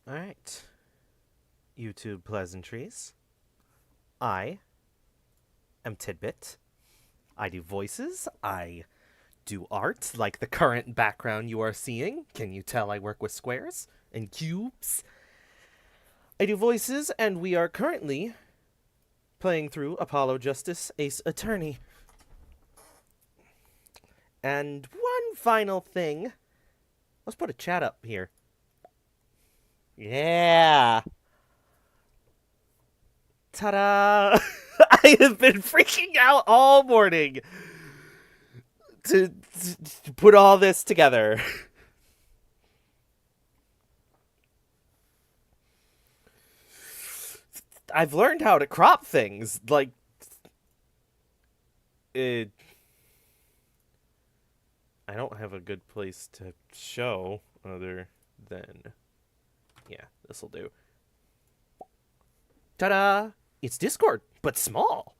Alright. YouTube pleasantries. I am Tidbit. I do voices. I do art, like the current background you are seeing. Can you tell I work with squares and cubes? I do voices, and we are currently playing through Apollo Justice Ace Attorney. And one final thing. Let's put a chat up here. Yeah. Ta-da! I have been freaking out all morning to put all this together. I've learned how to crop things. Like, I don't have a good place to show other than... Yeah, this'll do. Ta-da! It's Discord, but small.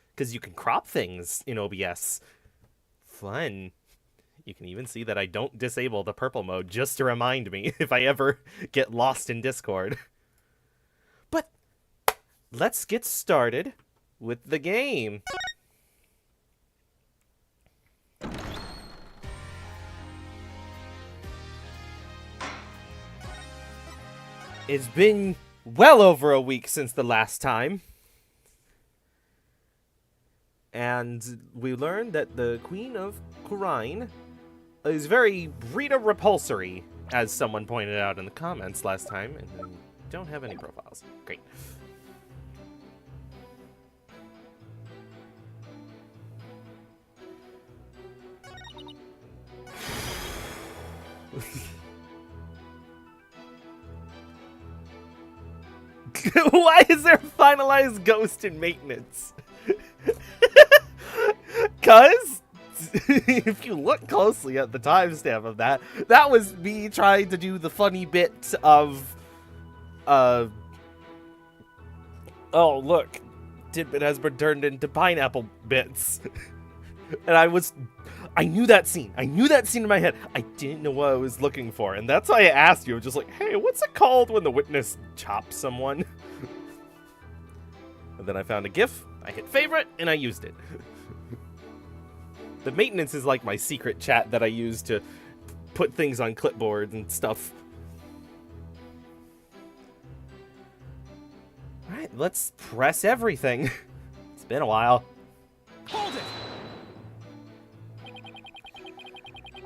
Because you can crop things in OBS. Fun. You can even see that I don't disable the purple mode just to remind me if I ever get lost in Discord. But let's get started with the game. It's been well over a week since the last time. And we learned that the Queen of Khura'in is very Rita repulsory, as someone pointed out in the comments last time, and we don't have any profiles. Great. Why is there a finalized ghost in maintenance? Cuz if you look closely at the timestamp of that, that was me trying to do the funny bit of oh look, Tidbit has been turned into pineapple bits. And I knew that scene. I knew that scene in my head. I didn't know what I was looking for, and that's why I asked you. I was just like, hey, what's it called when the witness chops someone? And then I found a GIF, I hit favorite, and I used it. The maintenance is like my secret chat that I use to put things on clipboard and stuff. Alright, let's press everything. It's been a while. Hold it!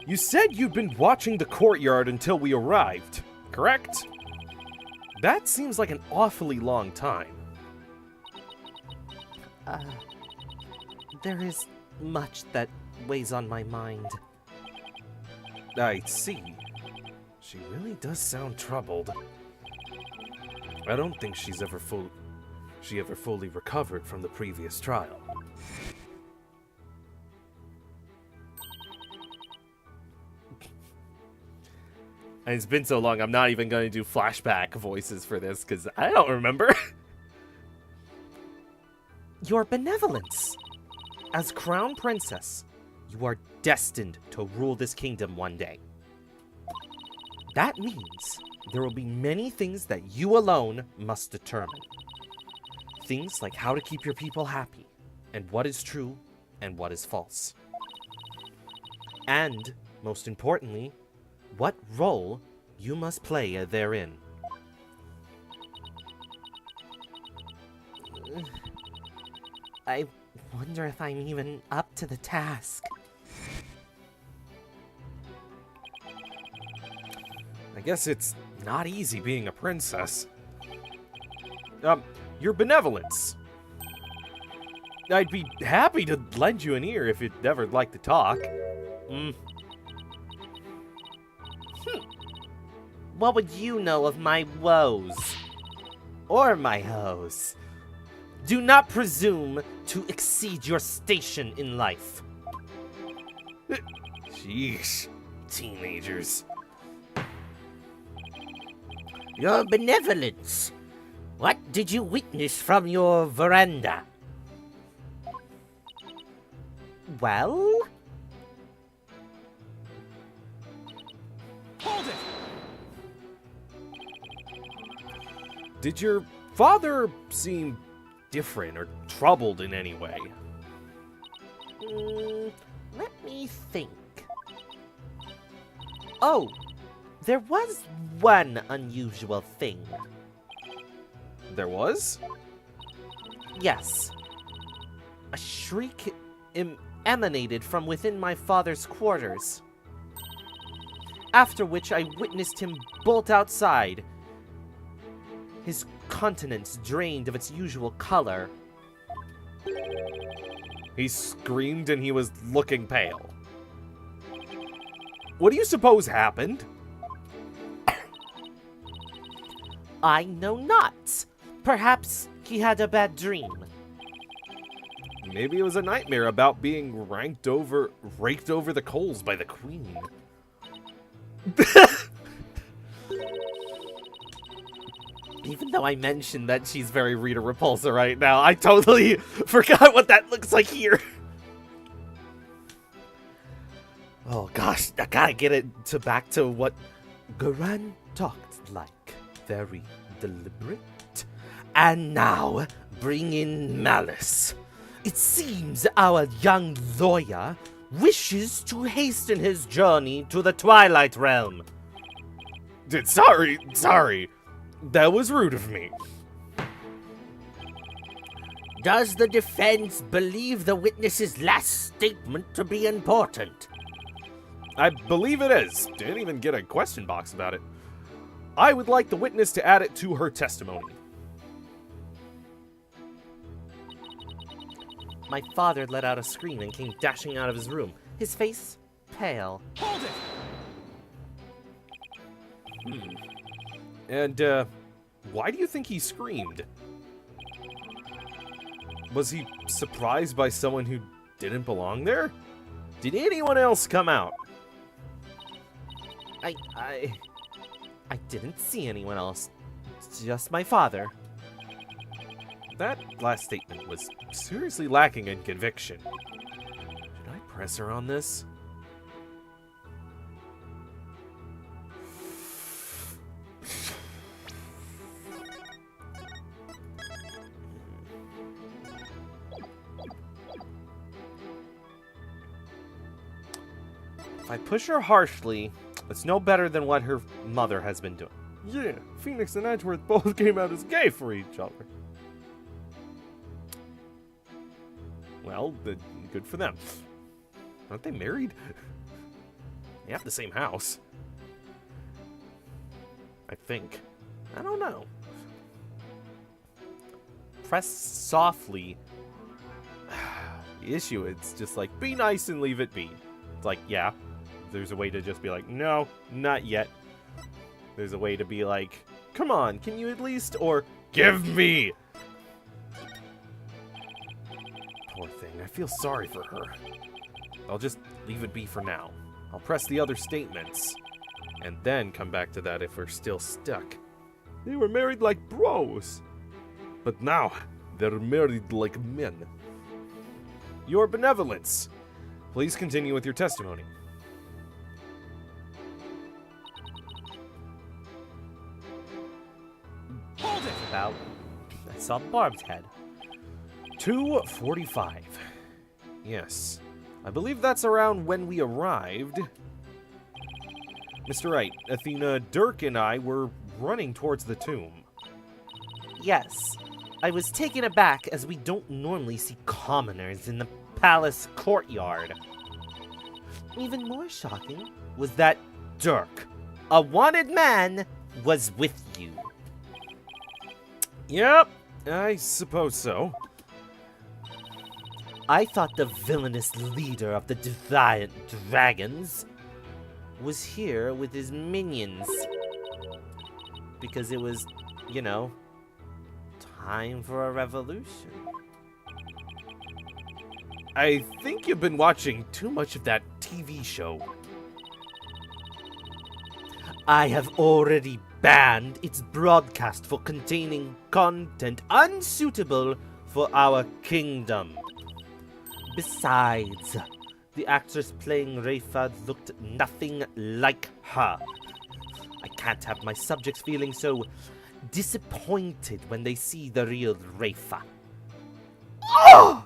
You said you'd been watching the courtyard until we arrived, correct? That seems like an awfully long time. There is much that weighs on my mind. I see. She really does sound troubled. I don't think she ever fully recovered from the previous trial. And it's been so long, I'm not even going to do flashback voices for this, because I don't remember. Your benevolence. As Crown Princess, you are destined to rule this kingdom one day. That means there will be many things that you alone must determine. Things like how to keep your people happy, and what is true and what is false. And, most importantly, what role you must play therein. I wonder if I'm even up to the task. I guess it's not easy being a princess. Your benevolence. I'd be happy to lend you an ear if you'd ever like to talk. What would you know of my woes? Or my hoes? Do not presume to exceed your station in life. Sheesh, teenagers. Your benevolence. What did you witness from your veranda? Well? Hold it! Did your father seem different or troubled in any way? Let me think. Oh, there was one unusual thing. There was? Yes. A shriek emanated from within my father's quarters. After which I witnessed him bolt outside, his countenance drained of its usual color. He screamed and he was looking pale. What do you suppose happened? I know not. Perhaps he had a bad dream. Maybe it was a nightmare about being raked over the coals by the queen. Even though I mentioned that she's very Rita Repulsa right now, I totally forgot what that looks like here. Oh gosh, I gotta get it back to what Garan talked like. Very deliberate. And now, bring in malice. It seems our young lawyer wishes to hasten his journey to the Twilight Realm. Sorry. That was rude of me. Does the defense believe the witness's last statement to be important? I believe it is. Didn't even get a question box about it. I would like the witness to add it to her testimony. My father let out a scream and came dashing out of his room, his face pale. Hold it! And, why do you think he screamed? Was he surprised by someone who didn't belong there? Did anyone else come out? I didn't see anyone else. Just my father. That last statement was seriously lacking in conviction. Should I press her on this? If I push her harshly, it's no better than what her mother has been doing. Yeah, Phoenix and Edgeworth both came out as gay for each other. Well, good for them. Aren't they married? They have the same house. I think. I don't know. Press softly. The issue is just like, be nice and leave it be. It's like, yeah. There's a way to just be like, no, not yet. There's a way to be like, come on, can you at least, or give me. Poor thing, I feel sorry for her. I'll just leave it be for now. I'll press the other statements, and then come back to that if we're still stuck. They were married like bros, but now they're married like men. Your benevolence. Please continue with your testimony. Hold it! About. I saw Barb's head. 2:45. Yes. I believe that's around when we arrived. Mr. Wright, Athena, Dirk, and I were running towards the tomb. Yes. I was taken aback as we don't normally see commoners in the palace courtyard. Even more shocking was that Dirk, a wanted man, was with you. Yep, I suppose so. I thought the villainous leader of the Defiant Dragons was here with his minions. Because it was, you know, time for a revolution. I think you've been watching too much of that TV show. I have already banned its broadcast for containing content unsuitable for our kingdom. Besides, the actress playing Rayfa looked nothing like her. I can't have my subjects feeling so disappointed when they see the real Rafa. Oh!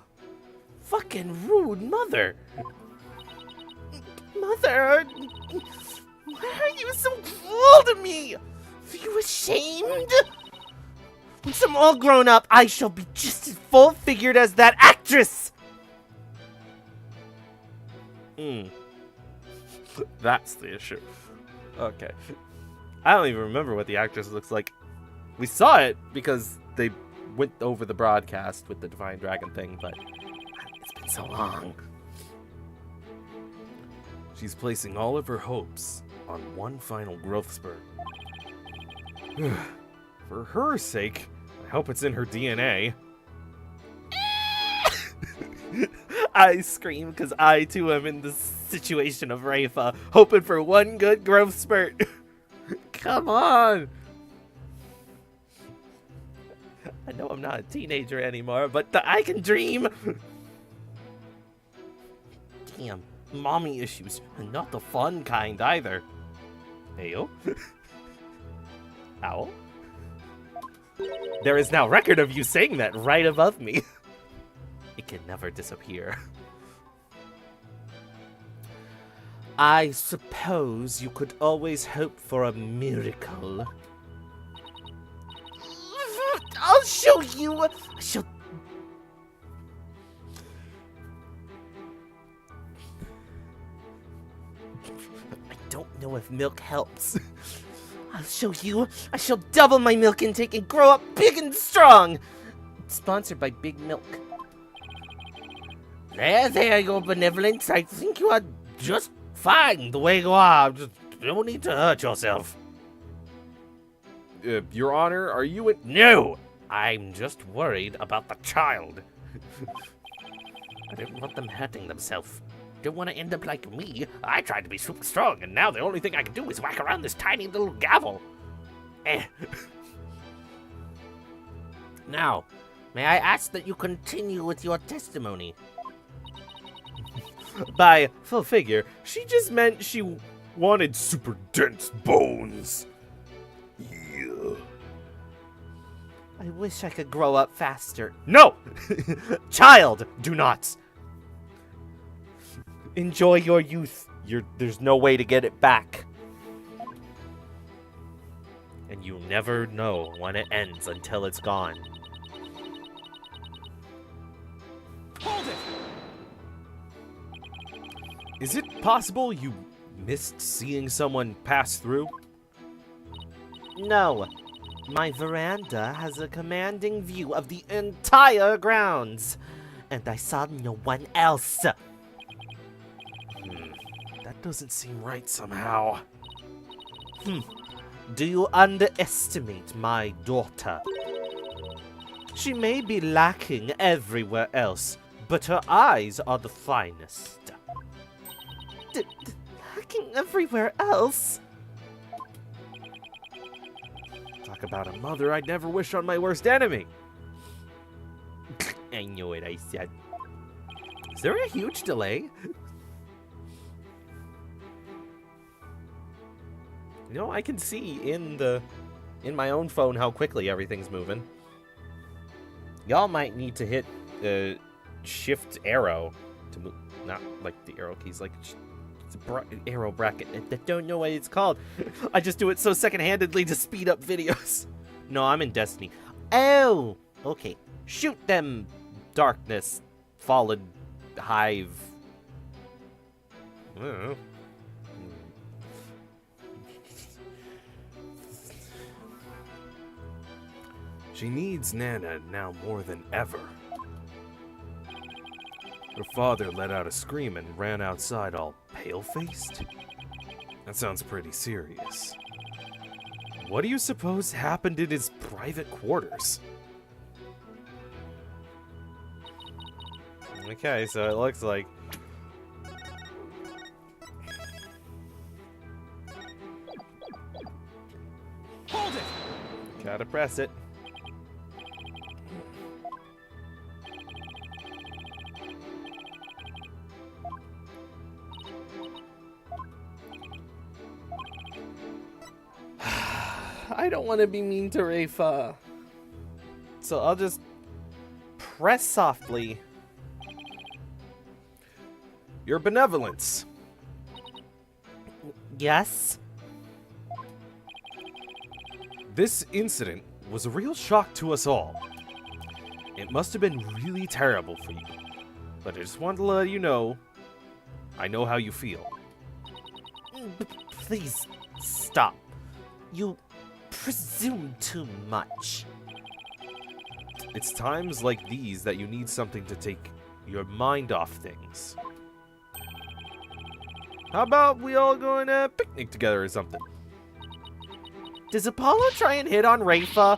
Fucking rude, Mother. Mother, why are you so cruel to me? Are you ashamed? Once I'm all grown up, I shall be just as full-figured as that actress! That's the issue. Okay. I don't even remember what the actress looks like. We saw it because they went over the broadcast with the Divine Dragon thing, but it's been so long. She's placing all of her hopes on one final growth spurt. For her sake, I hope it's in her DNA. I scream because I too am in the situation of Rafa, hoping for one good growth spurt. Come on! I know I'm not a teenager anymore, but I can dream! Damn, mommy issues, and not the fun kind either. Heyo? Owl? There is now record of you saying that right above me. It can never disappear. I suppose you could always hope for a miracle. I'll show you! I don't know if milk helps. I'll show you. I shall double my milk intake and grow up big and strong. Sponsored by Big Milk. There you go, Benevolence. I think you are just fine the way you are. Just don't need to hurt yourself. Your Honor, are you in— No! I'm just worried about the child. I don't want them hurting themselves. Don't want to end up like me. I tried to be super strong, and now the only thing I can do is whack around this tiny little gavel. Now, may I ask that you continue with your testimony? By full figure, she just meant she wanted super dense bones. Yeah. I wish I could grow up faster. No! Child, do not! Enjoy your youth. There's no way to get it back. And you'll never know when it ends until it's gone. Hold it! Is it possible you missed seeing someone pass through? No. My veranda has a commanding view of the entire grounds. And I saw no one else. That doesn't seem right somehow. Do you underestimate my daughter? She may be lacking everywhere else, but her eyes are the finest. Lacking everywhere else? Talk about a mother I'd never wish on my worst enemy. I knew what I said. Is there a huge delay? You know, I can see in my own phone how quickly everything's moving. Y'all might need to hit shift arrow to move, not like the arrow keys, like arrow bracket. I don't know what it's called. I just do it so second-handedly to speed up videos. No, I'm in Destiny. Oh, okay. Shoot them, darkness, fallen hive. I don't know. She needs Nana now more than ever. Her father let out a scream and ran outside all pale-faced? That sounds pretty serious. What do you suppose happened in his private quarters? Okay, so it looks like... Hold it! Gotta press it. I don't want to be mean to Rafa. So I'll just press softly. Your benevolence. Yes? This incident was a real shock to us all. It must have been really terrible for you. But I just wanted to let you know, I know how you feel. Please stop. You presume too much. It's times like these that you need something to take your mind off things. How about we all go on a picnic together or something? Does Apollo try and hit on Rafa?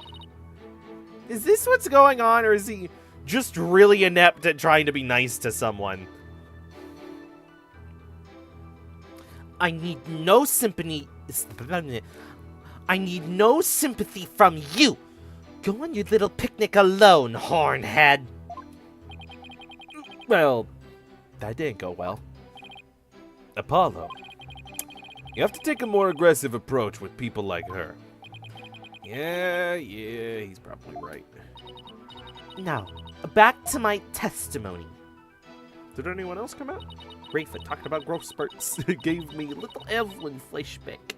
Is this what's going on, or is he just really inept at trying to be nice to someone? I need no sympathy. I need no sympathy from you. Go on your little picnic alone, hornhead. Well, that didn't go well. Apollo, you have to take a more aggressive approach with people like her. Yeah, he's probably right. Now, back to my testimony. Did anyone else come out? Rafa talking about growth spurts gave me little Evelyn flashback.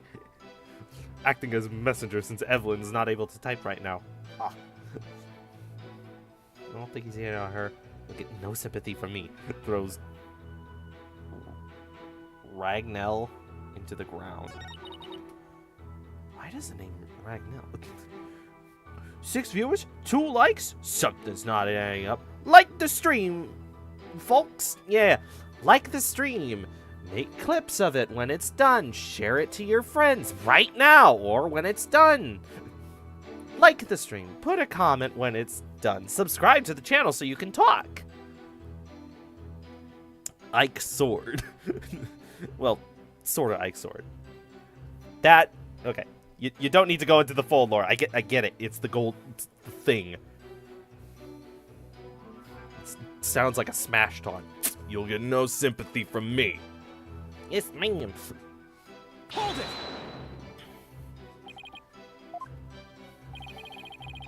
Acting as messenger since Evelyn's not able to type right now. Ah. I don't think he's hitting on her. He'll get no sympathy from me. Throws Ragnell into the ground. Why does the name Ragnell? 6 viewers, 2 likes. Something's not adding up. Like the stream, folks. Yeah, like the stream. Make clips of it when it's done. Share it to your friends right now or when it's done. Like the stream. Put a comment when it's done. Subscribe to the channel so you can talk. Ike Sword. Well, sort of Ike Sword. That, okay. You don't need to go into the full lore. I get it. It's the gold thing. It sounds like a smash taunt. You'll get no sympathy from me. It's me. Hold it!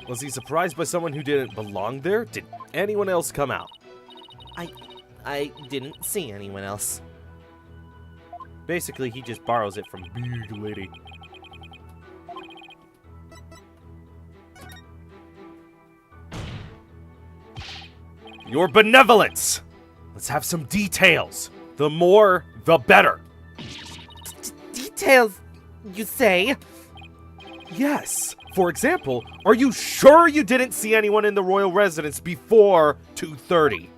Was he surprised by someone who didn't belong there? Did anyone else come out? I didn't see anyone else. Basically, he just borrows it from Big Lady. Your benevolence! Let's have some details. The more, the better. Details, you say? Yes. For example, are you sure you didn't see anyone in the royal residence before 2:30?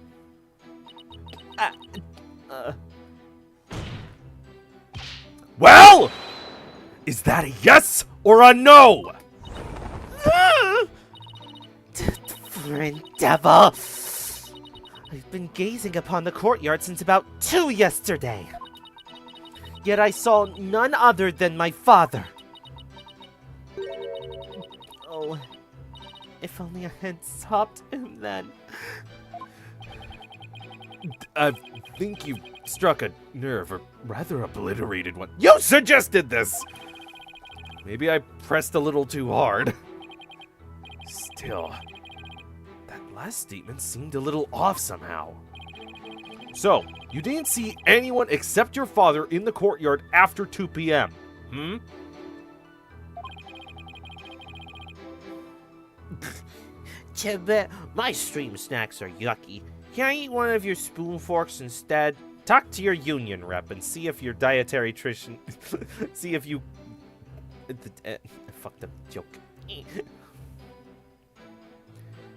Well, is that a yes or a no? Different devil. I've been gazing upon the courtyard since about 2 yesterday. Yet I saw none other than my father. Oh, if only I had stopped him then. I think you struck a nerve, or rather obliterated one. You suggested this! Maybe I pressed a little too hard. Still, that last statement seemed a little off somehow. So, you didn't see anyone except your father in the courtyard after 2 p.m., hmm? Chibet, my stream snacks are yucky. Can I eat one of your spoon forks instead? Talk to your union rep and see if your dietary nutrition... see if you... I fucked up joke.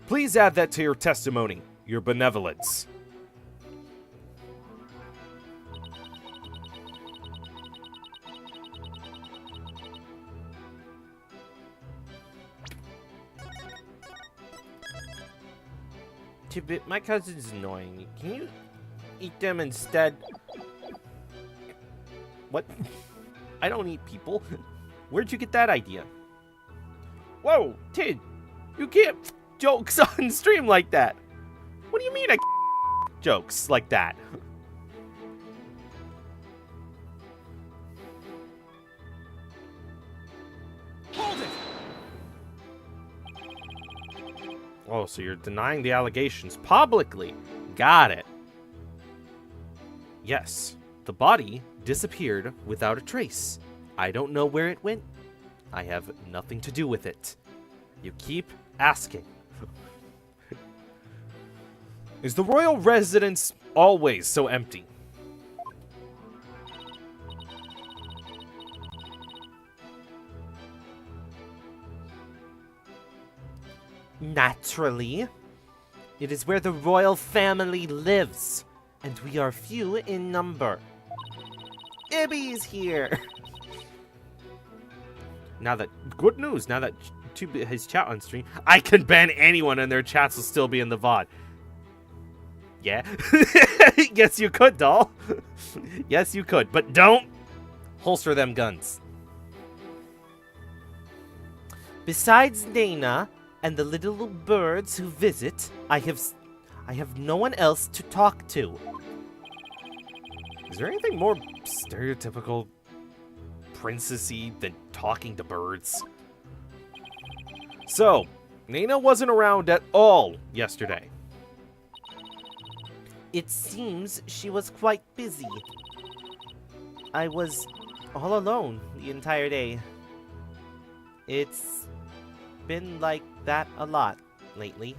Please add that to your testimony, your benevolence. Chibet, my cousin's annoying. Can you eat them instead? What? I don't eat people. Where'd you get that idea? Whoa, Tid, you can't jokes on stream like that. What do you mean I jokes like that? Hold it! Oh, so you're denying the allegations publicly. Got it. Yes, the body disappeared without a trace. I don't know where it went. I have nothing to do with it. You keep asking. Is the royal residence always so empty? Naturally. It is where the royal family lives, and we are few in number. Ibby's here! Now that, good news, now that his chat on stream, I can ban anyone and their chats will still be in the VOD. Yeah? Yes, you could, doll. Yes, you could, but don't holster them guns. Besides Nana and the little birds who visit, I have no one else to talk to. Is there anything more stereotypical princessy than talking to birds? So, Nana wasn't around at all yesterday. It seems she was quite busy. I was all alone the entire day. It's been like that a lot lately.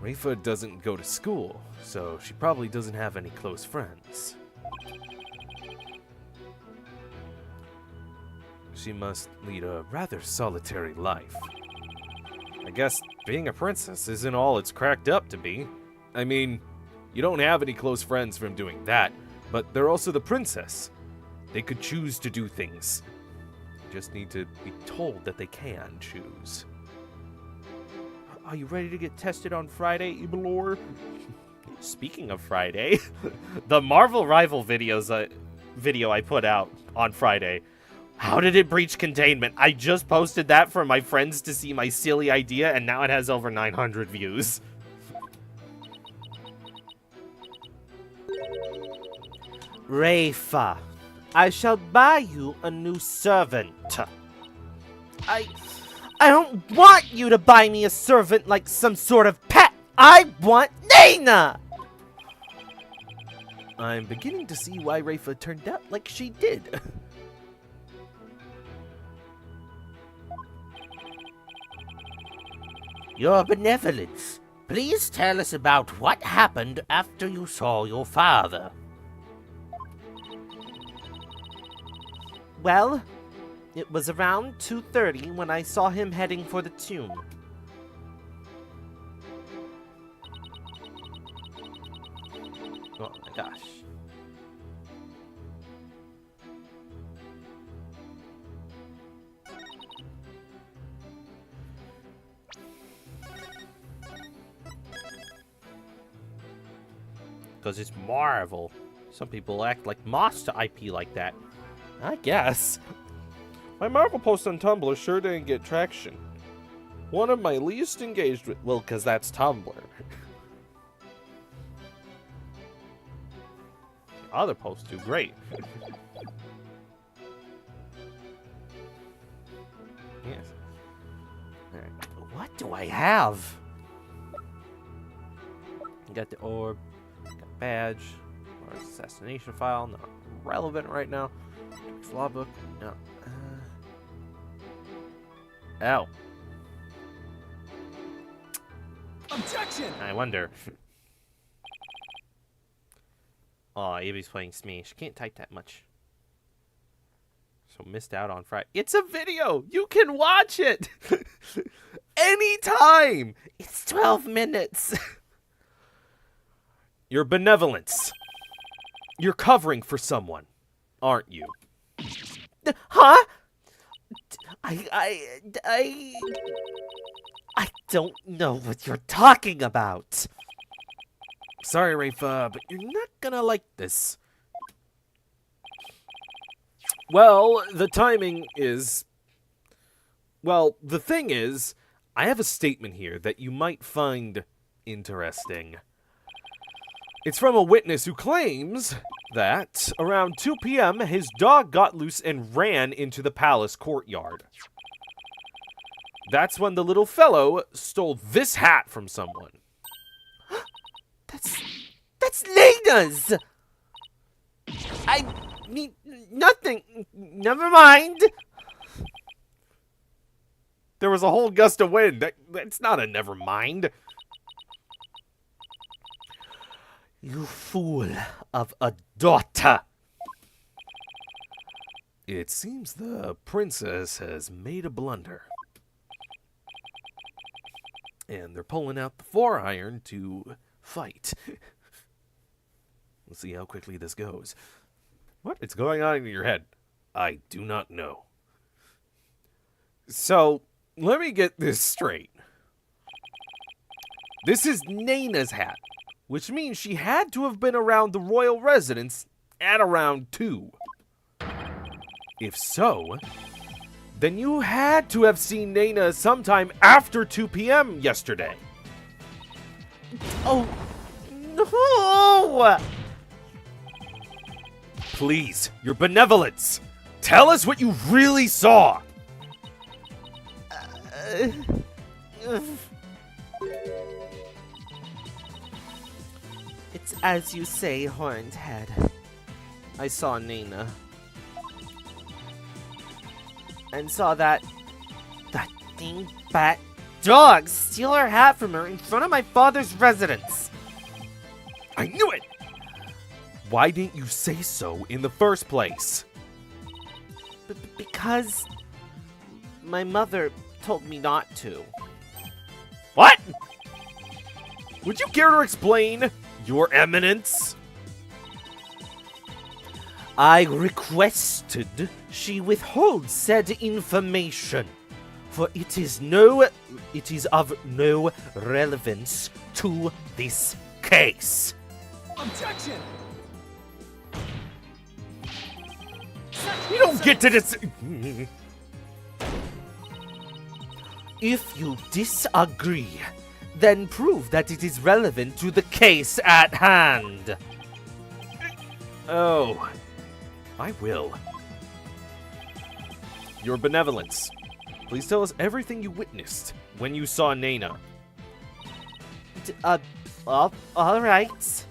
Rafa doesn't go to school, so she probably doesn't have any close friends. She must lead a rather solitary life. I guess being a princess isn't all it's cracked up to be. I mean, you don't have any close friends from doing that, but they're also the princess. They could choose to do things. You just need to be told that they can choose. Are you ready to get tested on Friday, Ibalor? Speaking of Friday, the Marvel Rival video I put out on Friday. How did it breach containment? I just posted that for my friends to see my silly idea, and now it has over 900 views. Rafa, I shall buy you a new servant. I don't want you to buy me a servant like some sort of pet. I want Nana! I'm beginning to see why Rafa turned out like she did. Your Benevolence, please tell us about what happened after you saw your father. Well, it was around 2:30 when I saw him heading for the tomb. Oh my gosh. Because it's Marvel. Some people act like moss to IP like that. I guess. My Marvel post on Tumblr sure didn't get traction. One of my least engaged with... Well, because that's Tumblr. Other posts do great. Yes. Alright. What do I have? Got the orb. Got badge. Or assassination file. Not relevant right now. Law book. No. Ow. Objection! I wonder. Aw, Abby's playing Smee. She can't type that much. So missed out on Friday. It's a video! You can watch it! Anytime! It's 12 minutes. Your benevolence. You're covering for someone, aren't you? Huh? I don't know what you're talking about. Sorry, Rafa, but you're not gonna like this. Well, the timing is... Well, the thing is, I have a statement here that you might find interesting. It's from a witness who claims that around 2 p.m. his dog got loose and ran into the palace courtyard. That's when the little fellow stole this hat from someone. That's Lena's! I need nothing. Never mind. There was a whole gust of wind. That's not a never mind. You fool of a daughter. It seems the princess has made a blunder. And they're pulling out the 4-iron to fight. Let's see how quickly this goes. What is going on in your head? I do not know. So, let me get this straight. This is Nana's hat, which means she had to have been around the royal residence at around 2. If so, then you had to have seen Nana sometime after 2 p.m. yesterday. Oh, no! Please, your benevolence, tell us what you really saw. It's as you say, Horned Head. I saw Nana. And saw that dingbat dog steal her hat from her in front of my father's residence. I knew it! Why didn't you say so in the first place? Because my mother told me not to. What? Would you care to explain, Your Eminence? I requested she withhold said information, for it is of no relevance to this case. Objection! You don't get to this. If you disagree, then prove that it is relevant to the case at hand. Oh, I will. Your Benevolence, please tell us everything you witnessed when you saw Nana. All right.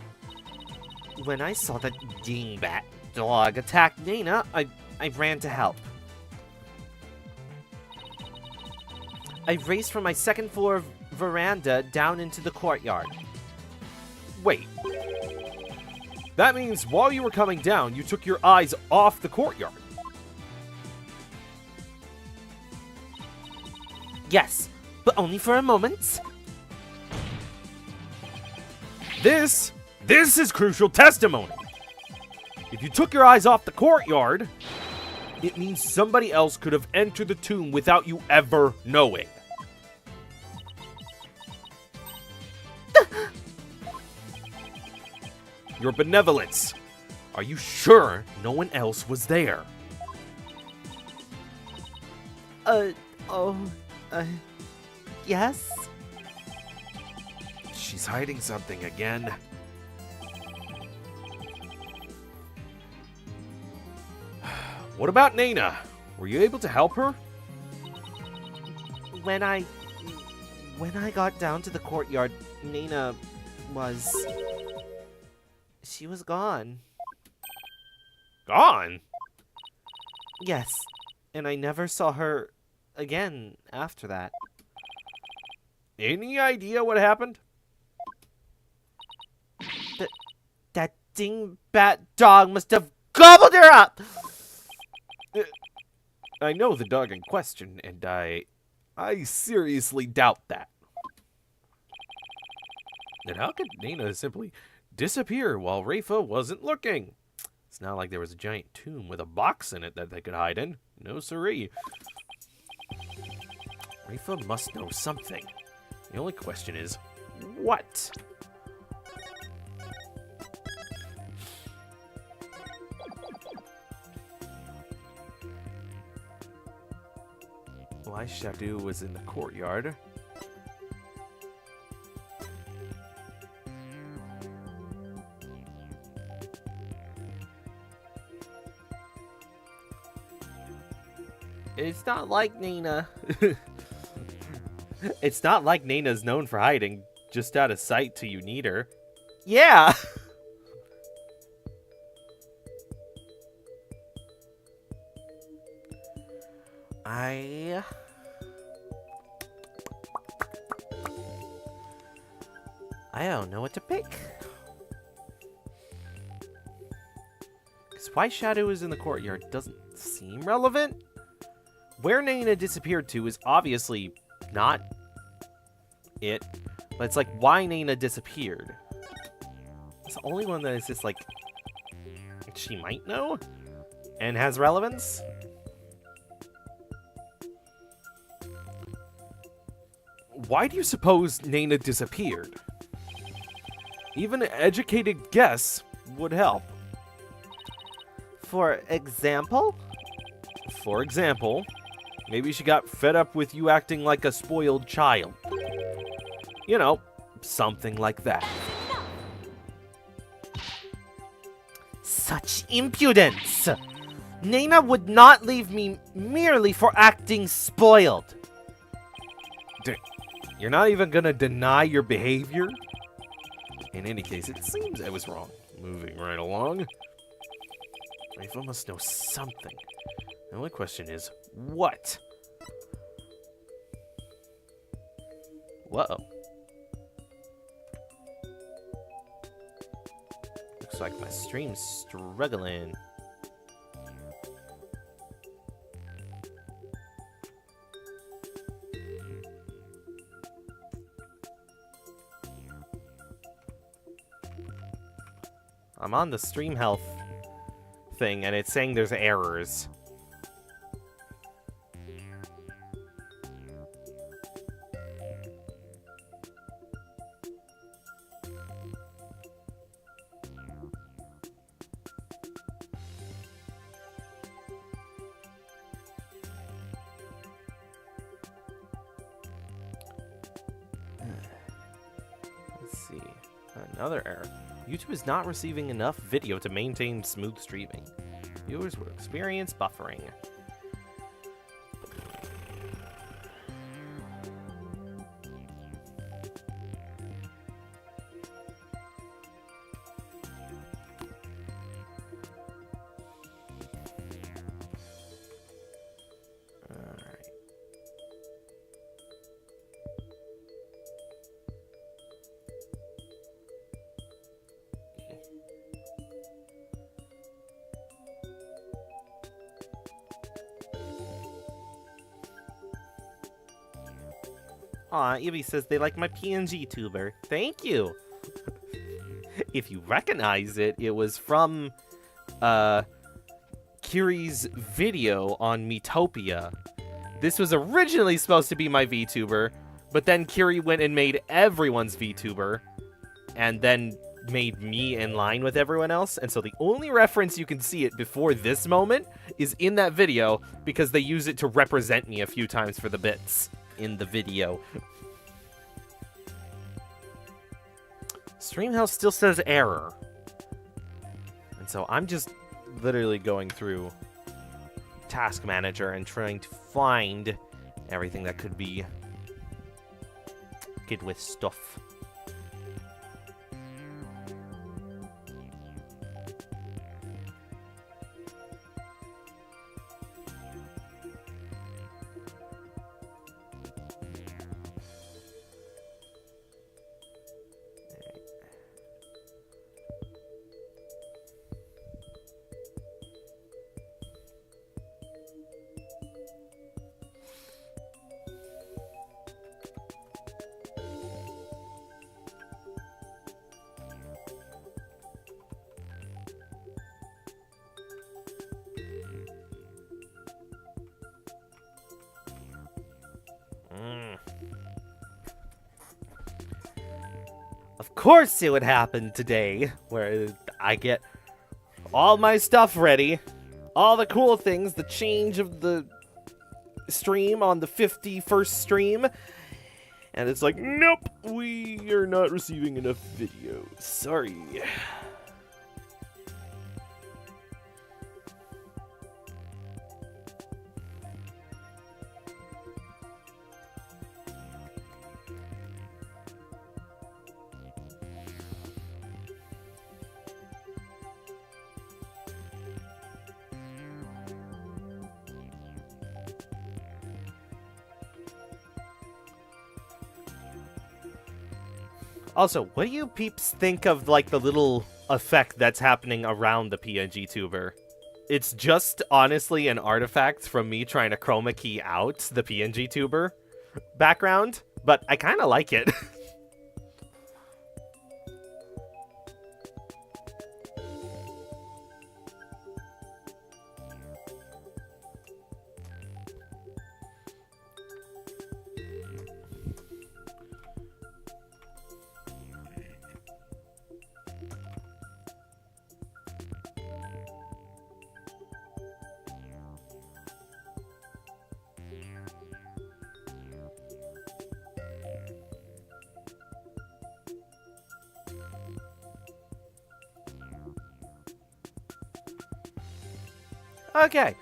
When I saw that dingbat dog attack Nana, I ran to help. I raced from my second floor veranda down into the courtyard. Wait. That means while you were coming down, you took your eyes off the courtyard. Yes, but only for a moment. This is crucial testimony. If you took your eyes off the courtyard, it means somebody else could have entered the tomb without you ever knowing. Your Benevolence, are you sure no one else was there? Yes? She's hiding something again. What about Nana? Were you able to help her? When I got down to the courtyard, Nana she was gone. Gone? Yes, and I never saw her again after that. Any idea what happened? That dingbat dog must have gobbled her up! I know the dog in question, and I seriously doubt that. And how could Nana simply disappear while Rafa wasn't looking? It's not like there was a giant tomb with a box in it that they could hide in. No siree. Rafa must know something. The only question is, what? Why Shadu was in the courtyard? It's not like Nana. It's not like Nana's known for hiding just out of sight till you need her. Yeah. I don't know what to pick. Because why Shadow is in the courtyard doesn't seem relevant. Where Nana disappeared to is obviously not it. But it's like, why Nana disappeared? It's the only one that is just like, she might know and has relevance. Why do you suppose Nana disappeared? Even an educated guess would help. For example? For example, maybe she got fed up with you acting like a spoiled child. You know, something like that. Such impudence! Nana would not leave me merely for acting spoiled. You're not even gonna deny your behavior? In any case, it seems I was wrong. Moving right along. Reva must know something. The only question is, what? Whoa. Looks like my stream's struggling. I'm on the stream health thing, and it's saying there's errors. Let's see. Another error. YouTube is not receiving enough video to maintain smooth streaming. Viewers will experience buffering. Alright. Aw, Evie says they like my PNG tuber. Thank you! If you recognize it, it was from, Kiri's video on Miitopia. This was originally supposed to be my VTuber, but then Kiri went and made everyone's VTuber, and then made me in line with everyone else, and so the only reference you can see it before this moment is in that video, because they use it to represent me a few times for the bits in the video. Streamhouse still says error. And so I'm just literally going through Task Manager and trying to find everything that could be good with stuff. Of course it would happen today, where I get all my stuff ready, all the cool things, the change of the stream on the 51st stream, and it's like, nope, we are not receiving enough video. Sorry. Also, what do you peeps think of, like, the little effect that's happening around the PNG tuber? It's just, honestly, an artifact from me trying to chroma key out the PNG tuber background, but I kind of like it. Okay.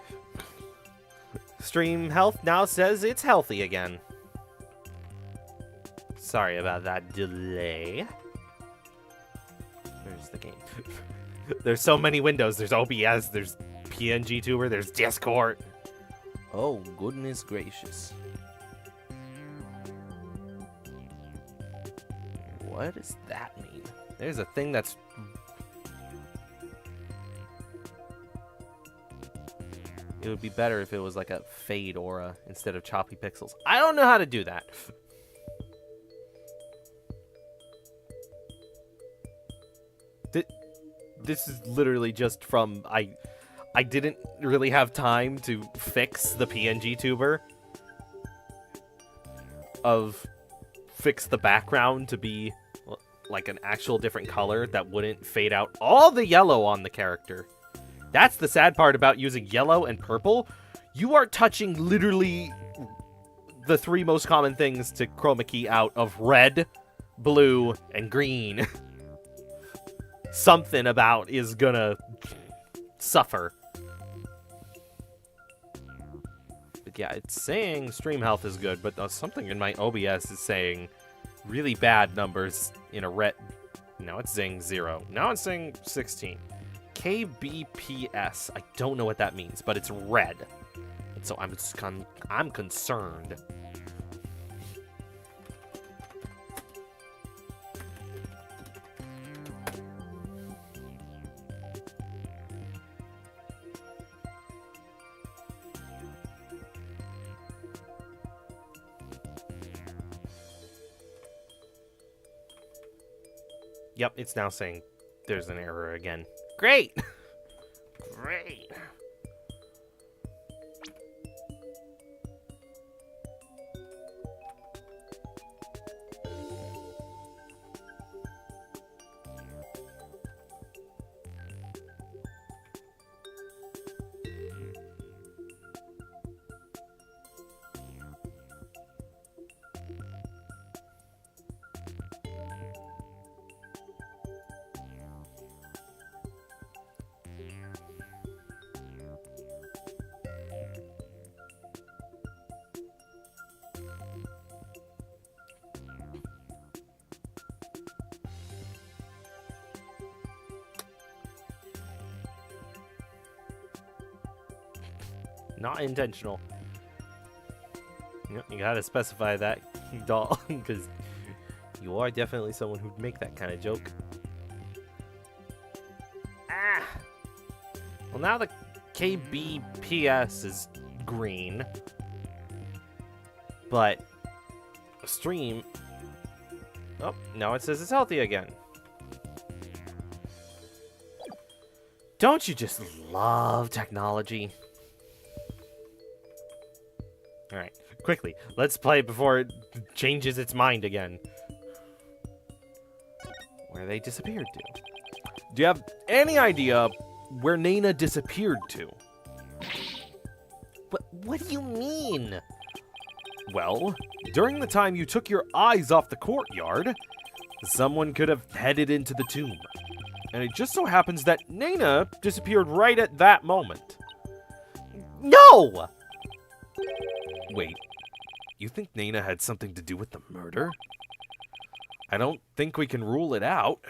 Stream health now says it's healthy again. Sorry about that delay. Where's the game? There's so many windows. There's OBS, there's PNG Tuber, there's Discord. Oh, goodness gracious. What does that mean? There's a thing that's... It would be better if it was like a fade aura instead of choppy pixels. I don't know how to do that. This is literally just from... I didn't really have time to fix the PNG tuber. Fix the background to be like an actual different color that wouldn't fade out all the yellow on the character. That's the sad part about using yellow and purple. You are touching literally the three most common things to chroma key out of red, blue, and green. Something about is gonna suffer. But yeah, it's saying stream health is good, but something in my OBS is saying really bad numbers in a red. Now it's saying 0. Now it's saying 16. KBPS. I don't know what that means, but it's red. And so I'm concerned. Yep, it's now saying there's an error again. Great! Great! Not intentional. Yep, you gotta specify that, doll, because you are definitely someone who'd make that kind of joke. Ah! Well, now the KBPS is green, but stream... Oh, now it says it's healthy again. Don't you just love technology? Alright, quickly, let's play before it changes its mind again. Where they disappeared to. Do you have any idea where Nana disappeared to? What do you mean? Well, during the time you took your eyes off the courtyard, someone could have headed into the tomb. And it just so happens that Nana disappeared right at that moment. No! Wait, you think Nana had something to do with the murder? I don't think we can rule it out.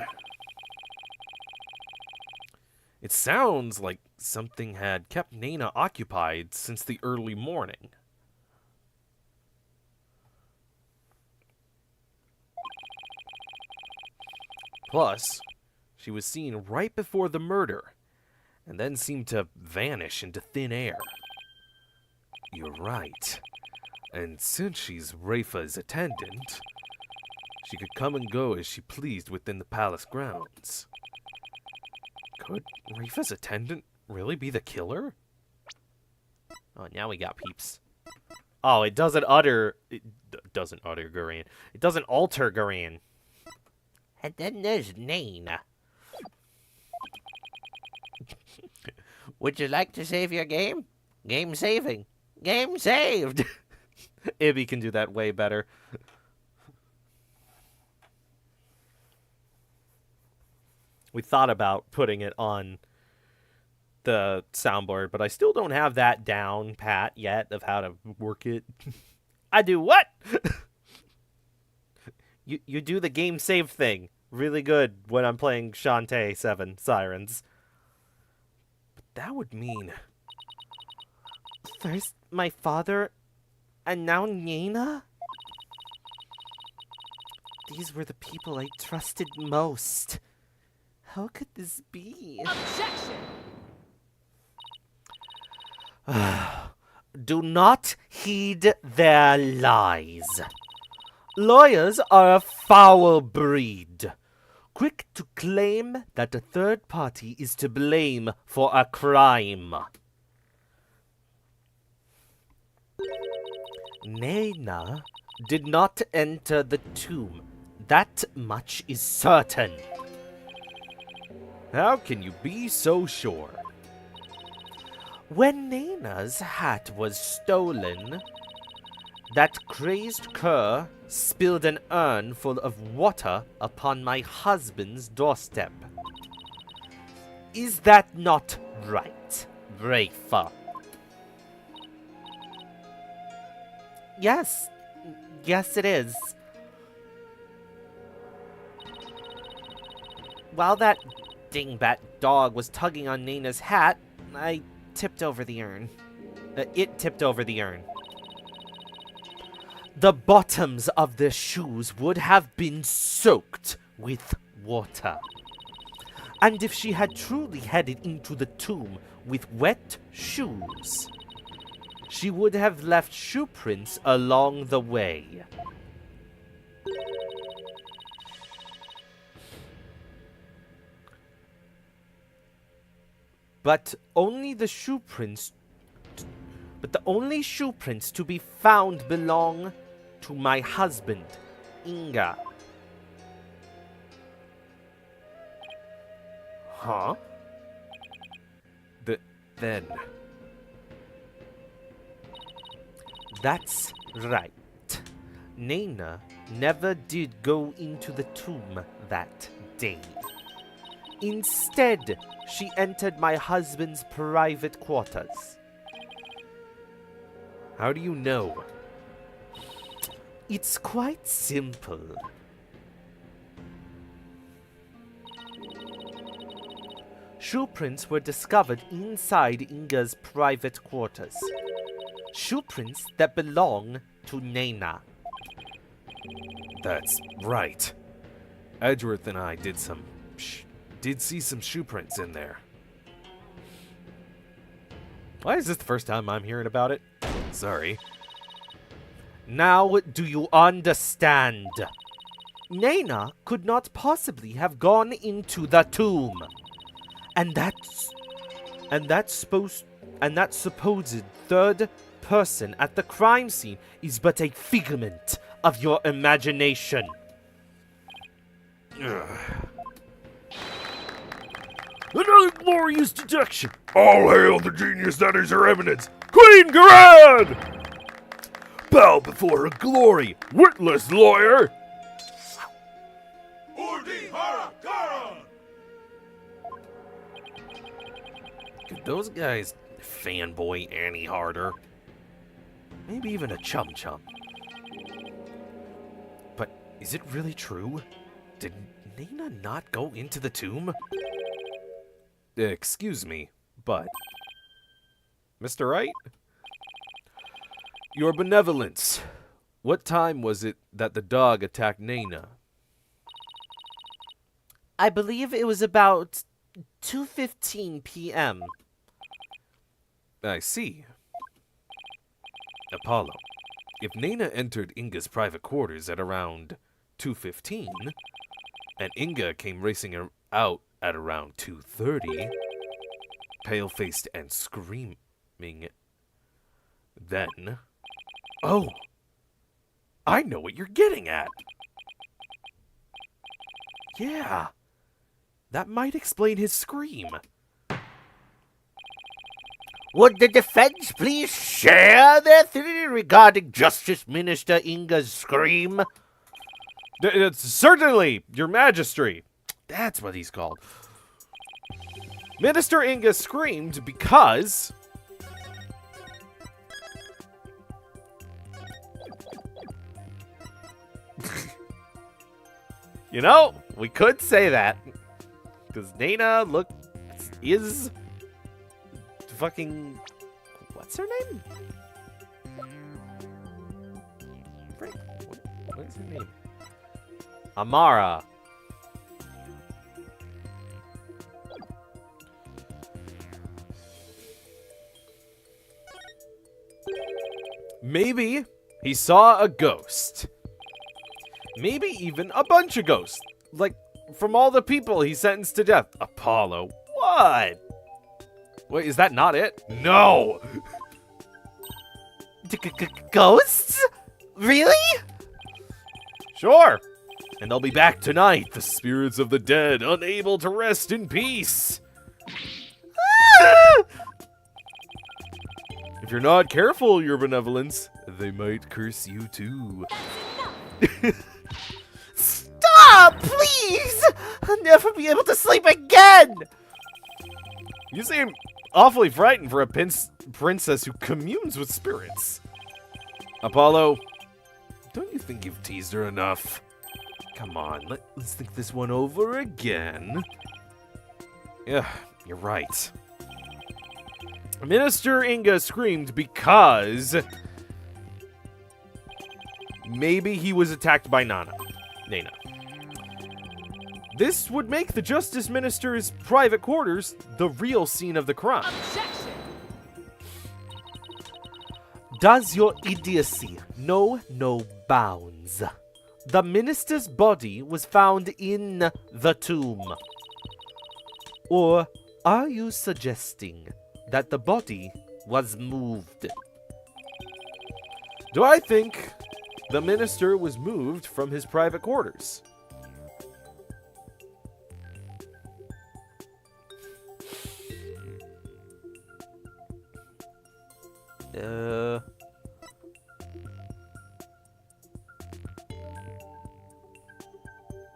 It sounds like something had kept Nana occupied since the early morning. Plus, she was seen right before the murder, and then seemed to vanish into thin air. You're right. And since she's Rafa's attendant, she could come and go as she pleased within the palace grounds. Could Rafa's attendant really be the killer? Oh, now we got peeps. Oh, it doesn't utter... It doesn't utter Garan. It doesn't alter Garan. And then there's Nina. Would you like to save your game? Game saving. Game saved. Ibby can do that way better. We thought about putting it on the soundboard, but I still don't have that down pat yet of how to work it. I do what? You do the game save thing really good when I'm playing Shantae 7 Sirens. But that would mean first my father and now Nina? These were the people I trusted most. How could this be? Objection! Do not heed their lies. Lawyers are a foul breed, quick to claim that a third party is to blame for a crime. Nena did not enter the tomb. That much is certain. How can you be so sure? When Nena's hat was stolen, that crazed cur spilled an urn full of water upon my husband's doorstep. Is that not right, Rafa? Yes. Yes, it is. While that dingbat dog was tugging on Nena's hat, I tipped over the urn. It tipped over the urn. The bottoms of the shoes would have been soaked with water. And if she had truly headed into the tomb with wet shoes, she would have left shoe prints along the way. But the only shoe prints to be found belong to my husband, Inga. Huh? Then... That's right. Nena never did go into the tomb that day. Instead, she entered my husband's private quarters. How do you know? It's quite simple. Shoe prints were discovered inside Inga's private quarters. Shoe prints that belong to Nena. That's right. Edgeworth and I did see some shoe prints in there. Why is this the first time I'm hearing about it? Sorry. Now do you understand? Nena could not possibly have gone into the tomb. And that supposed third person at the crime scene is but a figment of your imagination. Another glorious deduction! All hail the genius that is her eminence, Queen Garad! Bow before her glory, witless lawyer! Could those guys fanboy Annie harder? Maybe even a chum-chum. But is it really true? Did Nena not go into the tomb? Excuse me, but... Mr. Wright? Your benevolence. What time was it that the dog attacked Nena? I believe it was about 2:15 p.m. I see. Apollo, if Nana entered Inga's private quarters at around 2:15, and Inga came racing out at around 2:30, pale-faced and screaming, then... Oh! I know what you're getting at! Yeah! That might explain his scream. Would the defense please share their theory regarding Justice Minister Inga's scream? Certainly, Your Majesty. That's what he's called. Minister Inga screamed because... You know, we could say that. Because Nana, is... fucking... What's her name? What is her name? Amara. Maybe he saw a ghost. Maybe even a bunch of ghosts. Like, from all the people he sentenced to death. Apollo, what? Wait, is that not it? No! Ghosts? Really? Sure. And they'll be back tonight, the spirits of the dead, unable to rest in peace. If you're not careful, Your Benevolence, they might curse you too. Stop, please! I'll never be able to sleep again! You seem awfully frightened for a princess who communes with spirits. Apollo, don't you think you've teased her enough? Come on, let's think this one over again. Yeah, you're right. Minister Inga screamed because... maybe he was attacked by Nana. This would make the Justice Minister's private quarters the real scene of the crime. Objection! Does your idiocy know no bounds? The minister's body was found in the tomb. Or are you suggesting that the body was moved? Do I think the minister was moved from his private quarters?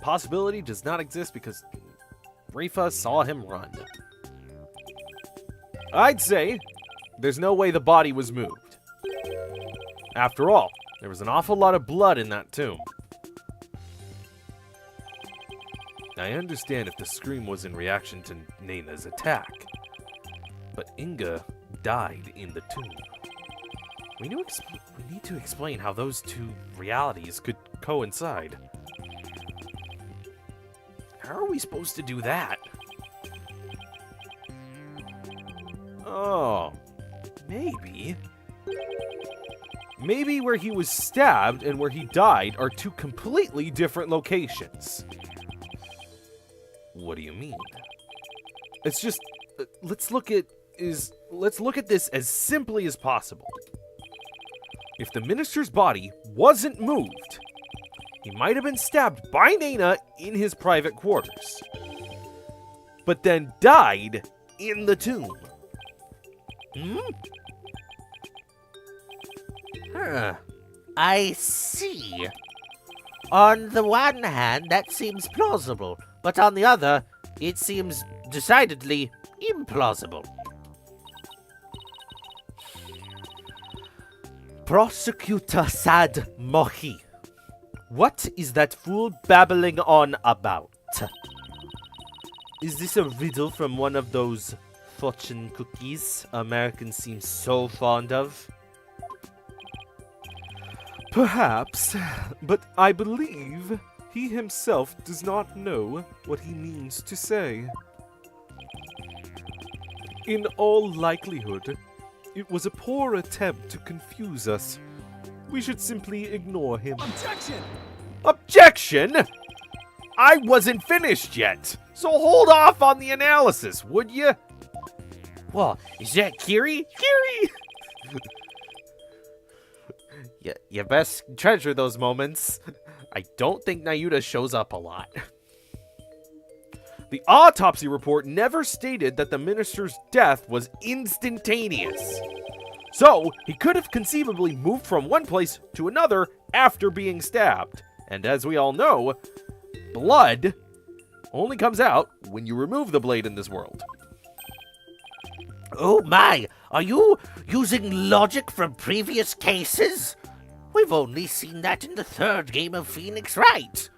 Possibility does not exist because Rifa saw him run. I'd say there's no way the body was moved. After all, there was an awful lot of blood in that tomb. I understand if the scream was in reaction to Nana's attack, but Inga died in the tomb. We need to explain how those two realities could coincide. How are we supposed to do that? Oh, maybe. Maybe where he was stabbed and where he died are two completely different locations. What do you mean? It's just let's look at this as simply as possible. If the minister's body wasn't moved, he might have been stabbed by Nana in his private quarters, but then died in the tomb. I see. On the one hand, that seems plausible, but on the other, it seems decidedly implausible. Prosecutor Sad Mohi, what is that fool babbling on about? Is this a riddle from one of those fortune cookies Americans seem so fond of? Perhaps, but I believe he himself does not know what he means to say. In all likelihood, it was a poor attempt to confuse us. We should simply ignore him. Objection! Objection! I wasn't finished yet, so hold off on the analysis, would you? Well, is that Kiri? Kiri! You best treasure those moments. I don't think Nayuta shows up a lot. The autopsy report never stated that the minister's death was instantaneous. So, he could have conceivably moved from one place to another after being stabbed. And as we all know, blood only comes out when you remove the blade in this world. Oh my, are you using logic from previous cases? We've only seen that in the third game of Phoenix Wright.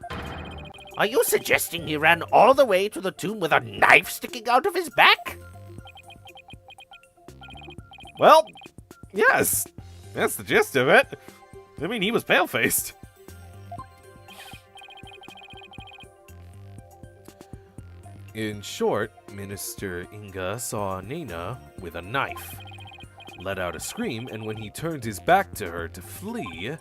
Are you suggesting he ran all the way to the tomb with a knife sticking out of his back? Well, yes, that's the gist of it. I mean, he was pale-faced. In short, Minister Inga saw Nena with a knife, let out a scream, and when he turned his back to her to flee,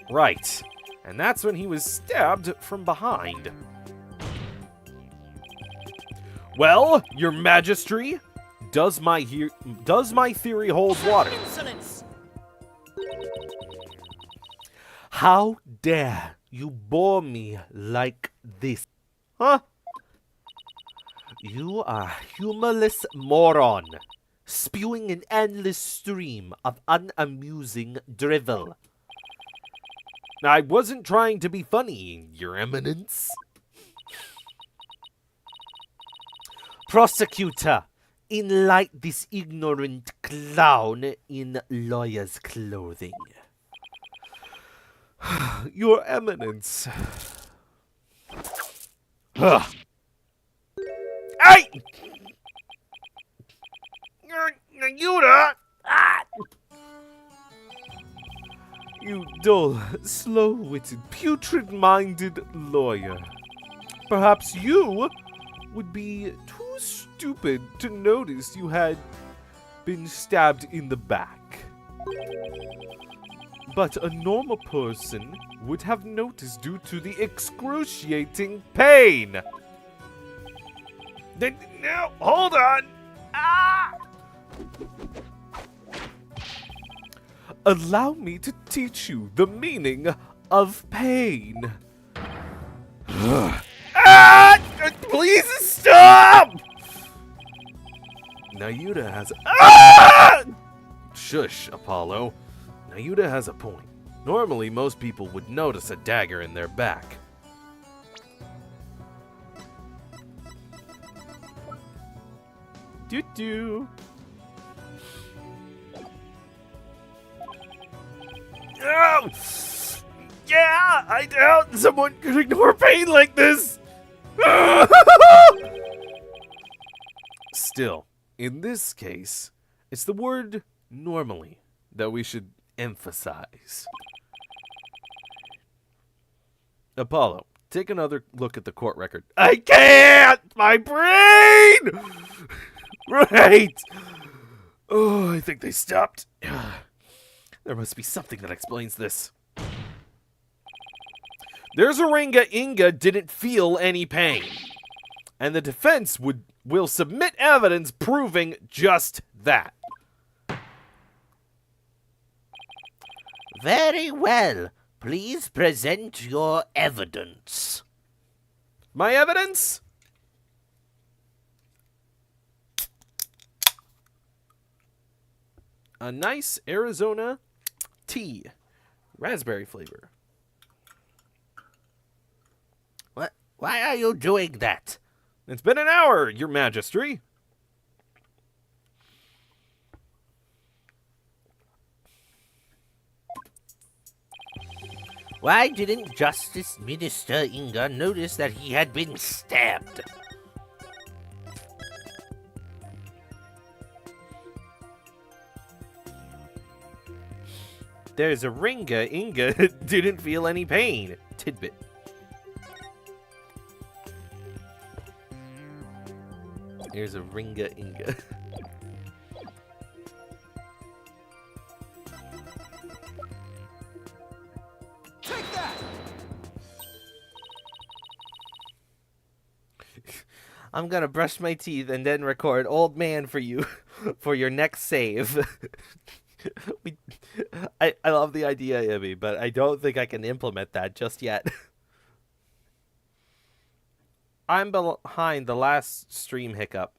right, and that's when he was stabbed from behind. Well, Your Majesty, does my theory hold water? Insolence! How dare you bore me like this? Huh? You are a humorless moron, spewing an endless stream of unamusing drivel. I wasn't trying to be funny, Your Eminence. Prosecutor, enlight this ignorant clown in lawyer's clothing. Your Eminence. Ugh. Hey! Nayuta! Ah! You dull, slow-witted, putrid-minded lawyer. Perhaps you would be too stupid to notice you had been stabbed in the back. But a normal person would have noticed due to the excruciating pain. Now, hold on. Ah! Allow me to teach you the meaning of pain. Ah! Please stop! Nayuta has... Ah! Shush, Apollo. Nayuta has a point. Normally, most people would notice a dagger in their back. Doo-doo. Oh! Yeah, I doubt someone could ignore pain like this. Still, in this case, it's the word normally that we should emphasize. Apollo, take another look at the court record. I can't! My brain! Right! Oh, I think they stopped. There must be something that explains this. There's a Ringa Inga didn't feel any pain. And the defense will submit evidence proving just that. Very well. Please present your evidence. My evidence? A nice Arizona tea. Raspberry flavor. What? Why are you doing that? It's been an hour, Your Majesty. Why didn't Justice Minister Inga notice that he had been stabbed? There's a Ringa Inga didn't feel any pain. Tidbit. Here's a Ringa Inga. Take that! I'm gonna brush my teeth and then record Old Man for you for your next save. I love the idea, Ibby, but I don't think I can implement that just yet. I'm behind the last stream hiccup.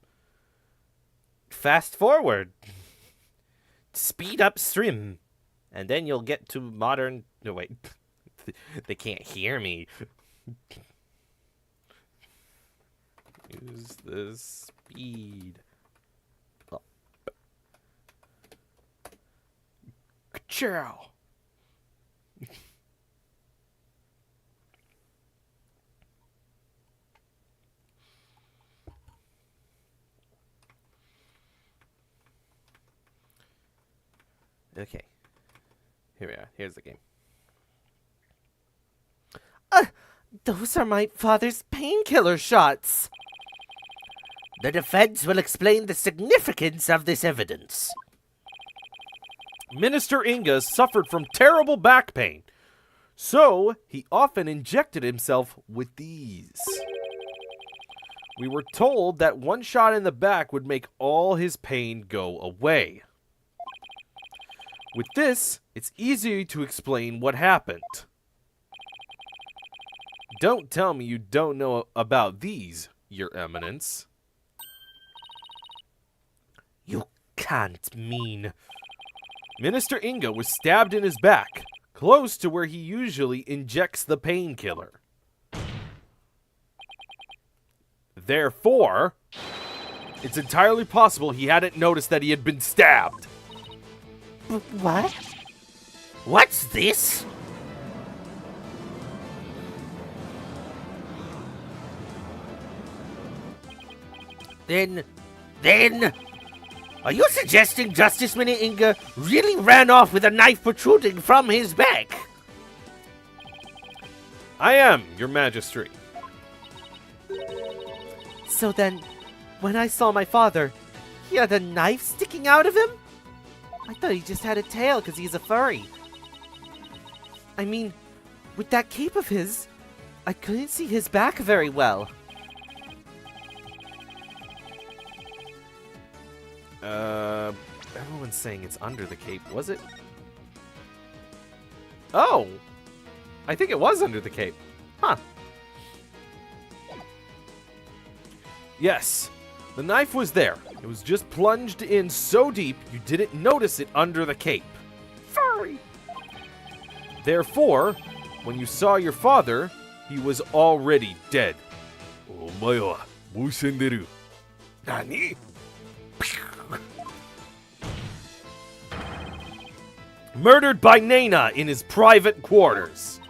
Fast forward. Speed up stream. And then you'll get to modern... No, wait. They can't hear me. Use the speed. Oh. Ciao. Okay. Here we are. Here's the game. Those are my father's painkiller shots. The defense will explain the significance of this evidence. Minister Inga suffered from terrible back pain, so he often injected himself with these. We were told that one shot in the back would make all his pain go away. With this, it's easy to explain what happened. Don't tell me you don't know about these, Your Eminence. You can't mean... Minister Inga was stabbed in his back, close to where he usually injects the painkiller. Therefore, it's entirely possible he hadn't noticed that he had been stabbed. What? What's this? Then, are you suggesting Justice Inga really ran off with a knife protruding from his back? I am, Your Majesty. So then, when I saw my father, he had a knife sticking out of him? I thought he just had a tail because he's a furry. I mean, with that cape of his, I couldn't see his back very well. Everyone's saying it's under the cape. Was it? Oh! I think it was under the cape. Huh. Yes, the knife was there. It was just plunged in so deep you didn't notice it under the cape. Furry! Therefore, when you saw your father, he was already dead. Omae wa mou senderu. Nani? Murdered by Nena in his private quarters.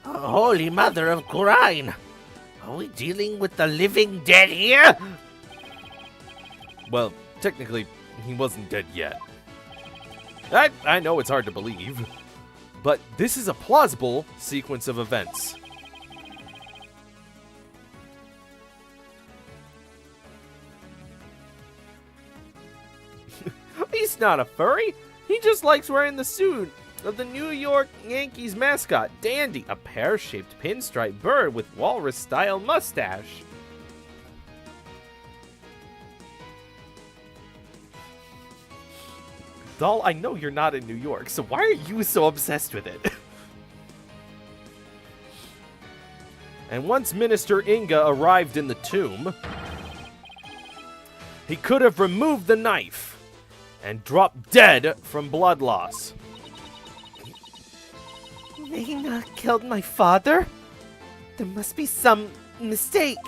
Holy Mother of Khura'in! Are we dealing with the living dead here? Well, technically, he wasn't dead yet. I know it's hard to believe, but this is a plausible sequence of events. He's not a furry. He just likes wearing the suit of the New York Yankees mascot, Dandy, a pear-shaped pinstripe bird with walrus-style mustache. Doll, I know you're not in New York, so why are you so obsessed with it? And once Minister Inga arrived in the tomb, he could have removed the knife and dropped dead from blood loss. Nena killed my father? There must be some mistake.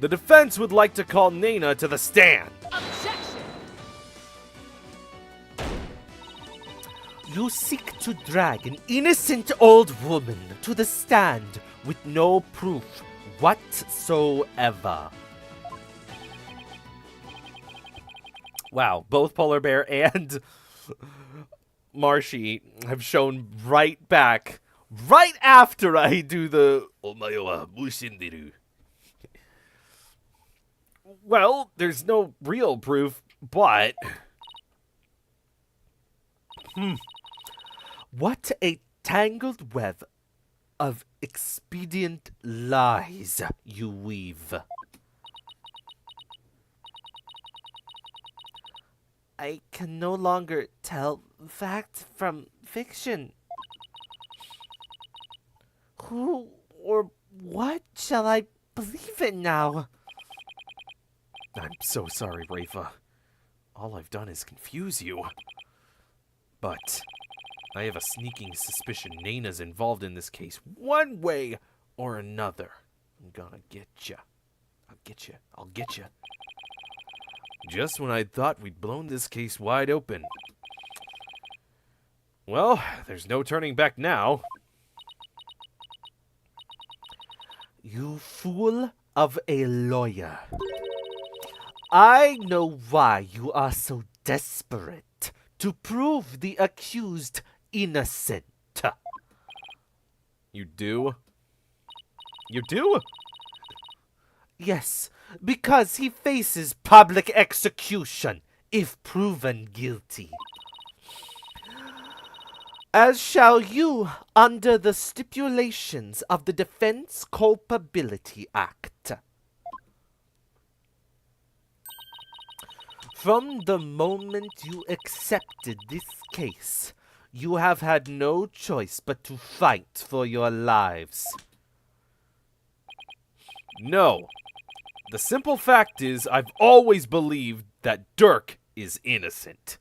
The defense would like to call Nena to the stand. Objection! You seek to drag an innocent old woman to the stand with no proof whatsoever. Wow, both Polar Bear and Marshy have shown right back right after I do the Omae wa mushinderu. Well, there's no real proof, but what a tangled web of expedient lies you weave. I can no longer tell fact from fiction. Who or what shall I believe in now? I'm so sorry, Rafa. All I've done is confuse you. But I have a sneaking suspicion Naina's involved in this case one way or another. I'm gonna get ya. I'll get ya. I'll get ya. Just when I thought we'd blown this case wide open. Well, there's no turning back now. You fool of a lawyer. I know why you are so desperate to prove the accused innocent. You do? You do? Yes, because he faces public execution if proven guilty. As shall you under the stipulations of the Defense Culpability Act. From the moment you accepted this case, you have had no choice but to fight for your lives. No. The simple fact is, I've always believed that Dirk is innocent.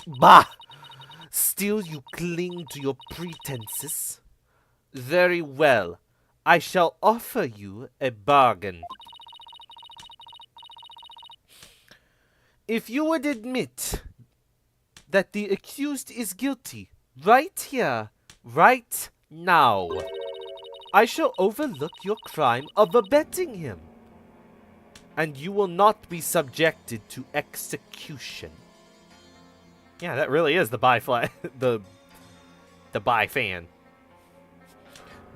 Bah! Still you cling to your pretenses? Very well. I shall offer you a bargain. If you would admit that the accused is guilty right here, right now, I shall overlook your crime of abetting him, and you will not be subjected to execution. Yeah, that really is the bi-fly, the bi-fan.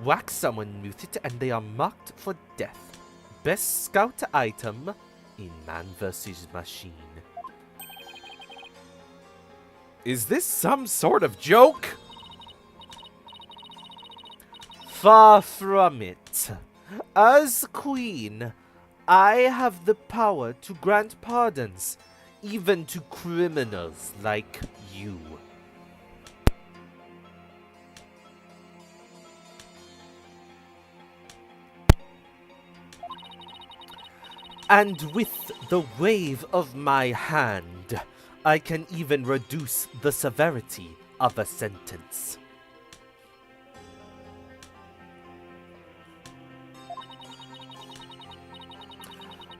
Wax someone muted and they are marked for death. Best scout item in Man vs. Machine. Is this some sort of joke? Far from it. As queen, I have the power to grant pardons, even to criminals like you. And with the wave of my hand, I can even reduce the severity of a sentence.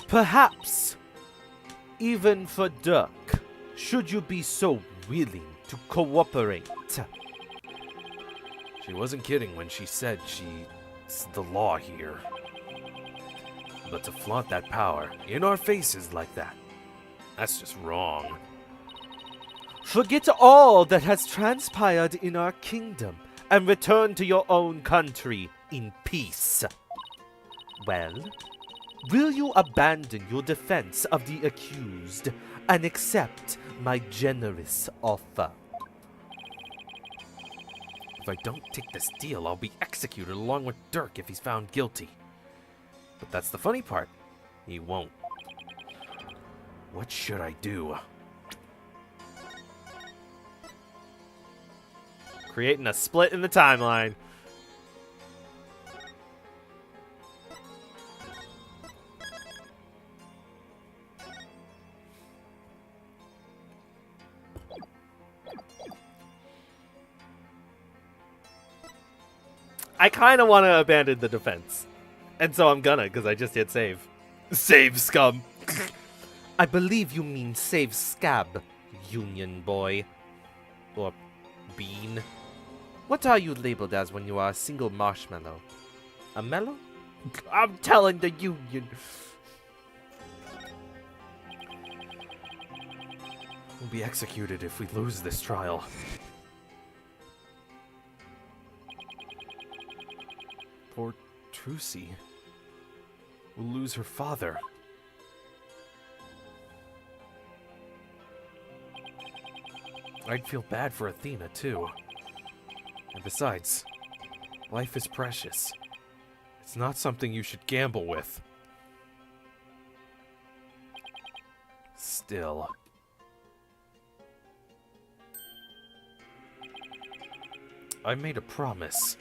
Perhaps even for Dirk, should you be so willing to cooperate. She wasn't kidding when she said she's the law here. But to flaunt that power in our faces like that, that's just wrong. Forget all that has transpired in our kingdom and return to your own country in peace. Well, will you abandon your defense of the accused and accept my generous offer? If I don't take this deal, I'll be executed along with Dirk if he's found guilty. But that's the funny part. He won't. What should I do? Creating a split in the timeline. I kind of want to abandon the defense. And so I'm gonna, because I just hit save. Save, scum! I believe you mean save Scab, Union Boy. Or Bean. What are you labeled as when you are a single marshmallow? A mellow? I'm telling the Union. We'll be executed if we lose this trial. Poor Trucy will lose her father. I'd feel bad for Athena, too. And besides, life is precious. It's not something you should gamble with. Still. I made a promise.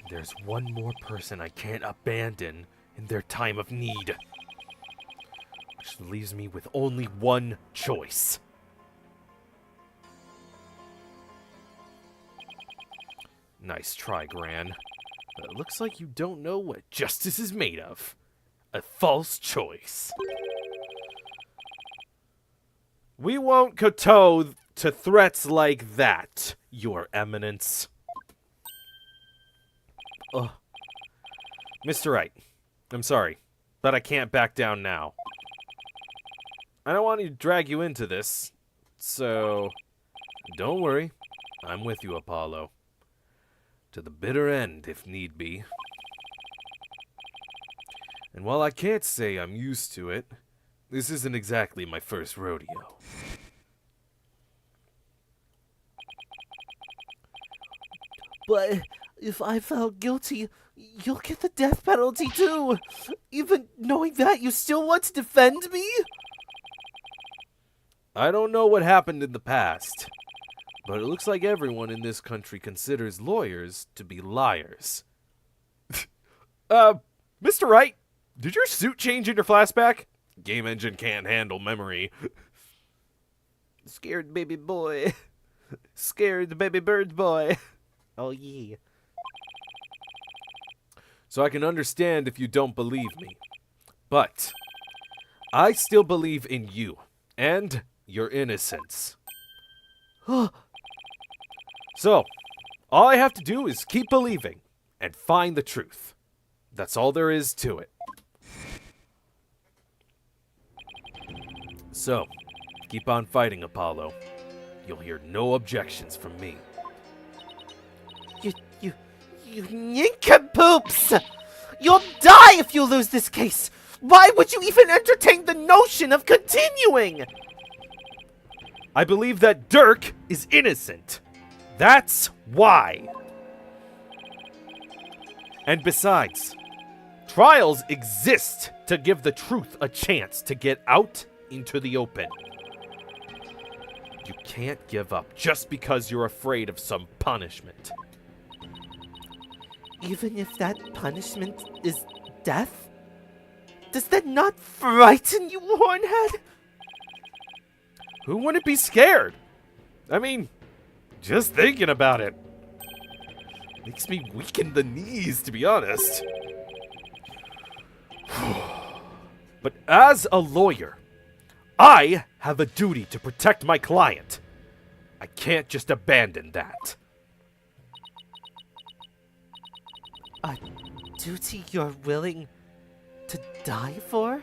There's one more person I can't abandon in their time of need. Which leaves me with only one choice. Nice try, Gran. But it looks like you don't know what justice is made of. A false choice. We won't kowtow to threats like that, Your Eminence. Ugh. Mr. Wright, I'm sorry, but I can't back down now. I don't want to drag you into this, so don't worry. I'm with you, Apollo. To the bitter end, if need be. And while I can't say I'm used to it, this isn't exactly my first rodeo. But if I'm found guilty, you'll get the death penalty too. Even knowing that, you still want to defend me? I don't know what happened in the past, but it looks like everyone in this country considers lawyers to be liars. Mr. Wright, did your suit change in your flashback? Game engine can't handle memory. Scared baby boy. Scared baby bird boy. Oh yeah. So I can understand if you don't believe me. But I still believe in you and your innocence. So, all I have to do is keep believing and find the truth. That's all there is to it. So, keep on fighting, Apollo. You'll hear no objections from me. You nincompoops! You'll die if you lose this case! Why would you even entertain the notion of continuing? I believe that Dirk is innocent. That's why. And besides, trials exist to give the truth a chance to get out into the open. You can't give up just because you're afraid of some punishment. Even if that punishment is death? Does that not frighten you, Hornhead? Who wouldn't be scared? I mean, just thinking about it makes me weak in the knees, to be honest. But as a lawyer, I have a duty to protect my client. I can't just abandon that. A duty you're willing to die for?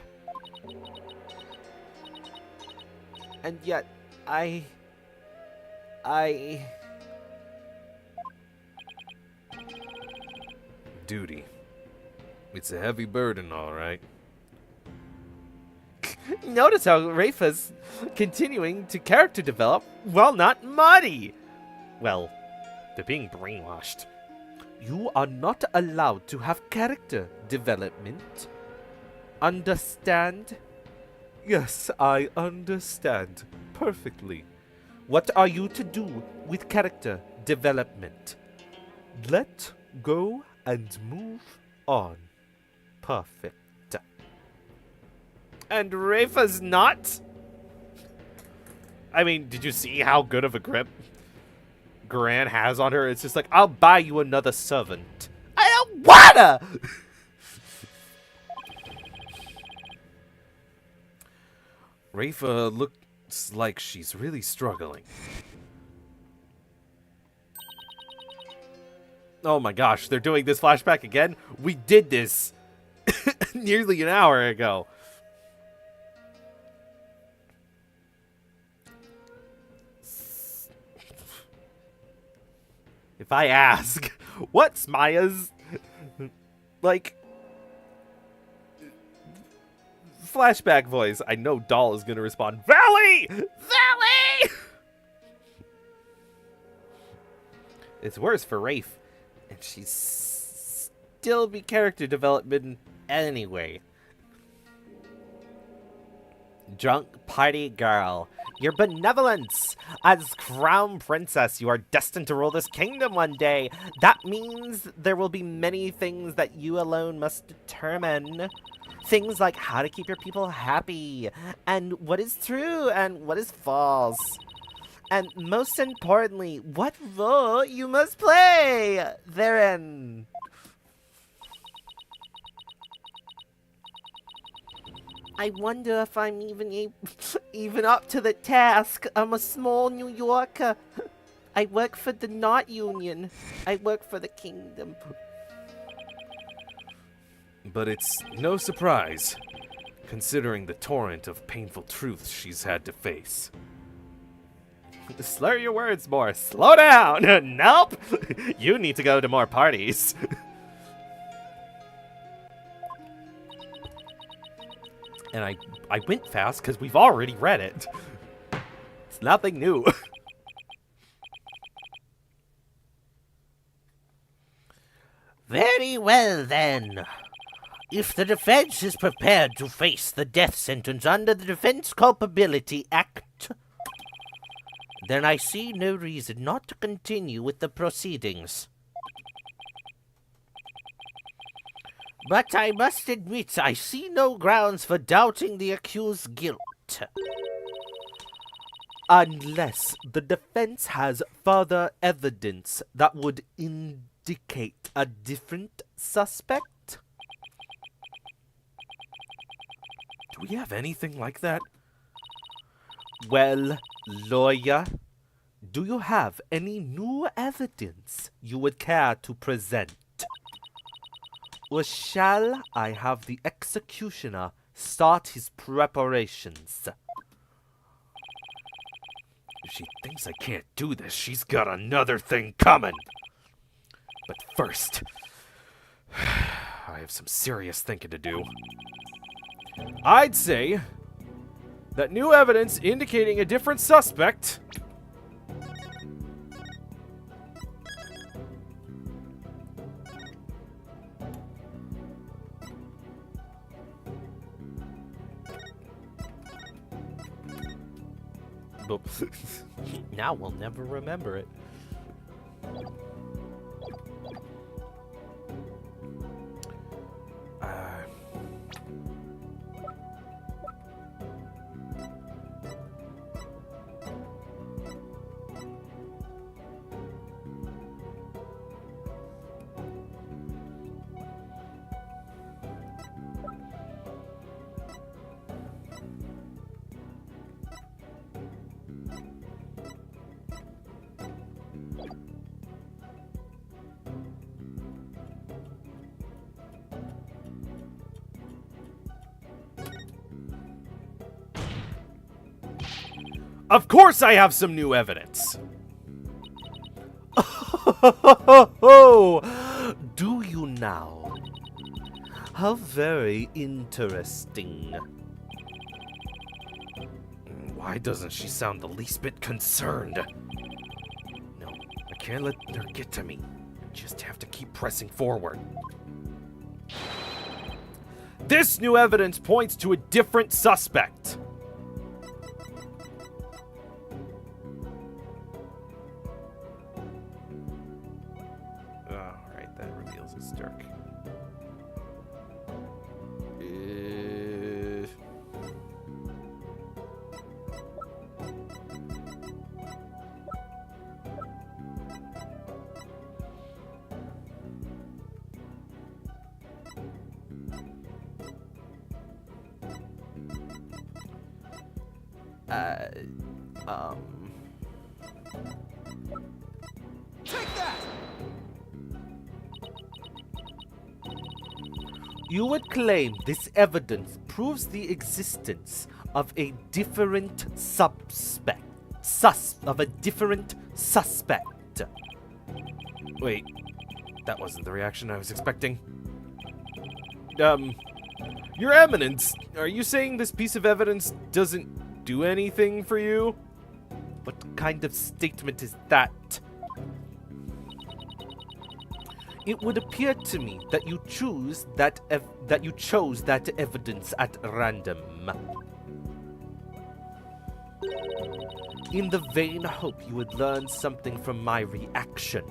And yet, Duty. It's a heavy burden, all right. Notice how Rafa's continuing to character develop while not muddy. Well, they're being brainwashed. You are not allowed to have character development. Understand? Yes, I understand perfectly. What are you to do with character development? Let go and move on. Perfect. And Rafa's not? I mean, did you see how good of a grip Gran has on her? It's just like, I'll buy you another servant. I don't wanna! Rafa looks like she's really struggling. Oh my gosh, they're doing this flashback again? We did this nearly an hour ago. If I ask, what's Maya's, like, flashback voice, I know Doll is going to respond, Valley! Valley! It's worse for Rafe, and she's still be character development anyway. Drunk party girl, your benevolence! As crown princess, you are destined to rule this kingdom one day. That means there will be many things that you alone must determine. Things like how to keep your people happy, and what is true and what is false. And most importantly, what role you must play therein. I wonder if I'm even up to the task. I'm a small New Yorker. I work for the Knot Union. I work for the kingdom. But it's no surprise, considering the torrent of painful truths she's had to face. Slur your words more. Slow down. Nope. You need to go to more parties. And I went fast because we've already read it. It's nothing new. Very well, then. If the defense is prepared to face the death sentence under the Defense Culpability Act, then I see no reason not to continue with the proceedings. But I must admit, I see no grounds for doubting the accused's guilt. Unless the defense has further evidence that would indicate a different suspect. Do we have anything like that? Well, lawyer, do you have any new evidence you would care to present? Or shall I have the executioner start his preparations? If she thinks I can't do this, she's got another thing coming. But first, I have some serious thinking to do. I'd say that new evidence indicating a different suspect Now we'll never remember it. Of course I have some new evidence. Do you now? How very interesting. Why doesn't she sound the least bit concerned? No, I can't let her get to me. I just have to keep pressing forward. This new evidence points to a different suspect. Alright, that reveals it's Dirk. You would claim this evidence proves the existence of a different suspect. Wait, that wasn't the reaction I was expecting. Your Eminence, are you saying this piece of evidence doesn't do anything for you? What kind of statement is that? It would appear to me that you chose that evidence at random, in the vain hope you would learn something from my reaction.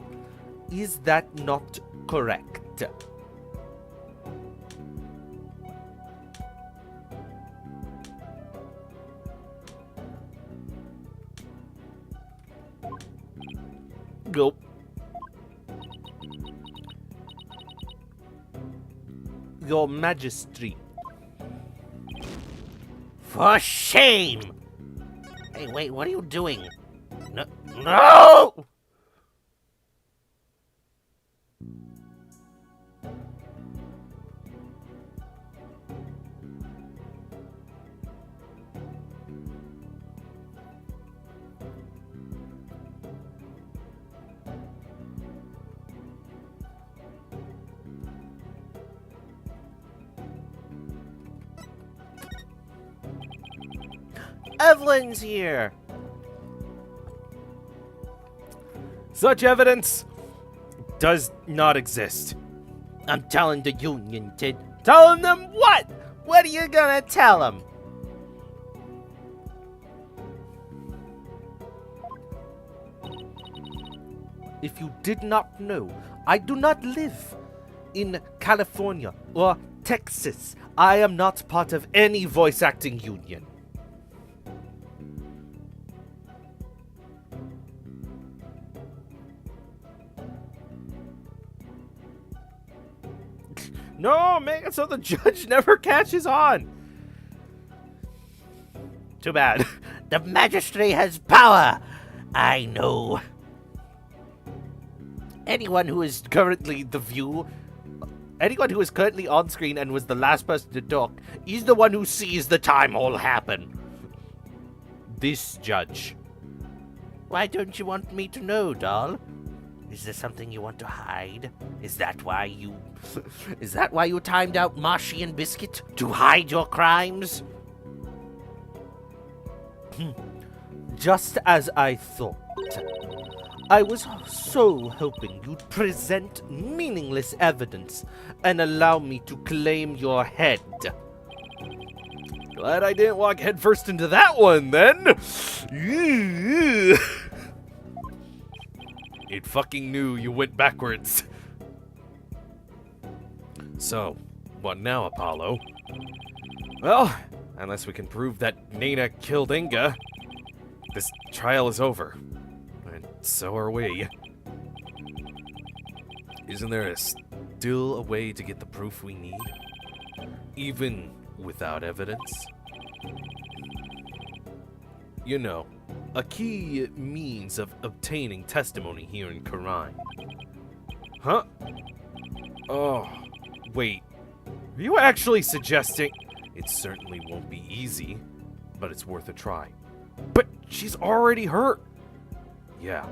Is that not correct? Gulp. Your Majesty. For shame! Hey, wait, what are you doing? No! No! Evelyn's here! Such evidence does not exist. I'm telling the Union, Tid. Telling them what? What are you gonna tell them? If you did not know, I do not live in California or Texas. I am not part of any voice acting union. No, make it so the judge never catches on. Too bad. The magistrate has power! I know. Anyone who is currently on screen and was the last person to talk is the one who sees the time all happen. This judge. Why don't you want me to know, doll? Is there something you want to hide? Is that why you timed out Marshy and Biscuit? To hide your crimes? Just as I thought. I was so hoping you'd present meaningless evidence and allow me to claim your head. Glad I didn't walk headfirst into that one, then. It fucking knew you went backwards. So, what now, Apollo? Well, unless we can prove that Nana killed Inga, this trial is over. And so are we. Isn't there still a way to get the proof we need? Even without evidence? You know, a key means of obtaining testimony here in Khura'in. Huh? Oh, wait. Are you actually suggesting... It certainly won't be easy, but it's worth a try. But she's already hurt! Yeah,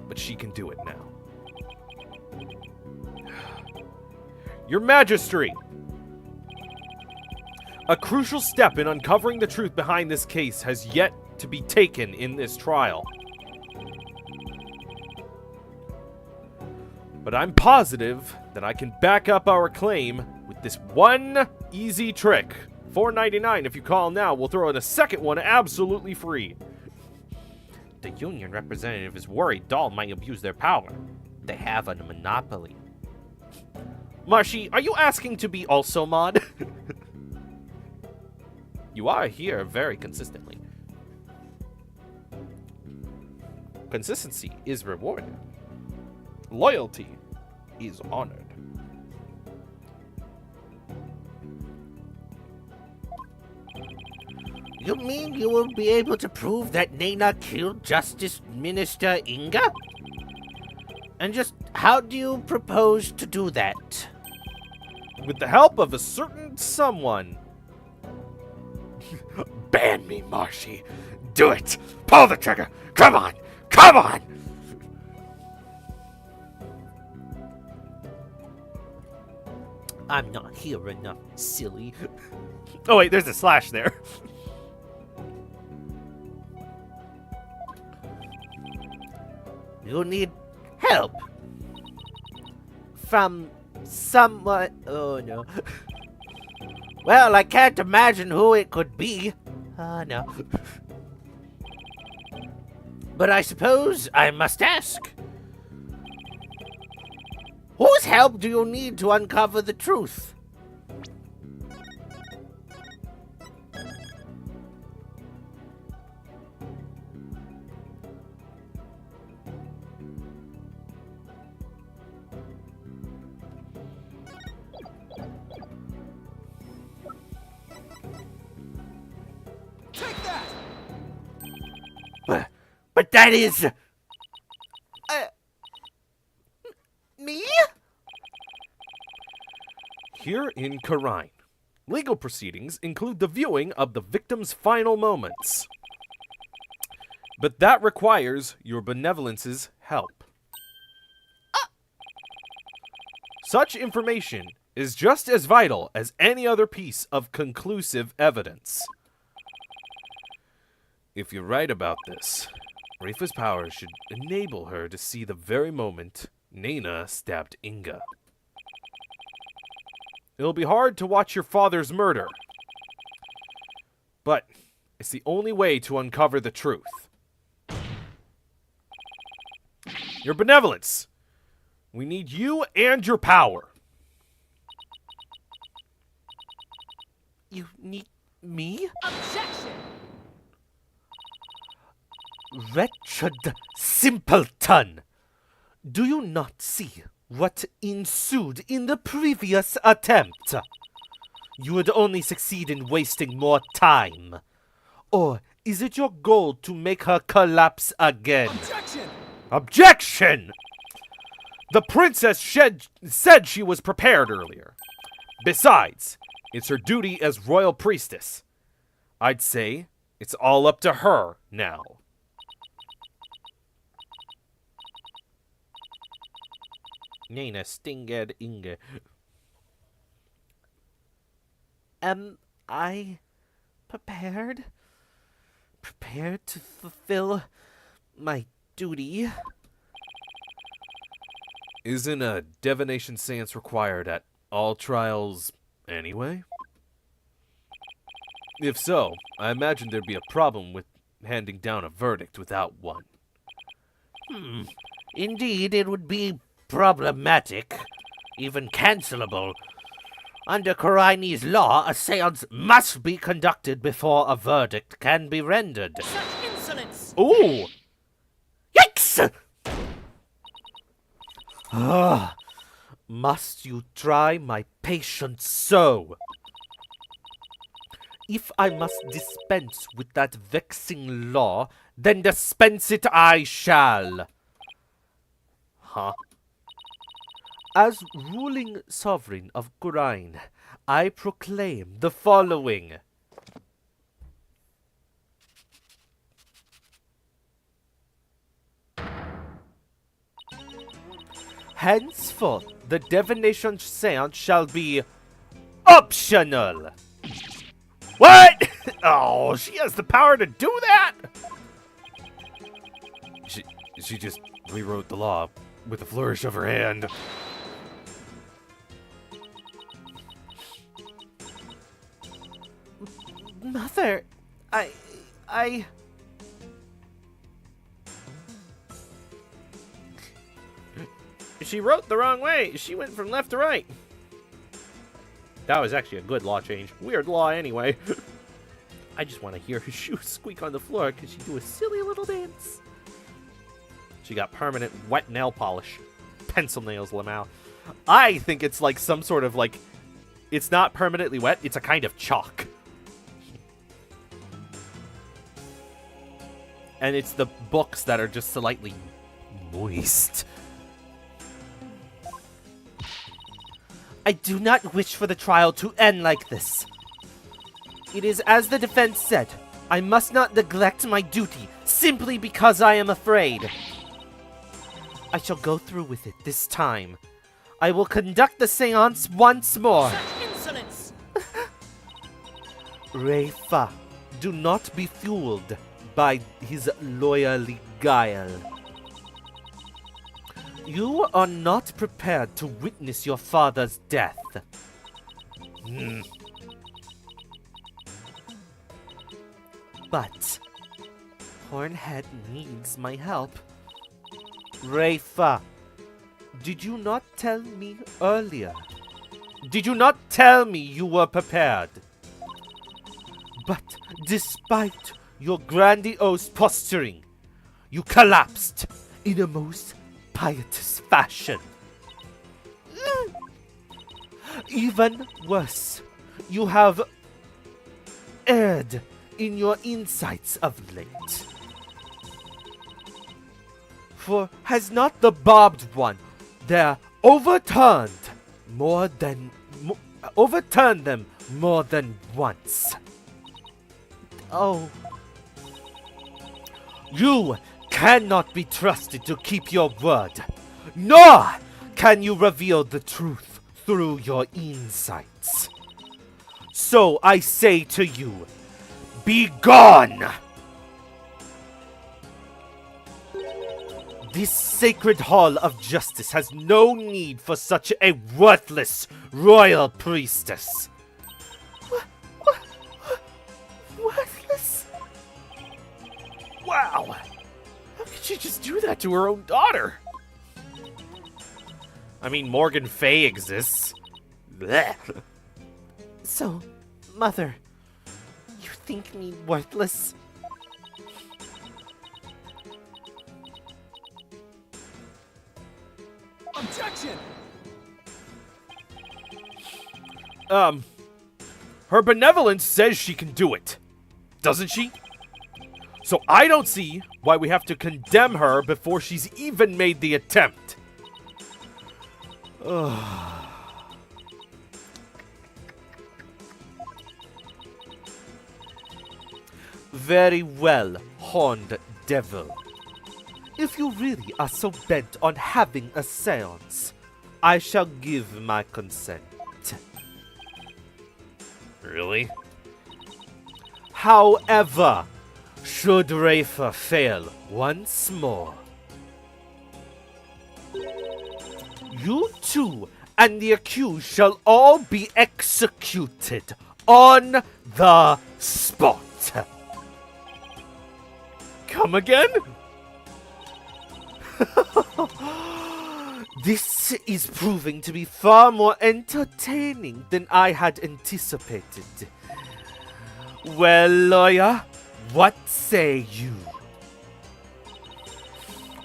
but she can do it now. Your Majesty! A crucial step in uncovering the truth behind this case has yet to be taken in this trial. But I'm positive that I can back up our claim with this one easy trick. $4.99 if you call now. We'll throw in a second one absolutely free. The union representative is worried Doll might abuse their power. They have a monopoly. Marshy, are you asking to be also mod? You are here very consistently. Consistency is rewarded. Loyalty is honored. You mean you will be able to prove that Nana killed Justice Minister Inga? And just how do you propose to do that? with the help of a certain someone. Ban me, Marshy. Do it. Pull the trigger. Come on. Come on. I'm not here enough, silly. Oh wait, there's a slash there. You need help. From someone. Oh no. Well, I can't imagine who it could be. Oh no. But I suppose I must ask. Whose help do you need to uncover the truth? But that is... me? Here in Karine, legal proceedings include the viewing of the victim's final moments. But that requires your benevolence's help. Such information is just as vital as any other piece of conclusive evidence. If you're right about this, Rifa's power should enable her to see the very moment Nana stabbed Inga. It'll be hard to watch your father's murder, but it's the only way to uncover the truth. Your benevolence. We need you and your power. You need me? Objection! Wretched simpleton! Do you not see what ensued in the previous attempt? You would only succeed in wasting more time. Or is it your goal to make her collapse again? Objection! Objection! The princess said she was prepared earlier. Besides, it's her duty as royal priestess. I'd say it's all up to her now. Nana Stinged Inge. Am I prepared? Prepared to fulfill my duty? Isn't a divination seance required at all trials anyway? If so, I imagine there'd be a problem with handing down a verdict without one. Indeed, it would be problematic, even cancelable. Under Karaini's law, a seance must be conducted before a verdict can be rendered. Such insolence! Ooh! Yikes! Must you try my patience so? If I must dispense with that vexing law, then dispense it I shall. Huh? As ruling sovereign of Kurain, I proclaim the following. Henceforth, the divination seance shall be optional. What? Oh, she has the power to do that? She just rewrote the law with a flourish of her hand. Mother, I... She wrote the wrong way. She went from left to right. That was actually a good law change. Weird law anyway. I just want to hear her shoes squeak on the floor because she do a silly little dance. She got permanent wet nail polish. Pencil nails, Lamau. I think it's like some sort of like... It's not permanently wet. It's a kind of chalk. And it's the books that are just slightly moist. I do not wish for the trial to end like this. It is as the defense said. I must not neglect my duty simply because I am afraid. I shall go through with it this time. I will conduct the seance once more. Such insolence! Reifa, do not be fooled by his loyally guile. You are not prepared to witness your father's death. But Hornhead needs my help. Reifa, did you not tell me earlier? Did you not tell me you were prepared? But despite your grandiose posturing, you collapsed in a most piteous fashion. Even worse, you have erred in your insights of late. For has not the barbed one there overturned them more than once? Oh. You cannot be trusted to keep your word, nor can you reveal the truth through your insights. So I say to you, be gone! This sacred hall of justice has no need for such a worthless royal priestess. Worthless? Wow! How could she just do that to her own daughter? I mean, Morgan Fay exists. Blech. So, Mother, you think me worthless? Objection! Her benevolence says she can do it, doesn't she? So I don't see why we have to condemn her before she's even made the attempt. Very well, horned devil. If you really are so bent on having a seance, I shall give my consent. Really? However, should Reifa fail once more, you two and the accused shall all be executed on the spot. Come again? This is proving to be far more entertaining than I had anticipated. Well, lawyer, what say you?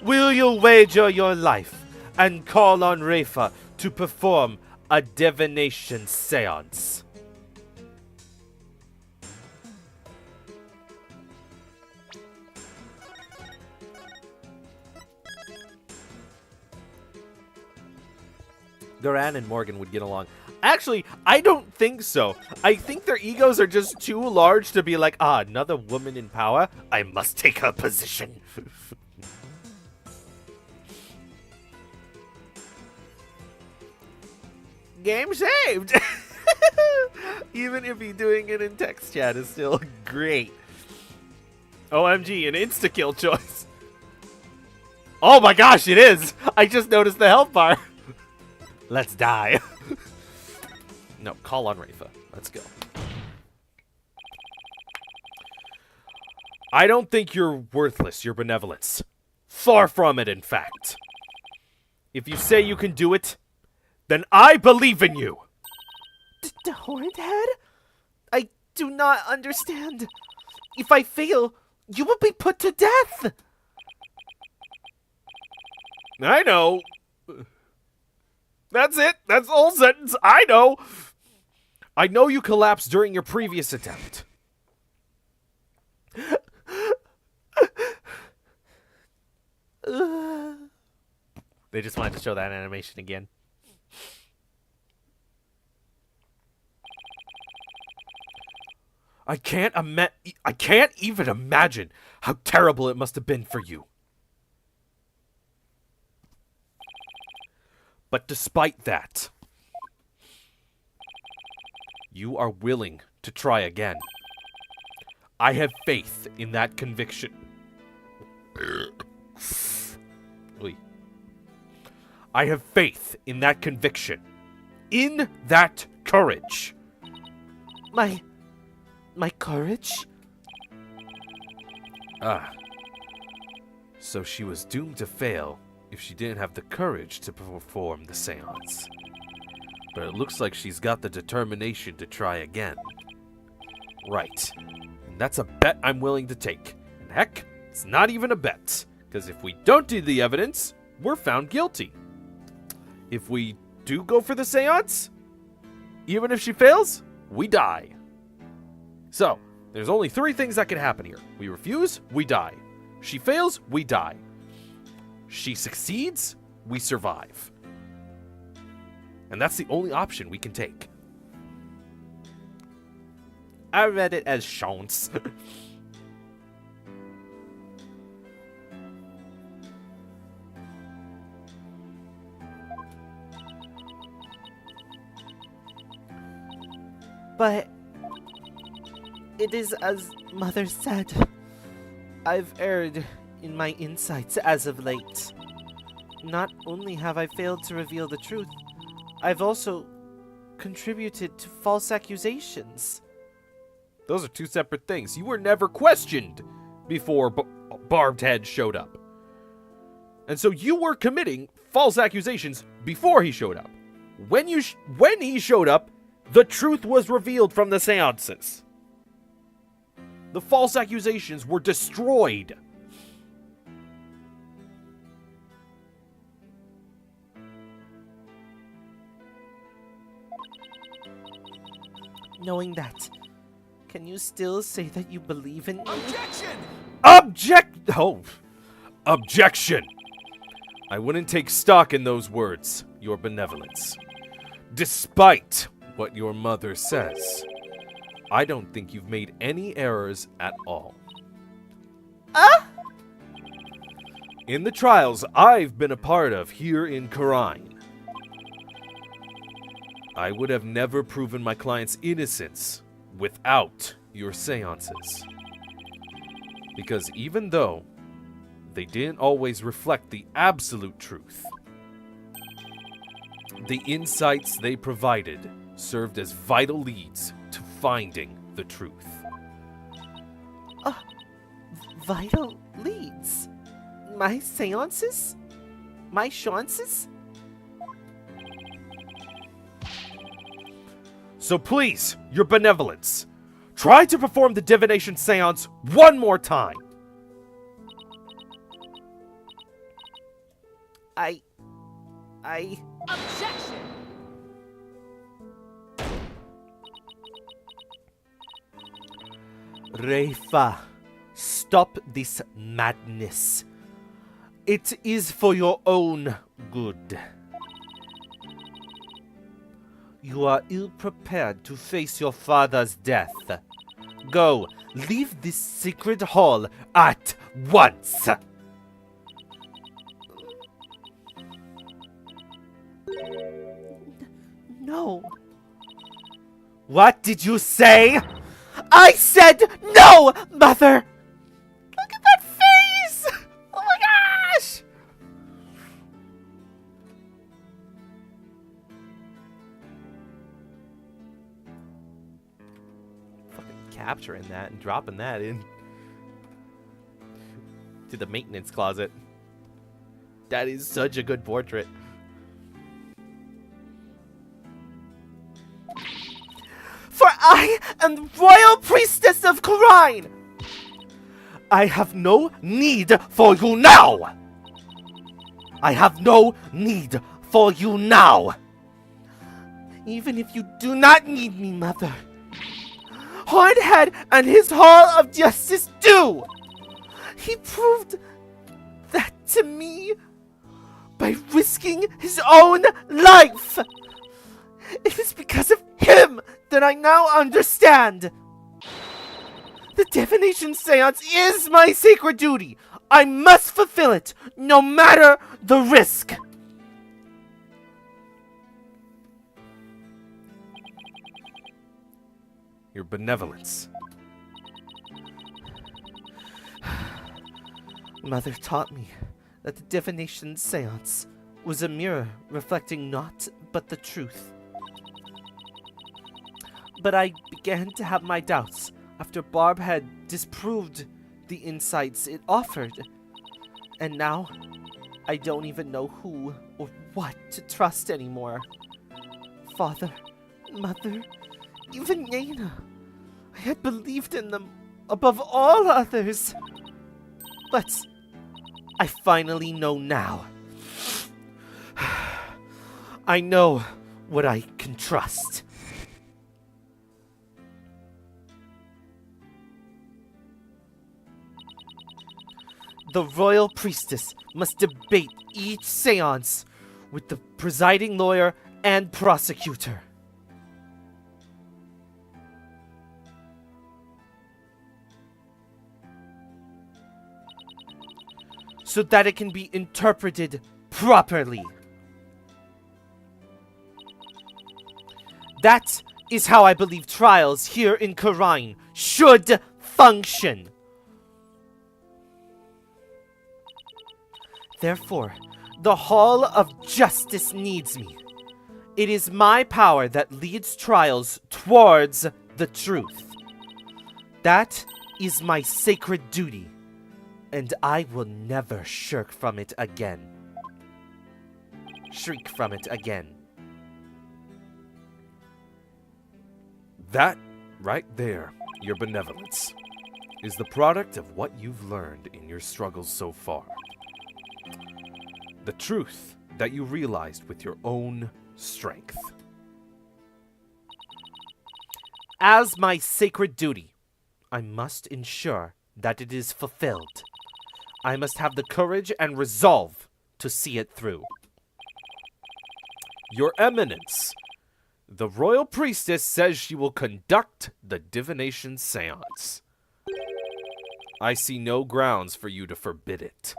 Will you wager your life and call on Reifa to perform a divination seance? Duran and Morgan would get along. Actually, I don't think so. I think their egos are just too large to be like, another woman in power? I must take her position. Game saved! Even if you're doing it in text chat is still great. OMG, an insta-kill choice. Oh my gosh, it is! I just noticed the health bar. Let's die. No, call on Reifa. Let's go. I don't think you're worthless, your benevolence. Far from it, in fact. If you say you can do it, then I believe in you. The Horned Head? I do not understand. If I fail, you will be put to death. I know. That's it. That's the whole sentence. I know. I know you collapsed during your previous attempt. They just wanted to show that animation again. I can't even imagine how terrible it must have been for you. But despite that, you are willing to try again. I have faith in that conviction. Oy. I have faith in that conviction. In that courage. My courage? Ah. So she was doomed to fail if she didn't have the courage to perform the seance. But it looks like she's got the determination to try again. Right. And that's a bet I'm willing to take. And heck, it's not even a bet. Because if we don't do the evidence, we're found guilty. If we do go for the seance, even if she fails, we die. So, there's only 3 things that can happen here. We refuse, we die. She fails, we die. She succeeds, we survive. And that's the only option we can take. I read it as chance. But it is as Mother said. I've erred in my insights as of late. Not only have I failed to reveal the truth, I've also contributed to false accusations. Those are 2 separate things. You were never questioned before Barbed Head showed up. And so you were committing false accusations before he showed up. When he showed up, the truth was revealed from the seances. The false accusations were destroyed. Knowing that, can you still say that you believe in me? Objection! Objection! I wouldn't take stock in those words, your benevolence. Despite what your mother says, I don't think you've made any errors at all. In the trials I've been a part of here in Khura'in, I would have never proven my client's innocence without your seances. Because even though they didn't always reflect the absolute truth, the insights they provided served as vital leads to finding the truth. Vital leads? My seances? My chances? So please, your benevolence, try to perform the divination seance one more time. I... Objection! Reifa, stop this madness. It is for your own good. You are ill-prepared to face your father's death. Go, leave this sacred hall at once! No. What did you say? I said no, Mother! Look at that face! Oh my gosh! Fucking capturing that and dropping that in to the maintenance closet. That is such a good portrait. For I am the royal priestess of Khura'in. I have no need for you now. I have no need for you now. Even if you do not need me, Mother. Hornhead and his Hall of Justice do. He proved that to me by risking his own life. It is because of him that I now understand. The divination seance is my sacred duty. I must fulfill it, no matter the risk. Your benevolence. Mother taught me that the divination seance was a mirror reflecting naught but the truth. But I began to have my doubts after Barb had disproved the insights it offered. And now, I don't even know who or what to trust anymore. Father, Mother, even Yena. I had believed in them above all others. But I finally know now. I know what I can trust. The royal priestess must debate each seance with the presiding lawyer and prosecutor. So that it can be interpreted properly. That is how I believe trials here in Khura'in should function. Therefore, the Hall of Justice needs me. It is my power that leads trials towards the truth. That is my sacred duty, and I will never shirk from it again. Shriek from it again. That, right there, your benevolence, is the product of what you've learned in your struggles so far. The truth that you realized with your own strength. As my sacred duty, I must ensure that it is fulfilled. I must have the courage and resolve to see it through. Your Eminence, the royal priestess says she will conduct the divination seance. I see no grounds for you to forbid it.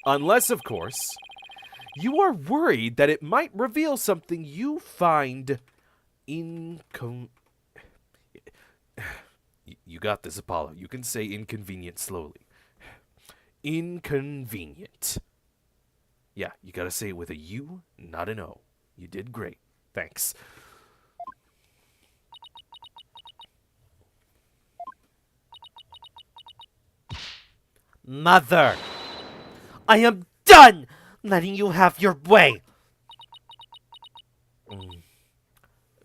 Unless, of course, you are worried that it might reveal something you find You got this, Apollo. You can say inconvenient slowly. Inconvenient. Yeah, you gotta say it with a U, not an O. You did great. Thanks. Mother, I am done letting you have your way.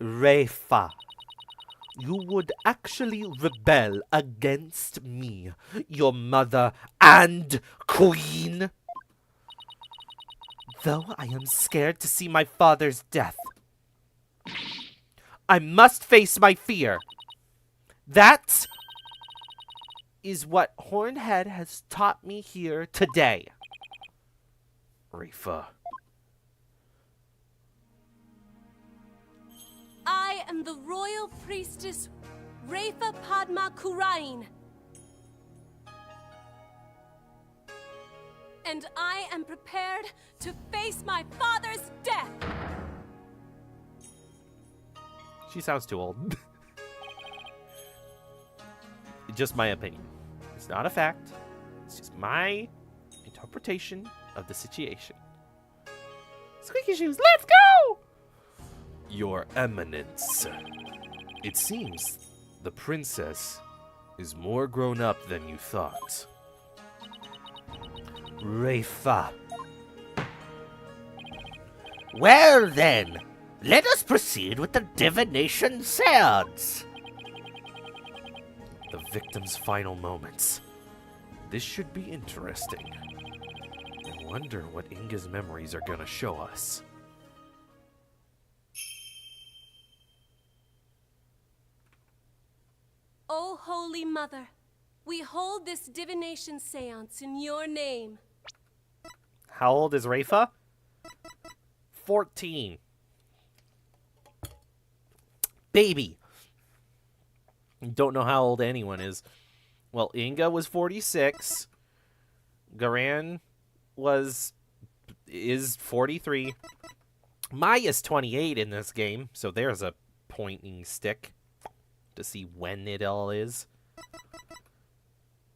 Rayfa, you would actually rebel against me, your mother and queen? Though I am scared to see my father's death, I must face my fear. That is what Hornhead has taught me here today. Rayfa. I am the royal priestess Rayfa Padma Khura'in. And I am prepared to face my father's death. She sounds too old. Just my opinion. It's not a fact. It's just my interpretation of the situation. Squeaky shoes, let's go! Your Eminence. It seems the princess is more grown up than you thought. Rayfa. Well then, let us proceed with the divination seance. The victim's final moments. This should be interesting. I wonder what Inga's memories are gonna show us. O Holy Mother, we hold this divination seance in your name. How old is Rayfa? 14. Baby. Don't know how old anyone is. Well, Inga was 46. Garan is 43. Maya's 28 in this game, so there's a pointing stick to see when it all is.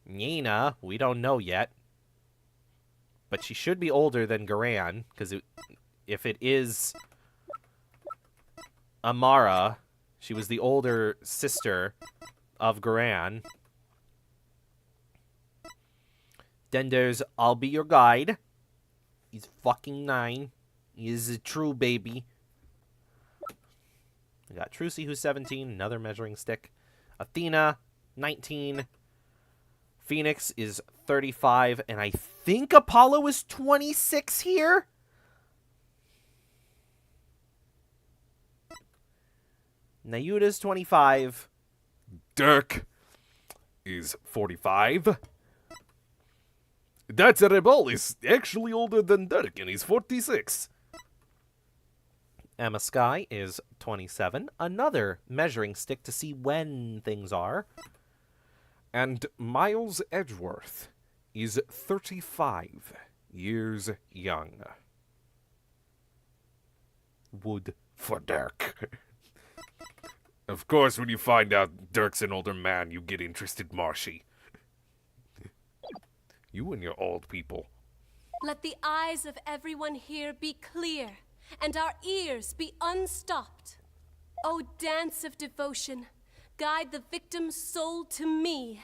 Nina, we don't know yet. But she should be older than Garan, because if it is Amara, she was the older sister of Garan. Then there's I'll Be Your Guide. He's fucking 9. He is a true baby. We got Trucy, who's 17, another measuring stick. Athena, 19. Phoenix is 35, and I think Apollo is 26 here? Nayuta's 25. Dirk is 45. That Rebel is actually older than Dirk, and he's 46. Emma Sky is 27. Another measuring stick to see when things are. And Miles Edgeworth is 35 years young. Wood. For Dirk. Of course, when you find out Dirk's an older man, you get interested, Marshy. You and your old people. Let the eyes of everyone here be clear, and our ears be unstopped. O dance of devotion, guide the victim's soul to me,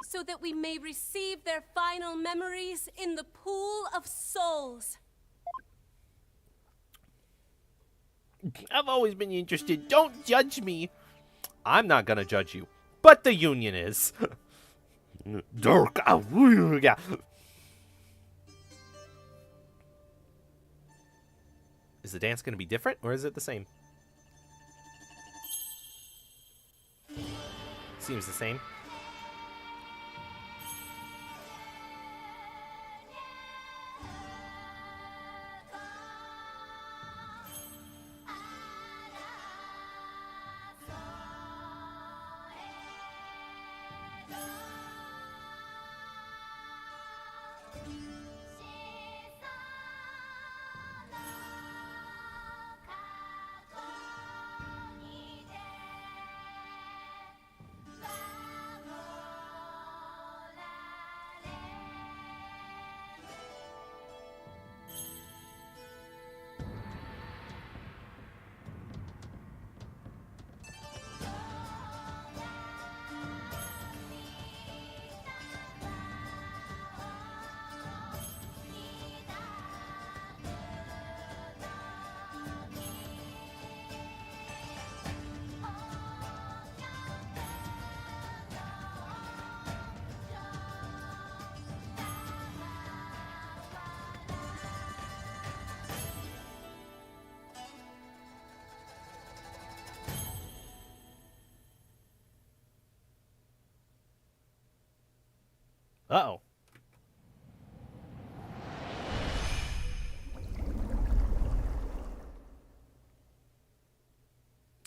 so that we may receive their final memories in the pool of souls. I've always been interested. Don't judge me. I'm not gonna judge you, but the union is. Dirk. Yeah. Is the dance gonna be different, or is it the same? Seems the same. Uh-oh.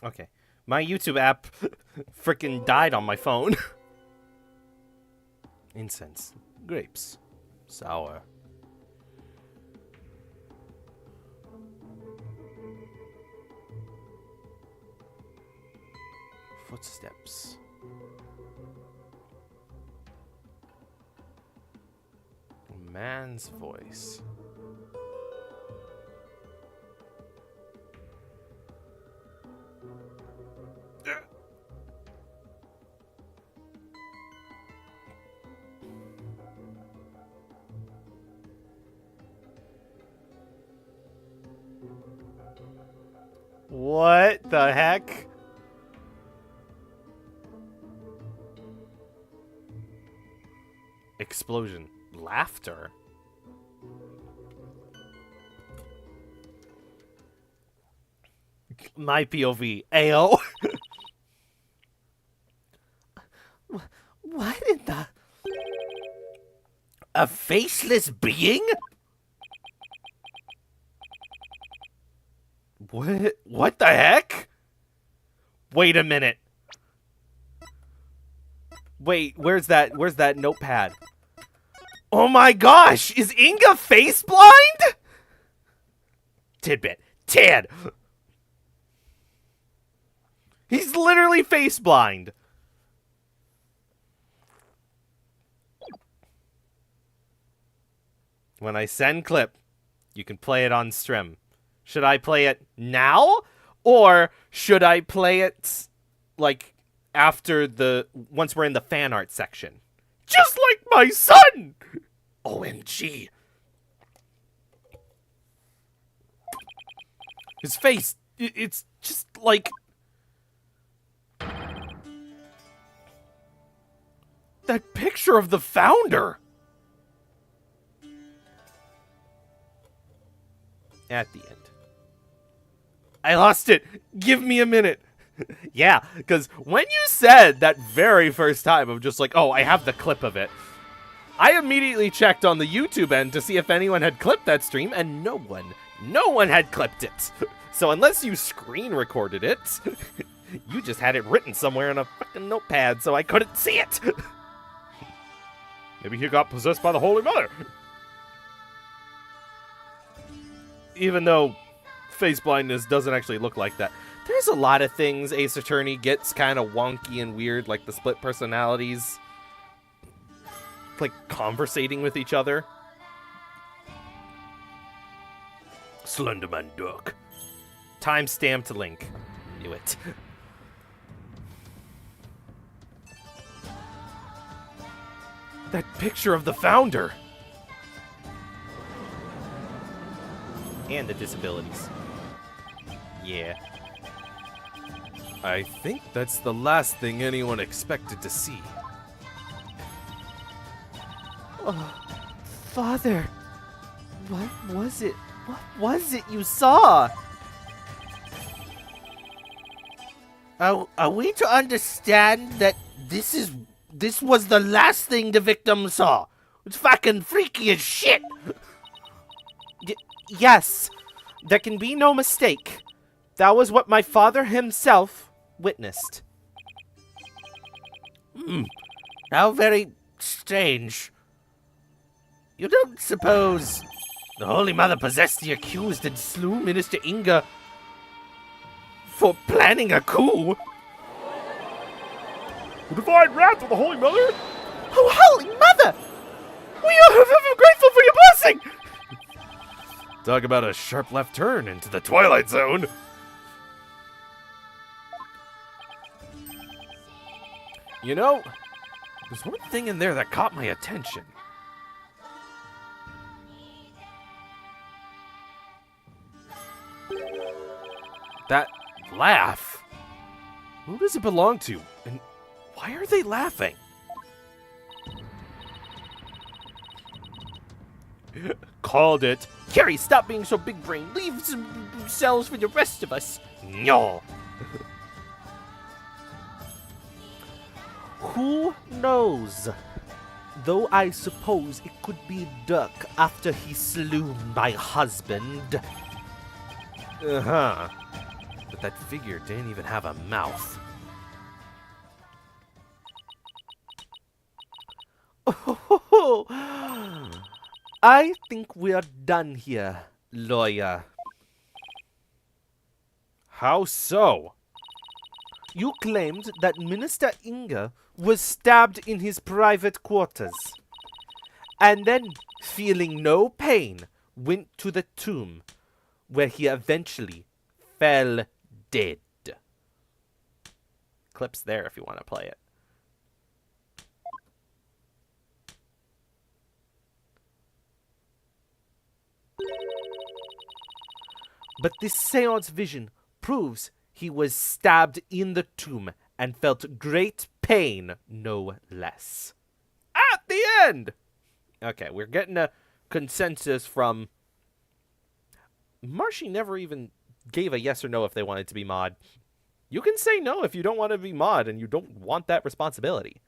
Okay. My YouTube app frickin' died on my phone. Incense. Grapes. Sour. Footsteps. A man's voice. What the heck? Explosion. Laughter. My POV. Ayo. What in the... A faceless being? What the heck? Wait a minute. Wait, where's that notepad? Oh my gosh, is Inga face blind? Tidbit. Tid! He's literally face blind. When I send clip, you can play it on stream. Should I play it now? Or should I play it, like, after once we're in the fan art section? Just like my son! OMG. His face, it's just like... that picture of the founder! At the end. I lost it! Give me a minute! Yeah, because when you said that very first time of just like, oh, I have the clip of it, I immediately checked on the YouTube end to see if anyone had clipped that stream, and no one had clipped it. So unless you screen recorded it, you just had it written somewhere in a fucking notepad so I couldn't see it. Maybe he got possessed by the Holy Mother. Even though face blindness doesn't actually look like that. There's a lot of things Ace Attorney gets kind of wonky and weird, like the split personalities. Like conversating with each other. Slenderman duck. Time-stamped link. Knew it. That picture of the founder. And the disabilities. Yeah. I think that's the last thing anyone expected to see. Oh, Father. What was it? What was it you saw? Are we to understand that this was the last thing the victim saw? It's fucking freaky as shit! Yes. There can be no mistake. That was what my father himself witnessed. How very strange. You don't suppose the Holy Mother possessed the accused and slew Minister Inga for planning a coup? The divine wrath of the Holy Mother? Oh, Holy Mother! We are ever grateful for your blessing! Talk about a sharp left turn into the Twilight Zone. You know, there's one thing in there that caught my attention. That laugh. Who does it belong to? And why are they laughing? Called it. Carrie, stop being so big brain. Leave some cells for the rest of us. No. Who knows? Though I suppose it could be Duck after he slew my husband. Uh-huh. But that figure didn't even have a mouth. I think we're done here, lawyer. How so? You claimed that Minister Inga was stabbed in his private quarters, and then, feeling no pain, went to the tomb, where he eventually fell dead. Clip's there if you want to play it. But this seance vision proves he was stabbed in the tomb and felt great pain, no less. At the end! Okay, we're getting a consensus from... Marshy never even gave a yes or no if they wanted to be mod. You can say no if you don't want to be mod and you don't want that responsibility.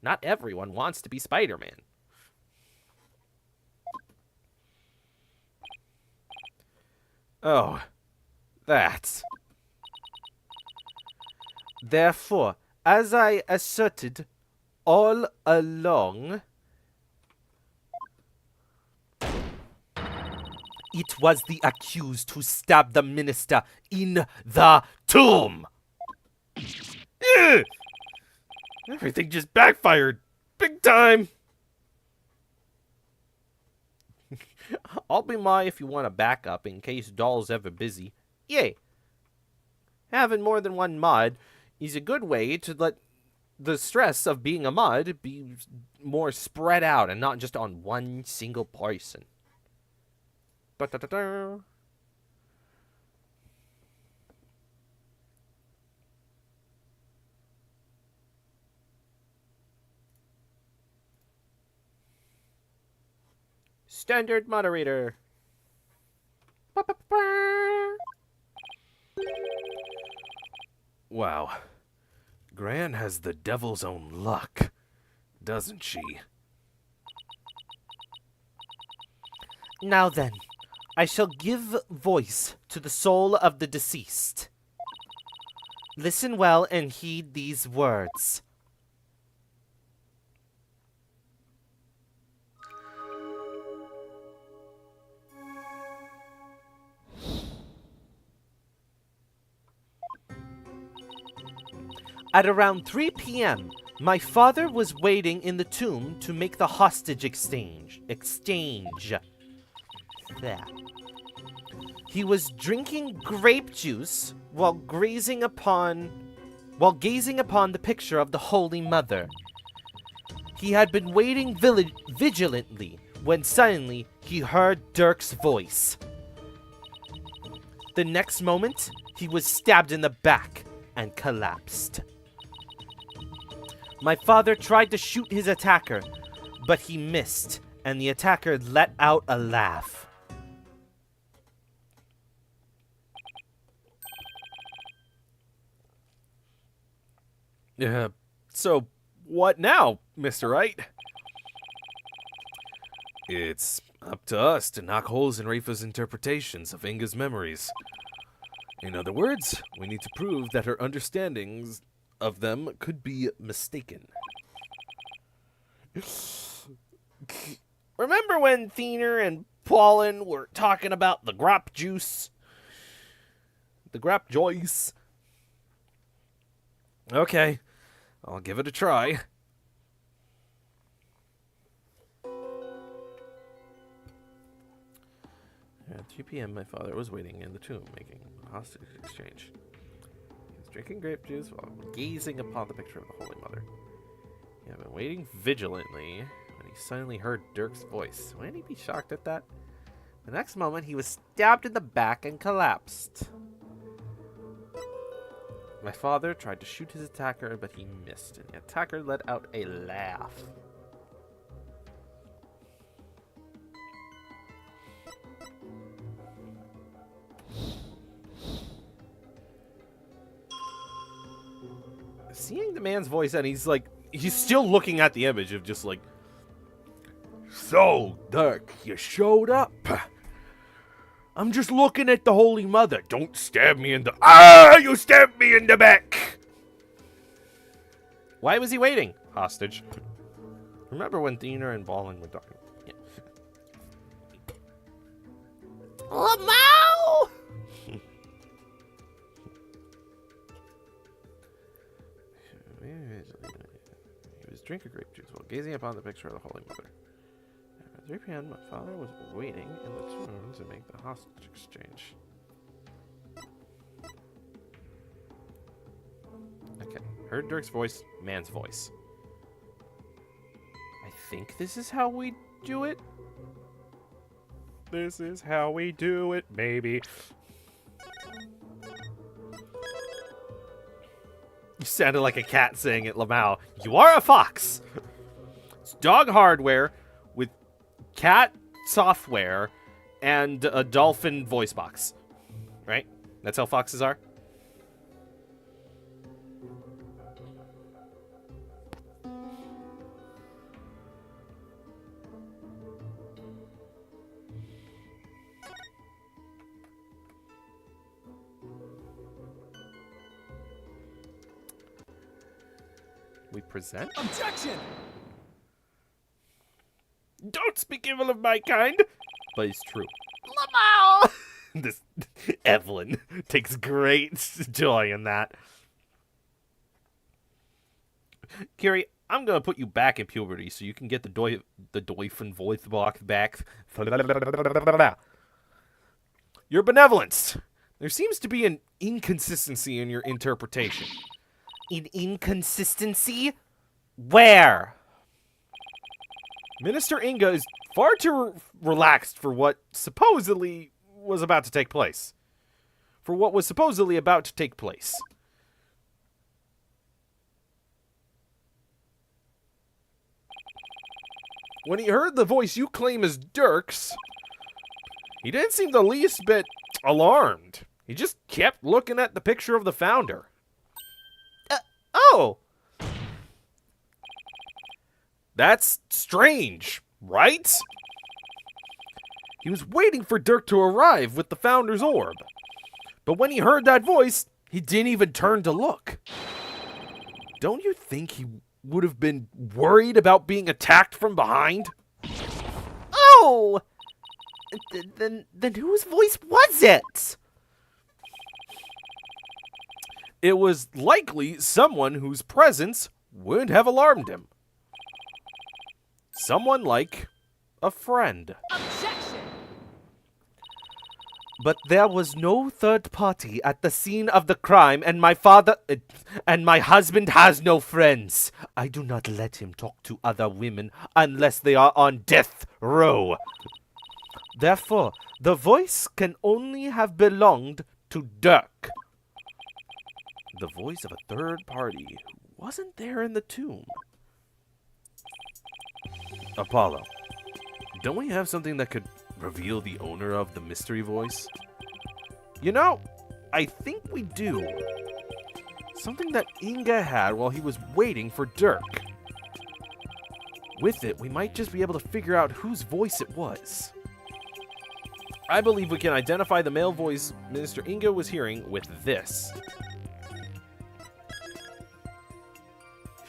Not everyone wants to be Spider-Man. Oh, that. Therefore, as I asserted, all along, it was the accused who stabbed the minister in the tomb. Ugh! Everything just backfired. Big time. I'll be my if you want a backup in case Doll's ever busy. Yay! Having more than one mod is a good way to let the stress of being a mod be more spread out and not just on one single person. Ba-da-da-da. Standard moderator. Ba-ba-ba. Wow. Gran has the devil's own luck, doesn't she? Now then, I shall give voice to the soul of the deceased. Listen well and heed these words. At around 3 p.m., my father was waiting in the tomb to make the hostage exchange. There. He was drinking grape juice while gazing upon the picture of the Holy Mother. He had been waiting vigilantly when suddenly he heard Dirk's voice. The next moment, he was stabbed in the back and collapsed. My father tried to shoot his attacker, but he missed, and the attacker let out a laugh. So, what now, Mr. Wright? It's up to us to knock holes in Rafa's interpretations of Inga's memories. In other words, we need to prove that her understandings of them could be mistaken. Remember when Thiener and Paulin were talking about the grap juice? The grap joice? Okay, I'll give it a try. At 3 p.m., my father was waiting in the tomb, making a hostage exchange. He was drinking grape juice while gazing upon the picture of the Holy Mother. He had been waiting vigilantly when he suddenly heard Dirk's voice. Wouldn't he be shocked at that? The next moment, he was stabbed in the back and collapsed. My father tried to shoot his attacker, but he missed, and the attacker let out a laugh. Seeing the man's voice, and he's still looking at the image of just like, So, Dirk, you showed up. I'm just looking at the Holy Mother. Don't stab me in the... Ah! You stabbed me in the back! why was he waiting? Hostage. Remember when Thiener and Balling were talking? Yeah. Lamau! He was drinking grape juice while gazing upon the picture of the Holy Mother. At 3 p.m., my father was waiting in the tomb to make the hostage exchange. Okay, heard Dirk's voice, man's voice. I think this is how we do it. This is how we do it, baby. You sounded like a cat saying it, Lamau. You are a fox. It's dog hardware with cat software and a dolphin voice box. Right? That's how foxes are? we present. Objection! Don't speak evil of my kind. But it's true. This Evelyn takes great joy in that. Kiri, I'm gonna put you back in puberty so you can get the Doifen voice box back. Your benevolence. There seems to be an inconsistency in your interpretation. An inconsistency? Where? Minister Inga is far too relaxed for what supposedly was about to take place. For what was supposedly about to take place. When he heard the voice you claim is Dirk's, he didn't seem the least bit alarmed. He just kept looking at the picture of the founder. Oh! That's strange, right? He was waiting for Dirk to arrive with the founder's orb. But when he heard that voice, he didn't even turn to look. Don't you think he would have been worried about being attacked from behind? Oh! Then whose voice was it? It was likely someone whose presence wouldn't have alarmed him. Someone like a friend. Objection! But there was no third party at the scene of the crime, and my father and my husband has no friends. I do not let him talk to other women unless they are on death row. Therefore, the voice can only have belonged to Dirk. The voice of a third party who wasn't there in the tomb. Apollo, don't we have something that could reveal the owner of the mystery voice? You know, I think we do. Something that Inga had while he was waiting for Dirk. With it, we might just be able to figure out whose voice it was. I believe we can identify the male voice Minister Inga was hearing with this.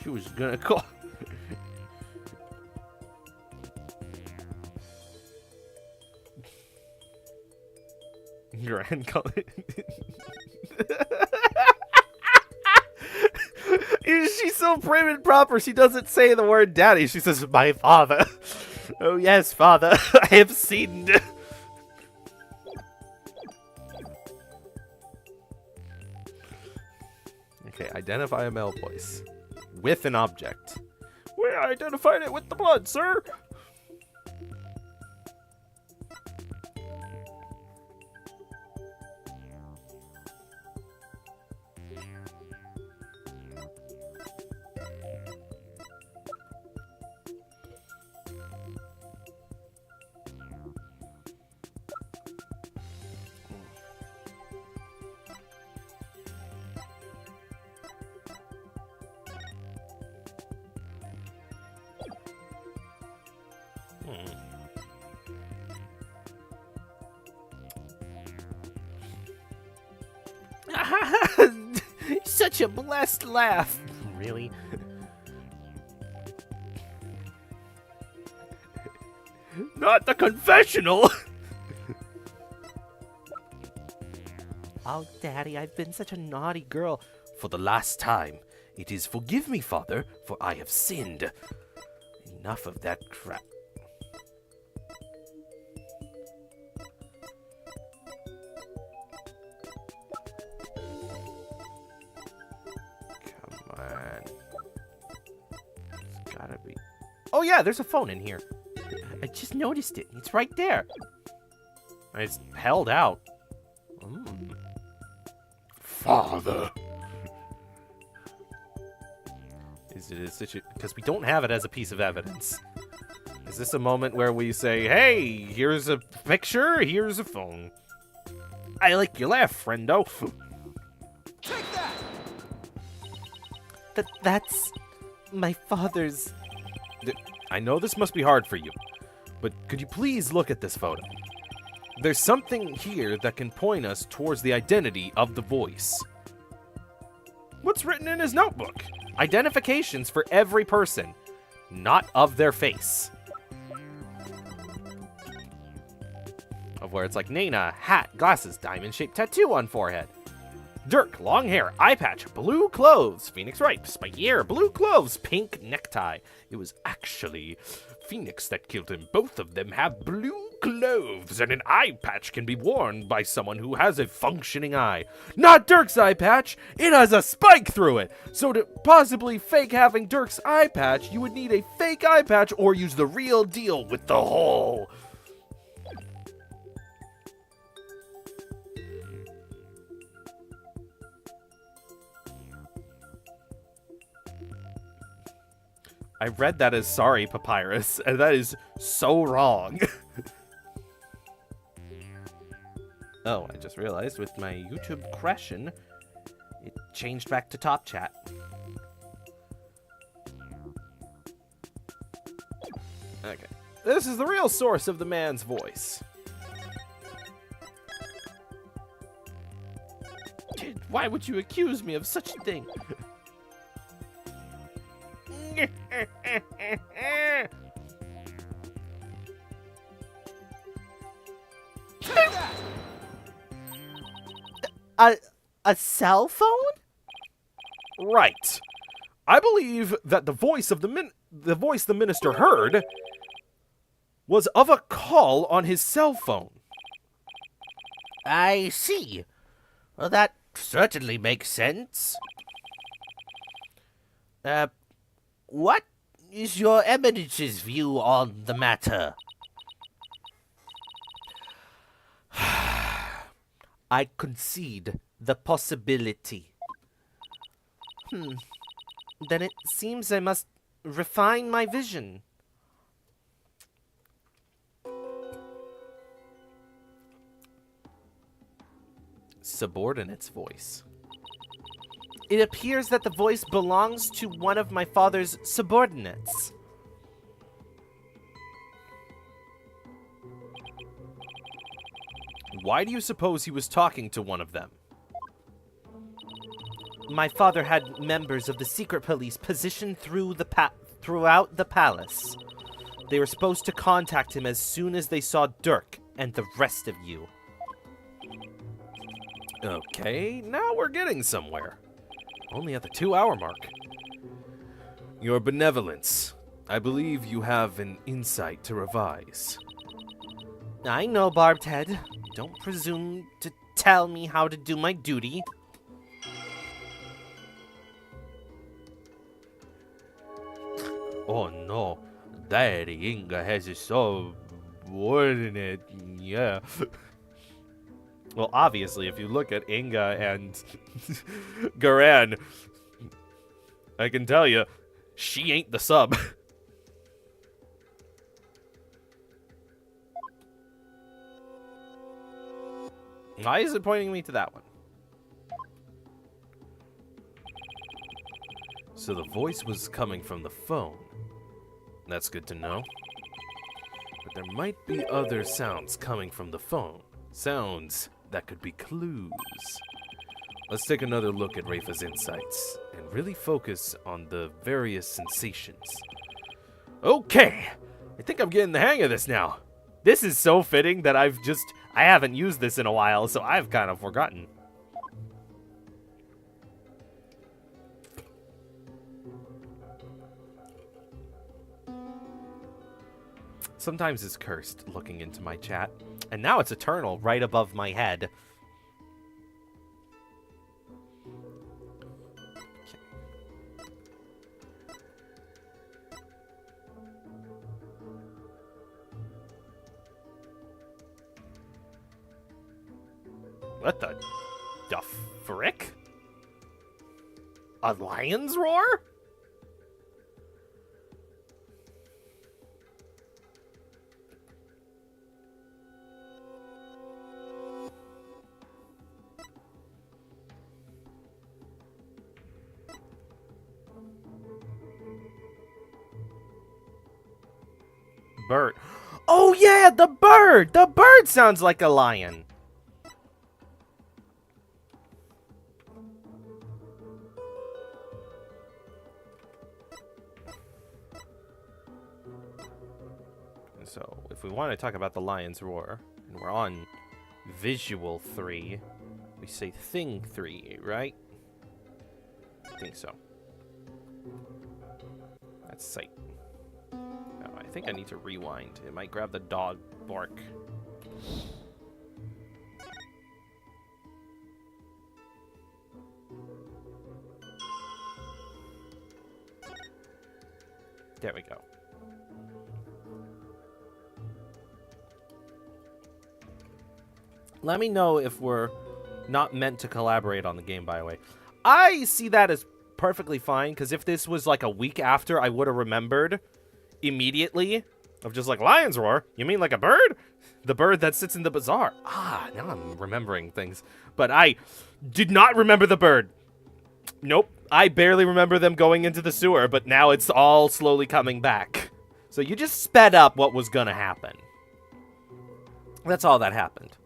She was gonna call. Grand color. She's so prim and proper. She doesn't say the word daddy. She says, my father. Oh, yes, father. I have sinned. Okay, identify a male voice with an object. We identified it with the blood, sir. Such a blessed laugh. Really? Not the confessional. Oh, Daddy, I've been such a naughty girl. For the last time, it is forgive me, Father, for I have sinned. Enough of that crap. Come on. It's gotta be. Oh, yeah, there's a phone in here. I just noticed it. It's right there. It's held out. Father. Is it a situation? Because we don't have it as a piece of evidence. Is this a moment where we say, hey, here's a picture, here's a phone? I like your laugh, friendo. Take that! That's my father's. I know this must be hard for you, but could you please look at this photo? There's something here that can point us towards the identity of the voice. What's written in his notebook? identifications for every person, not of their face. Of where it's like Nana, hat, glasses, diamond-shaped tattoo on forehead. Dirk, long hair, eye patch, blue clothes. Phoenix Wright, spiky hair, blue clothes, pink necktie. It was actually Phoenix that killed him. Both of them have blue clothes, and an eye patch can be worn by someone who has a functioning eye. Not Dirk's eye patch! It has a spike through it! So to possibly fake having Dirk's eye patch, you would need a fake eye patch or use the real deal with the hole. I read that as sorry, Papyrus, and that is so wrong. Oh, I just realized with my YouTube crashing, it changed back to top chat. Okay. This is the real source of the man's voice. Why would you accuse me of such a thing? A cell phone? Right. I believe that the voice of the minister heard was of a call on his cell phone. I see. Well, that certainly makes sense. What is your eminence's view on the matter? I concede the possibility. Then it seems I must refine my vision. Subordinate's voice. It appears that the voice belongs to one of my father's subordinates. Why do you suppose he was talking to one of them? My father had members of the secret police positioned throughout the palace. They were supposed to contact him as soon as they saw Dirk and the rest of you. Okay, now we're getting somewhere. Only at the 2-hour mark. Your benevolence. I believe you have an insight to revise. I know, Barbed Head. Don't presume to tell me how to do my duty. Oh no, Daddy Inga has a subordinate, yeah. Well, obviously, if you look at Inga and Garan, I can tell you, she ain't the sub. Why is it pointing me to that one? So the voice was coming from the phone. That's good to know. But there might be other sounds coming from the phone. Sounds that could be clues. Let's take another look at Rafa's insights and really focus on the various sensations. Okay, I think I'm getting the hang of this now. This is so fitting that I haven't used this in a while, so I've kind of forgotten. Sometimes it's cursed looking into my chat. And now it's eternal right above my head. What the frick? A lion's roar? Bird. Oh yeah, the bird! The bird sounds like a lion. So, if we want to talk about the Lion's Roar, and we're on Visual 3, we say Thing 3, right? I think so. That's Sight. Oh, I think I need to rewind. It might grab the dog bark. There we go. Let me know if we're not meant to collaborate on the game, by the way. I see that as perfectly fine, because if this was like a week after, I would have remembered immediately of just like, Lion's Roar? You mean like a bird? The bird that sits in the bazaar. Ah, now I'm remembering things. But I did not remember the bird. Nope. I barely remember them going into the sewer, but now it's all slowly coming back. So you just sped up what was gonna happen. That's all that happened.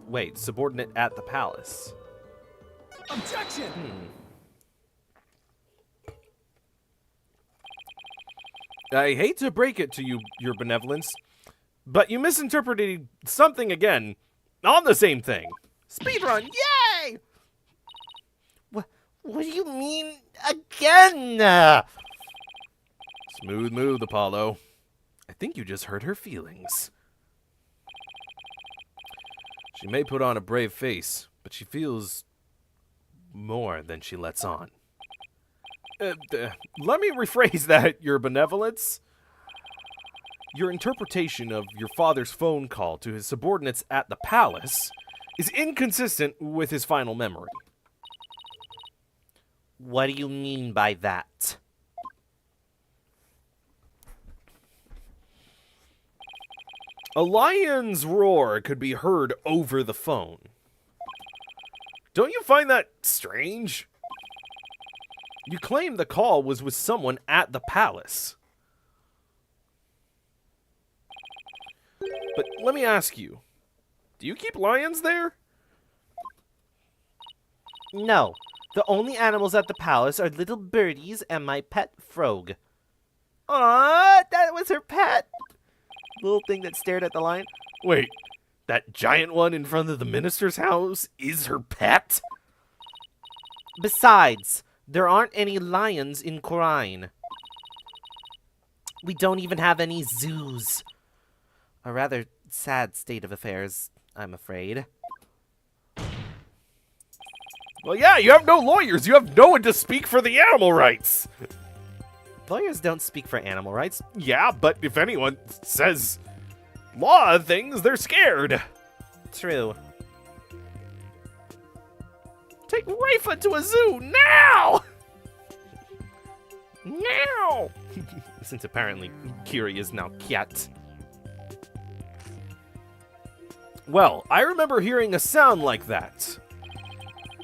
Wait, subordinate at the palace. Objection! I hate to break it to you, Your Benevolence, but you misinterpreted something again on the same thing. Speedrun, yay! What do you mean again? Smooth move, Apollo. I think you just hurt her feelings. She may put on a brave face, but she feels more than she lets on. Let me rephrase that, Your Benevolence. Your interpretation of your father's phone call to his subordinates at the palace is inconsistent with his final memory. What do you mean by that? A lion's roar could be heard over the phone. Don't you find that strange? You claim the call was with someone at the palace. But let me ask you, do you keep lions there? No. The only animals at the palace are little birdies and my pet frog. Aww, that was her pet. Little thing that stared at the lion. Wait, that giant one in front of the minister's house is her pet? Besides, there aren't any lions in Khura'in. We don't even have any zoos. A rather sad state of affairs, I'm afraid. Well, yeah, you have no lawyers. You have no one to speak for the animal rights. Lawyers don't speak for animal rights. Yeah, but if anyone says law things, they're scared. True. Take Rafa to a zoo now! Now! Since apparently Kiri is now cat. Well, I remember hearing a sound like that.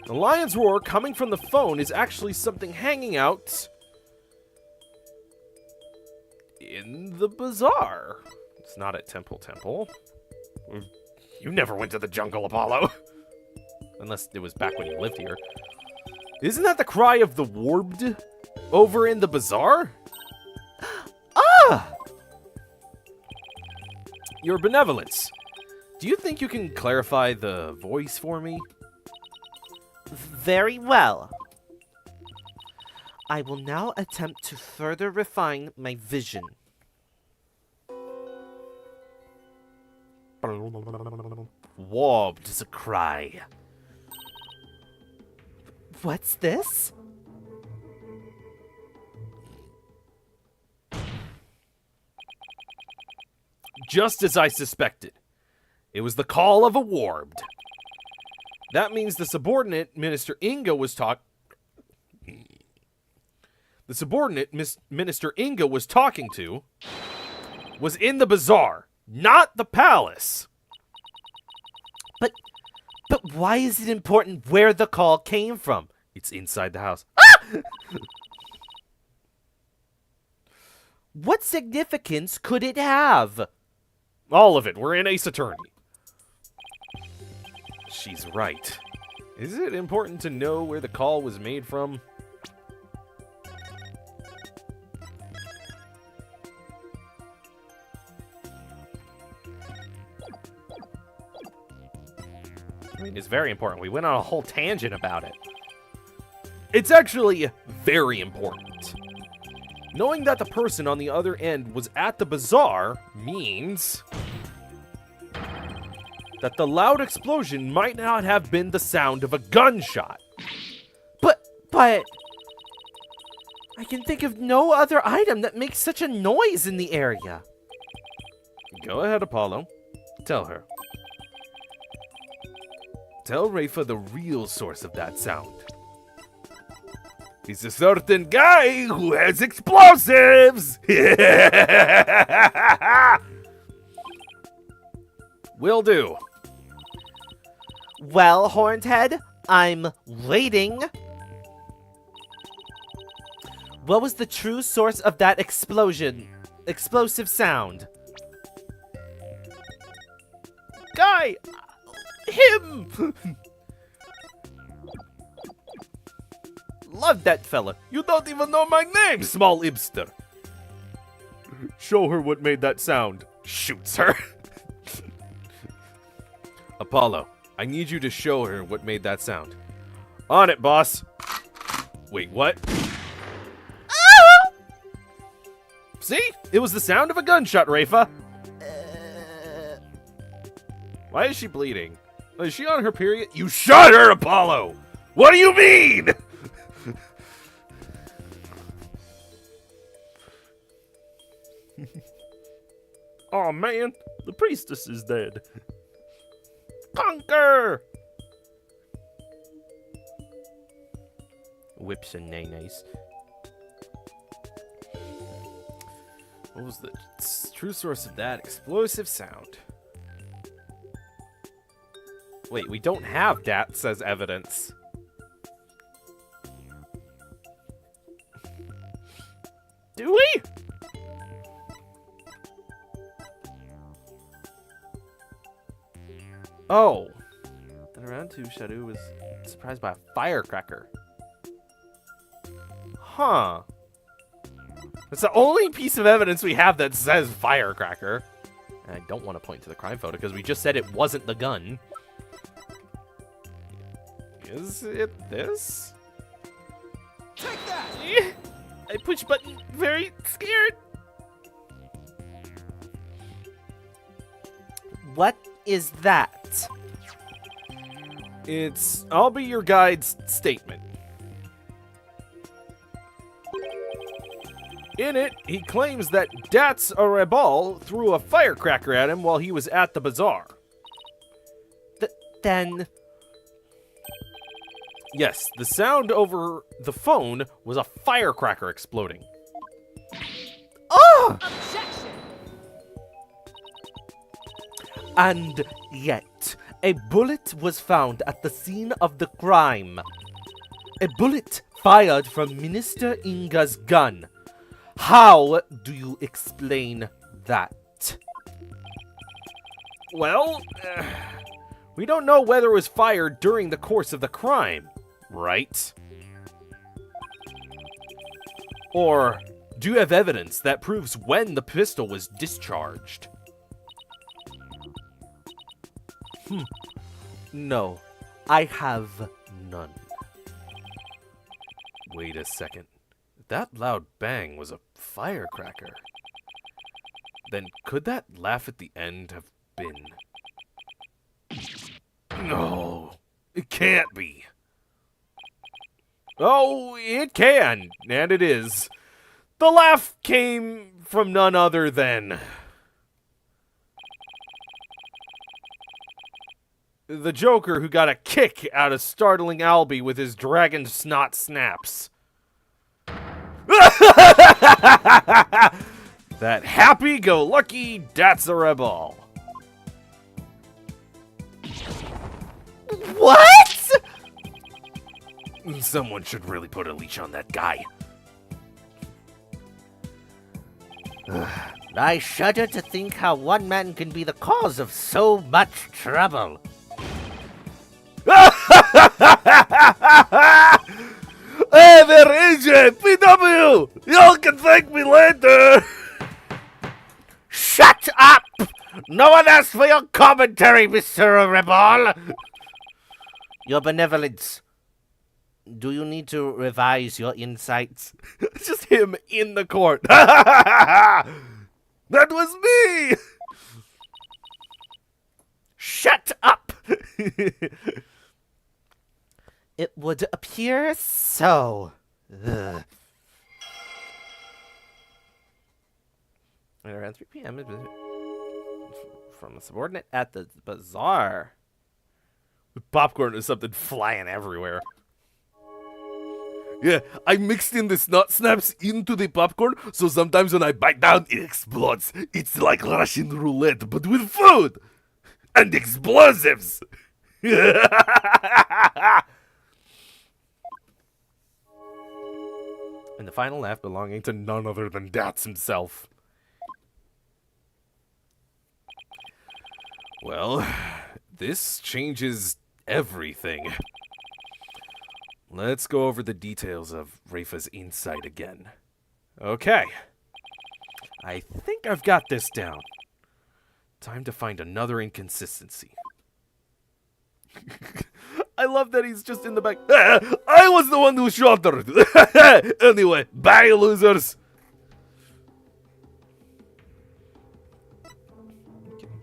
The lion's roar coming from the phone is actually something hanging out in the bazaar. It's not at Temple. You never went to the jungle, Apollo. Unless it was back when you lived here. Isn't that the cry of the warbed over in the bazaar? Ah! Your Benevolence, do you think you can clarify the voice for me? Very well. I will now attempt to further refine my vision. Warbed is a cry. What's this? Just as I suspected. It was the call of a warbed. That means the subordinate Minister Inga was talking to was in the bazaar, not the palace. But why is it important where the call came from? It's inside the house. Ah! What significance could it have? All of it. We're in Ace Attorney. She's right. Is it important to know where the call was made from? I mean, it's very important. We went on a whole tangent about it. It's actually very important. Knowing that the person on the other end was at the bazaar means that the loud explosion might not have been the sound of a gunshot. But I can think of no other item that makes such a noise in the area. Go ahead, Apollo. Tell her. Tell Rafa the real source of that sound. He's a certain guy who has explosives! Will do. Well, Horned Head, I'm waiting. What was the true source of that explosive sound? Guy! Him! Love that fella. You don't even know my name, small hipster. Show her what made that sound. Shoots her. Apollo, I need you to show her what made that sound. On it, boss. Wait, what? See? It was the sound of a gunshot, Rafa. Why is she bleeding? Is she on her period? You shot her, Apollo! What do you mean? Oh man, the priestess is dead. Conquer! Whips and nays. What was the true source of that explosive sound? Wait, we don't have that as evidence. Do we? Oh. In round 2, Shadow was surprised by a firecracker. Huh. It's the only piece of evidence we have that says firecracker. And I don't want to point to the crime photo because we just said it wasn't the gun. Is it this? Take that! I push button very scared. What is that? I'll be your guide's statement. In it, he claims that Dats Arebal threw a firecracker at him while he was at the bazaar. Then... Yes, the sound over the phone was a firecracker exploding. Oh! Objection! And yet, a bullet was found at the scene of the crime. A bullet fired from Minister Inga's gun. How do you explain that? Well, we don't know whether it was fired during the course of the crime, right? Or do you have evidence that proves when the pistol was discharged? No, I have none. Wait a second. That loud bang was a firecracker. Then could that laugh at the end have been? No, it can't be. Oh, it can, and it is. The laugh came from none other than the Joker, who got a kick out of startling Albie with his dragon snot snaps. That happy-go-lucky Datsarebal. What? Someone should really put a leash on that guy. I shudder to think how one man can be the cause of so much trouble. Hey there, Agent! PW! Y'all can thank me later! Shut up! No one asked for your commentary, Mr. Rebel! Your benevolence. Do you need to revise your insights? It's just him in the court. That was me! Shut up! It would appear so. Ugh. At around 3 p.m. from a subordinate at the bazaar. Popcorn is something flying everywhere. Yeah, I mixed in the snot snaps into the popcorn, so sometimes when I bite down, it explodes. It's like Russian roulette, but with food! And explosives! And the final laugh belonging to None other than Dats himself. Well, this changes everything. Let's go over the details of Rafa's insight again. Okay. I think I've got this down. Time to find another inconsistency. I love that he's just in the back. I was the one who shot her. Anyway, bye, losers.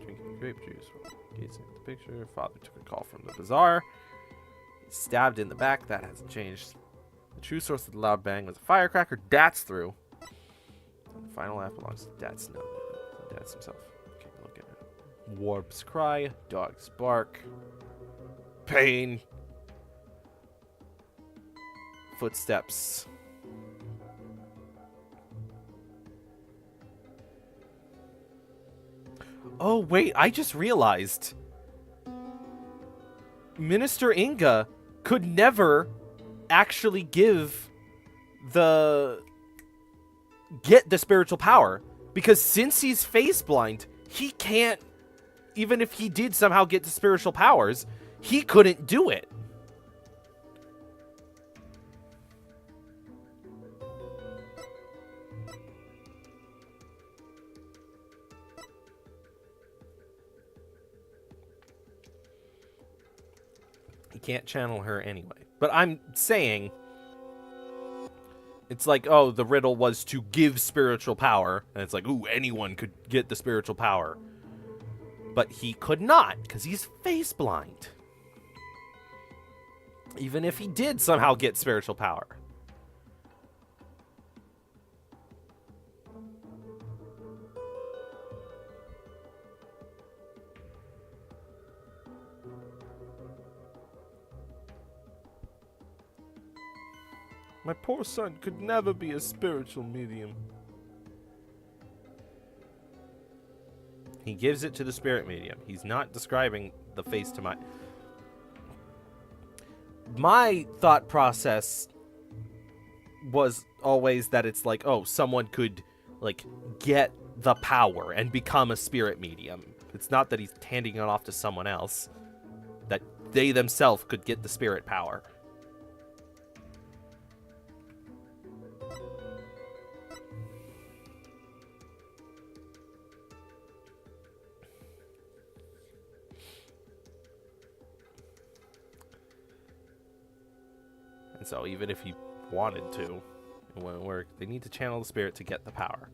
drinking grape juice while gazing at the picture. Father took a call from the bazaar. He's stabbed in the back. That hasn't changed. The true source of the loud bang was a firecracker Dats threw. And the final laugh belongs to Dats. No, Dats himself. Okay, look at it. Warp's cry. Dog's bark. Pain. Footsteps. Oh, wait, I just realized. Minister Inga could never actually get the spiritual power. Because since he's face blind, he can't, even if he did somehow get the spiritual powers, he couldn't do it. He can't channel her anyway. But I'm saying, it's like, oh, the riddle was to give spiritual power. And it's like, ooh, anyone could get the spiritual power. But he could not, because he's face blind. Even if he did somehow get spiritual power. My poor son could never be a spiritual medium. He gives it to the spirit medium. He's not describing the face to my... My thought process was always that it's like, oh, someone could, like, get the power and become a spirit medium. It's not that he's handing it off to someone else. That they themselves could get the spirit power. So even if he wanted to, it wouldn't work. They need to channel the spirit to get the power.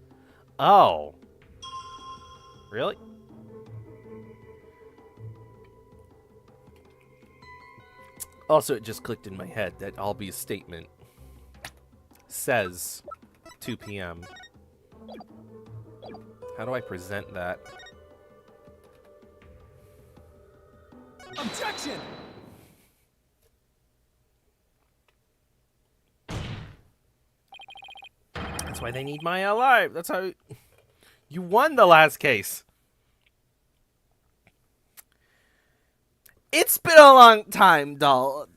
Oh. Really? Also, it just clicked in my head that I'll be a statement. Says 2 p.m. How do I present that? Objection! That's why they need my alive. That's how you won the last case. It's been a long time, doll.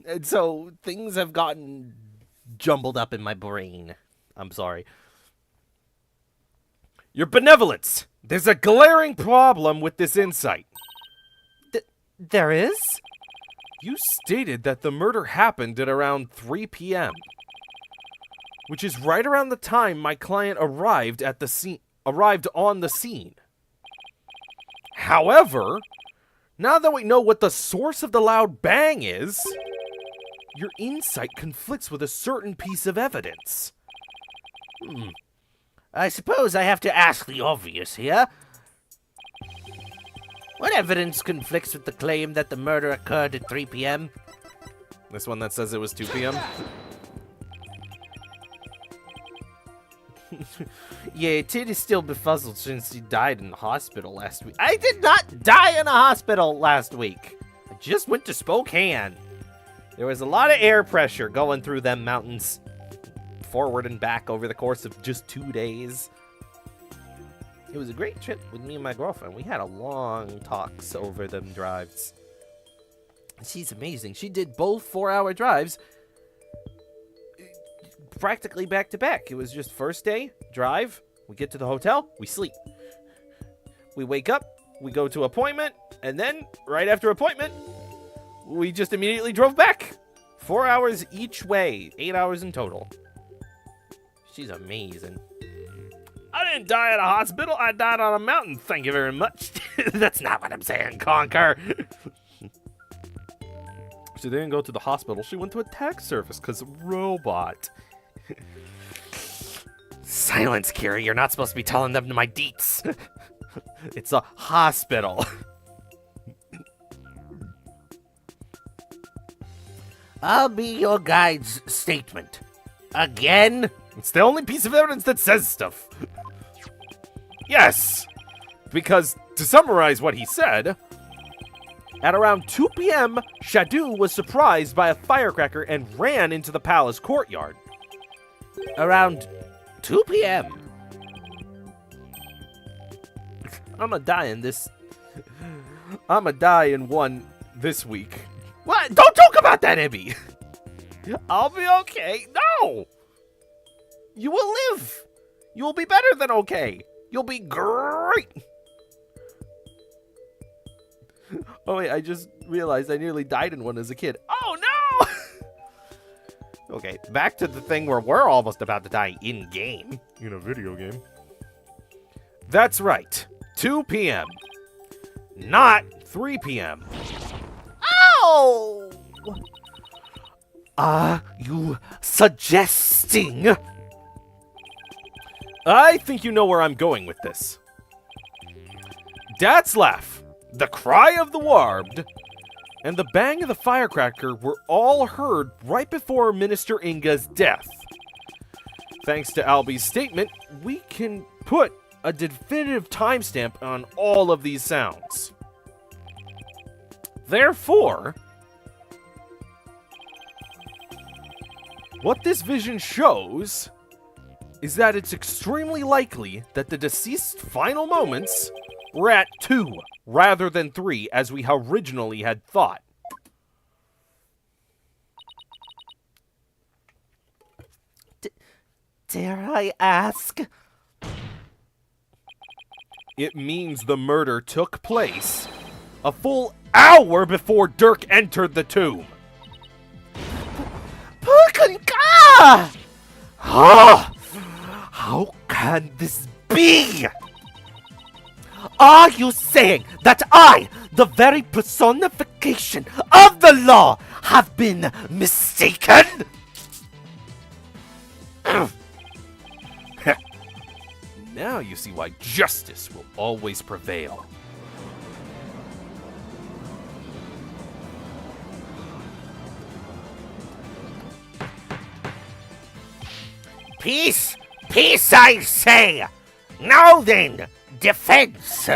And so things have gotten jumbled up in my brain. I'm sorry. Your benevolence. There's a glaring problem with this insight. There is? You stated that the murder happened at around 3 p.m., which is right around the time my client arrived on the scene. However, Now that we know what the source of the loud bang is, your insight conflicts with a certain piece of evidence. I suppose I have to ask the obvious here. What evidence conflicts with the claim that the murder occurred at 3 p.m.? This one that says it was 2 p.m.? Yeah, Tid is still befuddled since he died in the hospital last week. I did not die in a hospital last week. I just went to Spokane. There was a lot of air pressure going through them mountains forward and back over the course of just 2 days. It was a great trip with me and my girlfriend. We had a long talks over them drives. She's amazing. She did both 4-hour drives practically back to back. It was just first day, drive, we get to the hotel, we sleep. We wake up, we go to appointment, and then right after appointment, we just immediately drove back. 4 hours each way, 8 hours in total. She's amazing. I didn't die at a hospital, I died on a mountain, thank you very much. That's not what I'm saying, Conker. She didn't go to the hospital, she went to a tax service, because robot. Silence, Kira. You're not supposed to be telling them my deets. It's a hospital. I'll be your guide's statement. Again? It's the only piece of evidence that says stuff. Yes, because to summarize what he said, at around 2 p.m., Shadu was surprised by a firecracker and ran into the palace courtyard. Around 2 p.m. I'ma die in one this week. What? Don't talk about that, Ibby! I'll be okay. No! You will live! You will be better than okay. You'll be great! Oh wait, I just realized I nearly died in one as a kid. Oh no! Okay, back to the thing where we're almost about to die in-game. In a video game. That's right. 2 p.m. Not 3 p.m. Oh! Are you suggesting? I think you know where I'm going with this. Dad's laugh, the cry of the warbed, and the bang of the firecracker were all heard right before Minister Inga's death. Thanks to Albie's statement, we can put a definitive timestamp on all of these sounds. Therefore, what this vision shows is that it's extremely likely that the deceased's final moments were at 2 rather than 3 as we originally had thought. Dare I ask? It means the murder took place a full hour before Dirk entered the tomb. Pukunka! Ah! How can this be? Are you saying that I, the very personification of the law, have been mistaken? Now you see why justice will always prevail. Peace! Peace, I say! Now then, defense!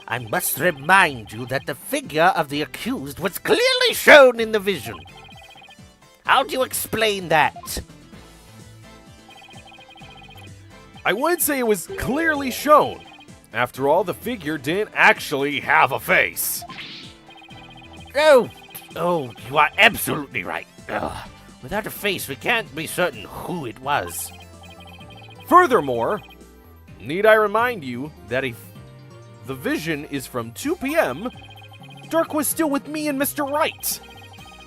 I must remind you that the figure of the accused was clearly shown in the vision. How do you explain that? I would say it was clearly shown. After all, the figure didn't actually have a face. Oh, you are absolutely right. Ugh. Without a face, we can't be certain who it was. Furthermore, need I remind you that if the vision is from 2 p.m., Dirk was still with me and Mr. Wright,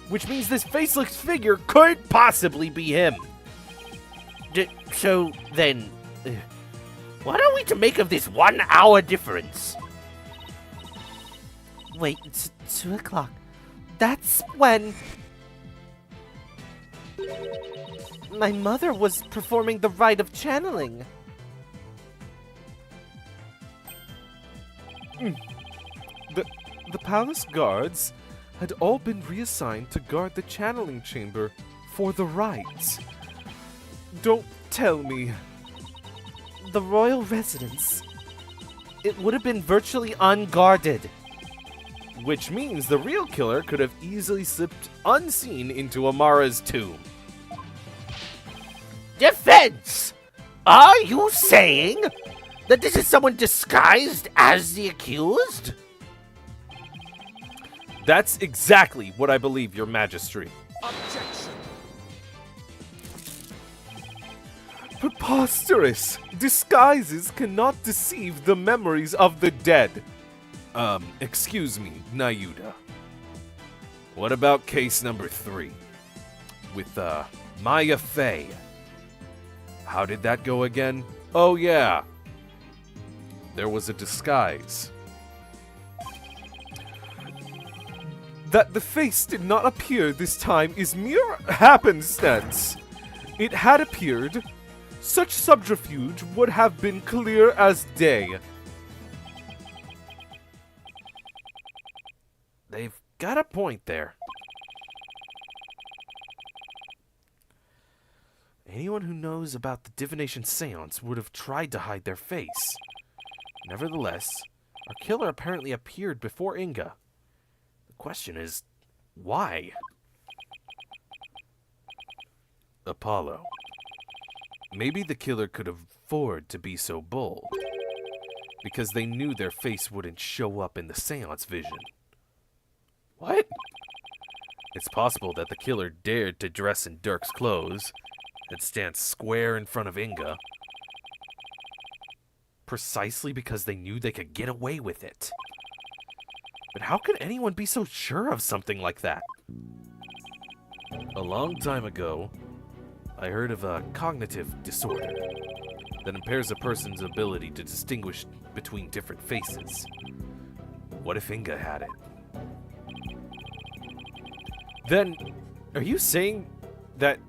which means this faceless figure could possibly be him. So then, what are we to make of this 1 hour difference? Wait, it's 2 o'clock. That's when... my mother was performing the rite of channeling. The palace guards had all been reassigned to guard the channeling chamber for the rites. Don't tell me. The royal residence. It would have been virtually unguarded. Which means the real killer could have easily slipped unseen into Amara's tomb. Defense! Are you saying that this is someone disguised as the accused? That's exactly what I believe, Your Majesty. Objection. Preposterous! Disguises cannot deceive the memories of the dead. Excuse me, Nayuda. What about case number 3? With, Maya Fey. How did that go again? Oh, yeah. There was a disguise. That the face did not appear this time is mere happenstance. It had appeared. Such subterfuge would have been clear as day. They've got a point there. Anyone who knows about the divination seance would have tried to hide their face. Nevertheless, our killer apparently appeared before Inga. The question is, why? Apollo. Maybe the killer could afford to be so bold, because they knew their face wouldn't show up in the seance vision. What? It's possible that the killer dared to dress in Dirk's clothes and stand square in front of Inga, precisely because they knew they could get away with it. But how could anyone be so sure of something like that? A long time ago, I heard of a cognitive disorder that impairs a person's ability to distinguish between different faces. What if Inga had it? Then, are you saying that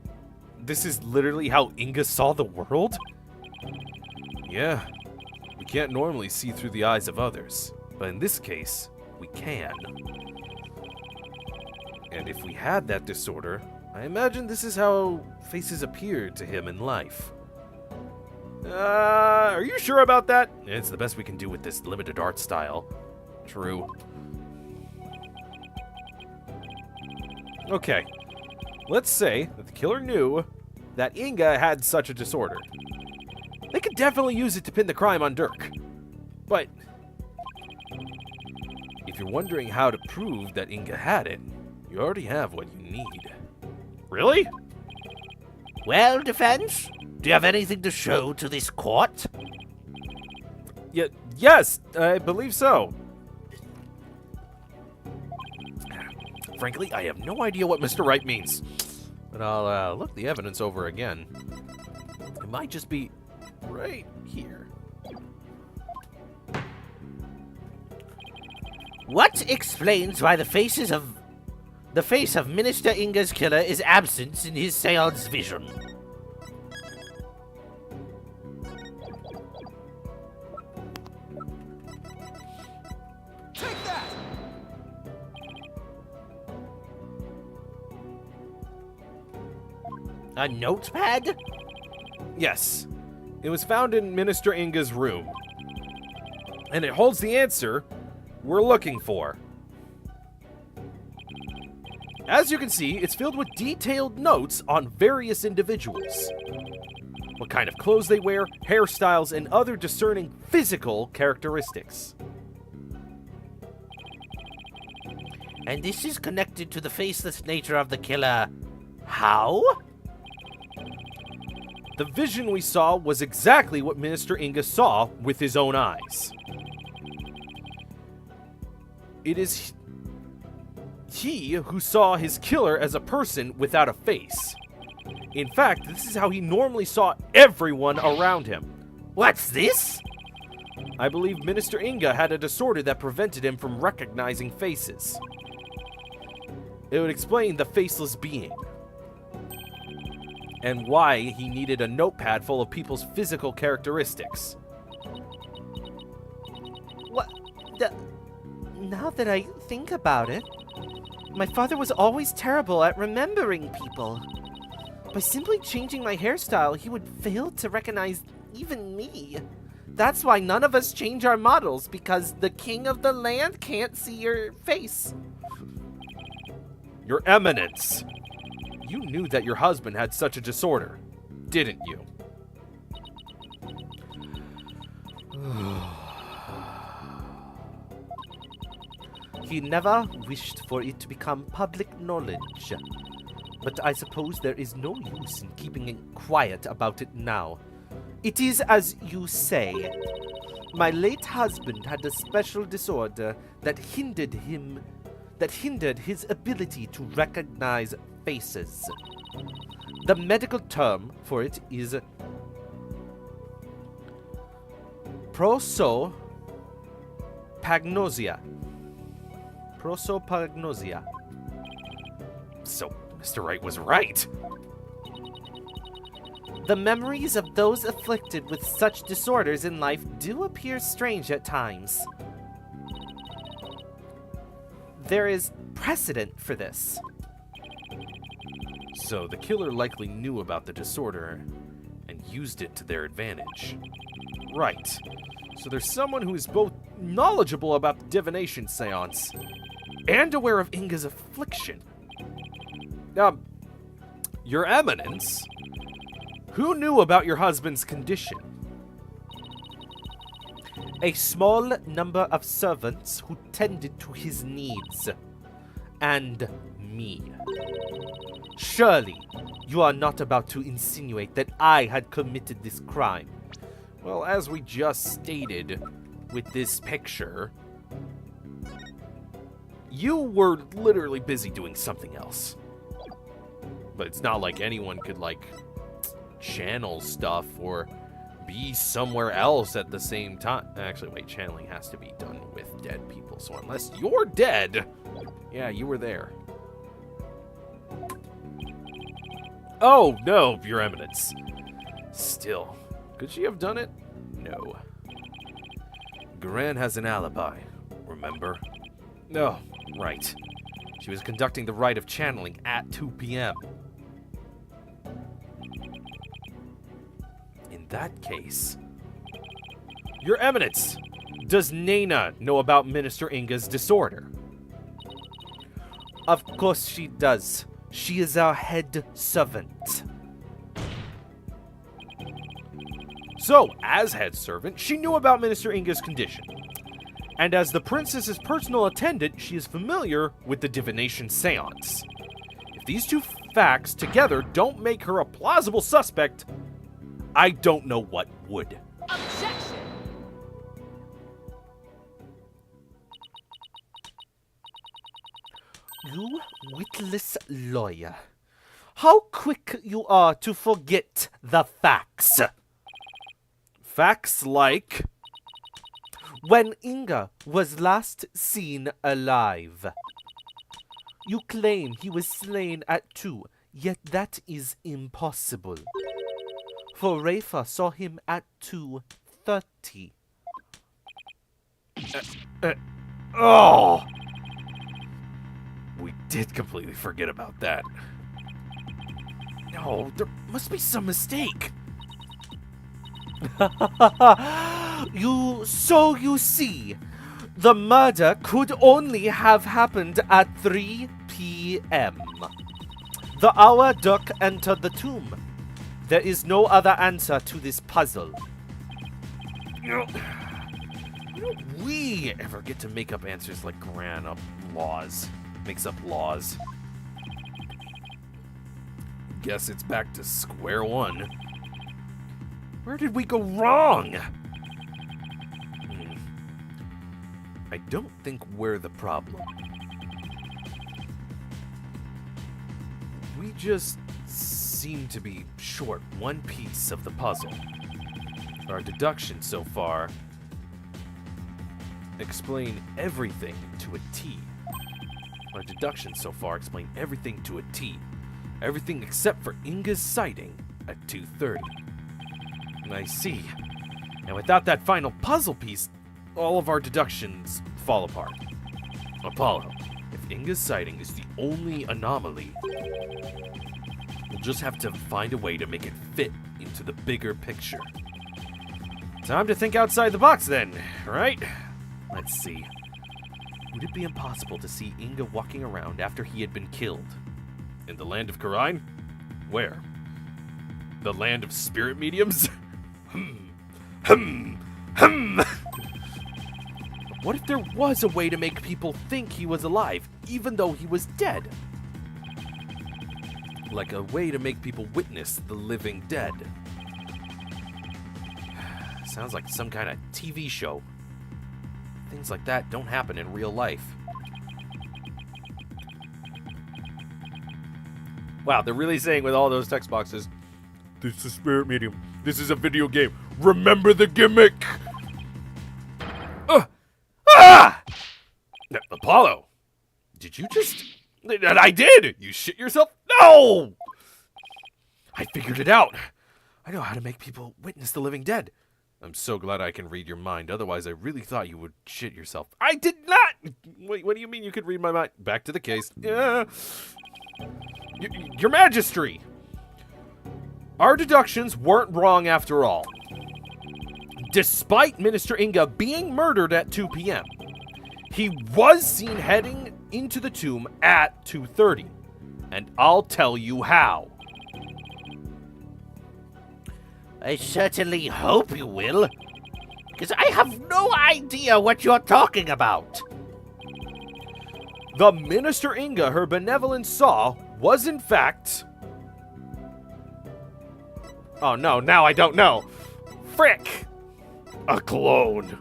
this is literally how Inga saw the world? Yeah, we can't normally see through the eyes of others, but in this case, we can. And if we had that disorder, I imagine this is how faces appeared to him in life. Are you sure about that? It's the best we can do with this limited art style. True. Okay, let's say that the killer knew that Inga had such a disorder. They could definitely use it to pin the crime on Dirk. But if you're wondering how to prove that Inga had it, you already have what you need. Really? Well, defense, do you have anything to show to this court? Yes, I believe so. Frankly, I have no idea what Mr. Wright means. But I'll look the evidence over again. It might just be right here. What explains why the face of Minister Inga's killer is absent in his seance vision? Take that! A notepad? Yes. It was found in Minister Inga's room. And it holds the answer we're looking for. As you can see, it's filled with detailed notes on various individuals. What kind of clothes they wear, hairstyles, and other discerning physical characteristics. And this is connected to the faceless nature of the killer. How? The vision we saw was exactly what Minister Inga saw with his own eyes. It is he who saw his killer as a person without a face. In fact, this is how he normally saw everyone around him. What's this? I believe Minister Inga had a disorder that prevented him from recognizing faces. It would explain the faceless being. And why he needed a notepad full of people's physical characteristics. What? Now that I think about it, my father was always terrible at remembering people. By simply changing my hairstyle, he would fail to recognize even me. That's why none of us change our models, because the king of the land can't see your face. Your Eminence! You knew that your husband had such a disorder, didn't you? He never wished for it to become public knowledge. But I suppose there is no use in keeping it quiet about it now. It is as you say. My late husband had a special disorder that hindered his ability to recognize faces. The medical term for it is prosopagnosia. Prosopagnosia. So, Mr. Wright was right. The memories of those afflicted with such disorders in life do appear strange at times. There is precedent for this. So the killer likely knew about the disorder and used it to their advantage. Right. So there's someone who is both knowledgeable about the divination seance and aware of Inga's affliction. Your Eminence, who knew about your husband's condition? A small number of servants who tended to his needs. And me. Surely, you are not about to insinuate that I had committed this crime. Well, as we just stated with this picture, you were literally busy doing something else. But it's not like anyone could, channel stuff or be somewhere else at the same time. Actually, wait, channeling has to be done with dead people. So unless you're dead, yeah, you were there. Oh, no, Your Eminence. Still, could she have done it? No. Garan has an alibi, remember? No, right. She was conducting the rite of channeling at 2 p.m. In that case... Your Eminence! Does Nena know about Minister Inga's disorder? Of course she does. She is our head servant. So, as head servant, she knew about Minister Inga's condition. And as the princess's personal attendant, she is familiar with the divination seance. If these two facts together don't make her a plausible suspect, I don't know what would. Objection! You witless lawyer. How quick you are to forget the facts. Facts like... When Inga was last seen alive. You claim he was slain at 2, yet that is impossible. For Rafa saw him at 2:30. Oh! We did completely forget about that. No, there must be some mistake. You see, the murder could only have happened at 3 p.m. The hour Duck entered the tomb. There is no other answer to this puzzle. Don't we ever get to make up answers like Gran up laws? Makes up laws. Guess it's back to square one. Where did we go wrong? I don't think we're the problem. We just seem to be short one piece of the puzzle. Our deduction so far explain everything to a T. Our deductions so far explain everything to a T. Everything except for Inga's sighting at 2:30. And I see. And without that final puzzle piece, all of our deductions fall apart. Apollo, if Inga's sighting is the only anomaly, we'll just have to find a way to make it fit into the bigger picture. Time to think outside the box then, right? Let's see. Would it be impossible to see Inga walking around after he had been killed? In the land of Karine? Where? The land of spirit mediums? What if there was a way to make people think he was alive, even though he was dead? Like a way to make people witness the living dead. Sounds like some kind of TV show. Things like that don't happen in real life. Wow, they're really saying with all those text boxes, this is spirit medium. This is a video game. Remember the gimmick. Apollo, did you just... I did! You shit yourself? No! I figured it out. I know how to make people witness the living dead. I'm so glad I can read your mind. Otherwise, I really thought you would shit yourself. I did not! Wait, what do you mean you could read my mind? Back to the case. Your Majesty! Our deductions weren't wrong after all. Despite Minister Inga being murdered at 2 p.m., he was seen heading into the tomb at 2:30. And I'll tell you how. I certainly hope you will, because I have no idea what you're talking about. The Minister Inga her benevolence saw was in fact... Oh no, now I don't know. Frick! A clone.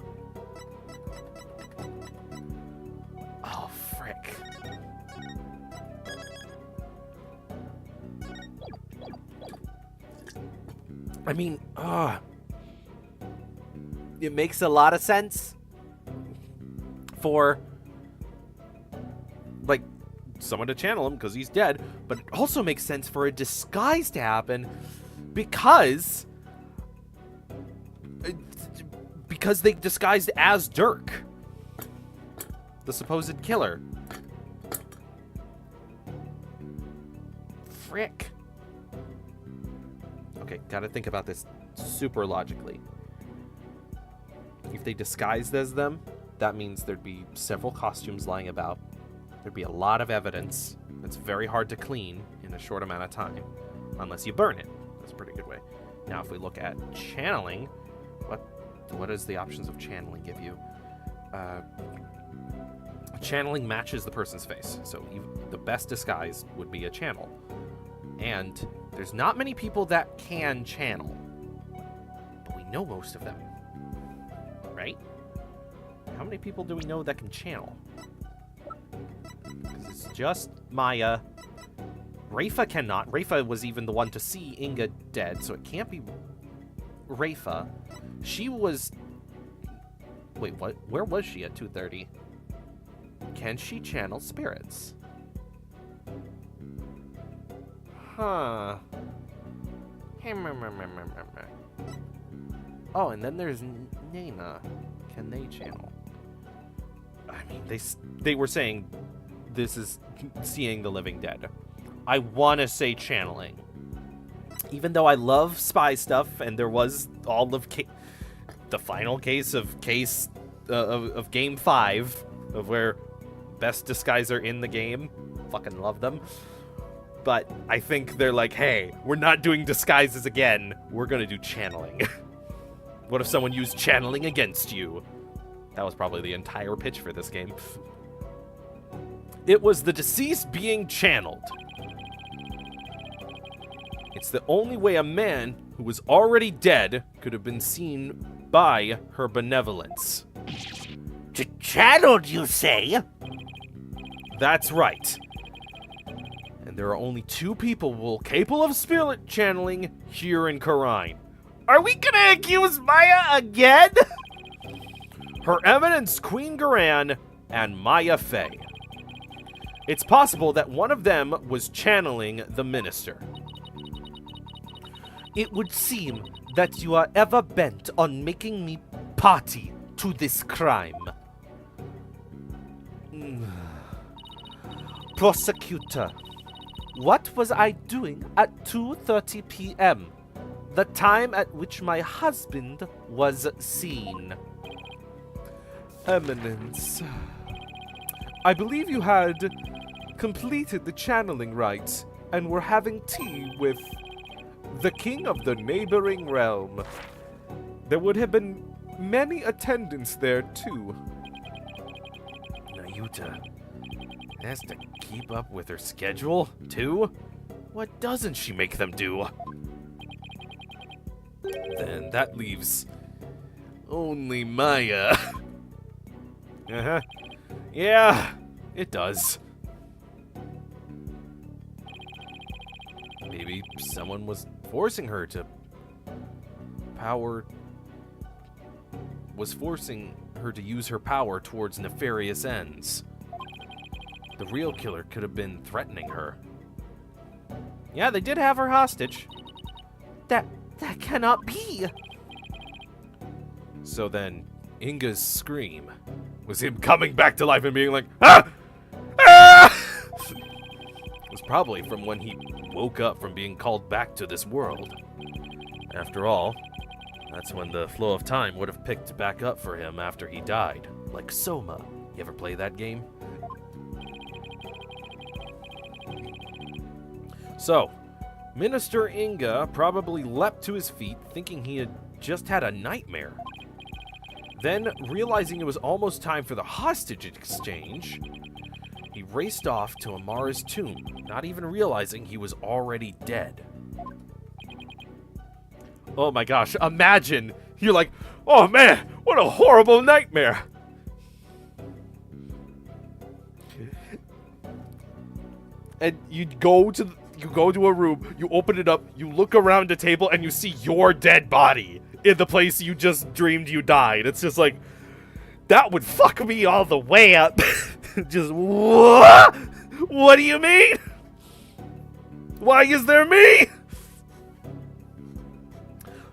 Oh, frick. I mean, It makes a lot of sense for, like, someone to channel him because he's dead, but it also makes sense for a disguise to happen because they disguised as Dirk, the supposed killer. Frick. Okay, gotta think about this super logically. If they disguised as them, that means there'd be several costumes lying about. There'd be a lot of evidence that's very hard to clean in a short amount of time, unless you burn it. That's a pretty good way. Now, if we look at channeling, what does the options of channeling give you? Channeling matches the person's face, so the best disguise would be a channel. And there's not many people that can channel, but we know most of them, right? How many people do we know that can channel? Because it's just Maya. Rafa cannot. Rafa was even the one to see Inga dead, so it can't be Rafa. She was... Wait, what? Where was she at 2:30? Can she channel spirits? Huh. Oh, and then there's Nana. Can they channel? I mean, they were saying this is seeing the living dead. I want to say channeling. Even though I love spy stuff, and there was all of the final case of Game 5, of where best disguiser in the game. Fucking love them. But I think they're like, hey, we're not doing disguises again. We're gonna do channeling. What if someone used channeling against you? That was probably the entire pitch for this game. It was the deceased being channeled. It's the only way a man who was already dead could have been seen by her benevolence. Channeled, you say? That's right. And there are only 2 people capable of spirit channeling here in Karine. Are we gonna accuse Maya again? Her Eminence Queen Garan and Maya Fey. It's possible that one of them was channeling the minister. It would seem that you are ever bent on making me party to this crime. Prosecutor, what was I doing at 2:30 p.m., the time at which my husband was seen? Eminence, I believe you had completed the channeling rites and were having tea with the king of the neighboring realm. There would have been many attendants there, too. Nayuta has to keep up with her schedule, too? What doesn't she make them do? Then that leaves only Maya. Uh-huh. Yeah, it does. Maybe someone was forcing her to forcing her to use her power towards nefarious ends. The real killer could have been threatening her. Yeah, they did have her hostage. That cannot be. So then, Inga's scream was him coming back to life and being like, ah! Ah! It was probably from when he woke up from being called back to this world. After all, that's when the flow of time would have picked back up for him after he died. Like Soma. You ever play that game? So, Minister Inga probably leapt to his feet thinking he had just had a nightmare. Then, realizing it was almost time for the hostage exchange, he raced off to Amara's tomb, not even realizing he was already dead. Oh my gosh, imagine! You're like, oh man, what a horrible nightmare! And you go to a room, you open it up, you look around the table, and you see your dead body in the place you just dreamed you died. It's just like, that would fuck me all the way up. Just, what? What do you mean? Why is there me?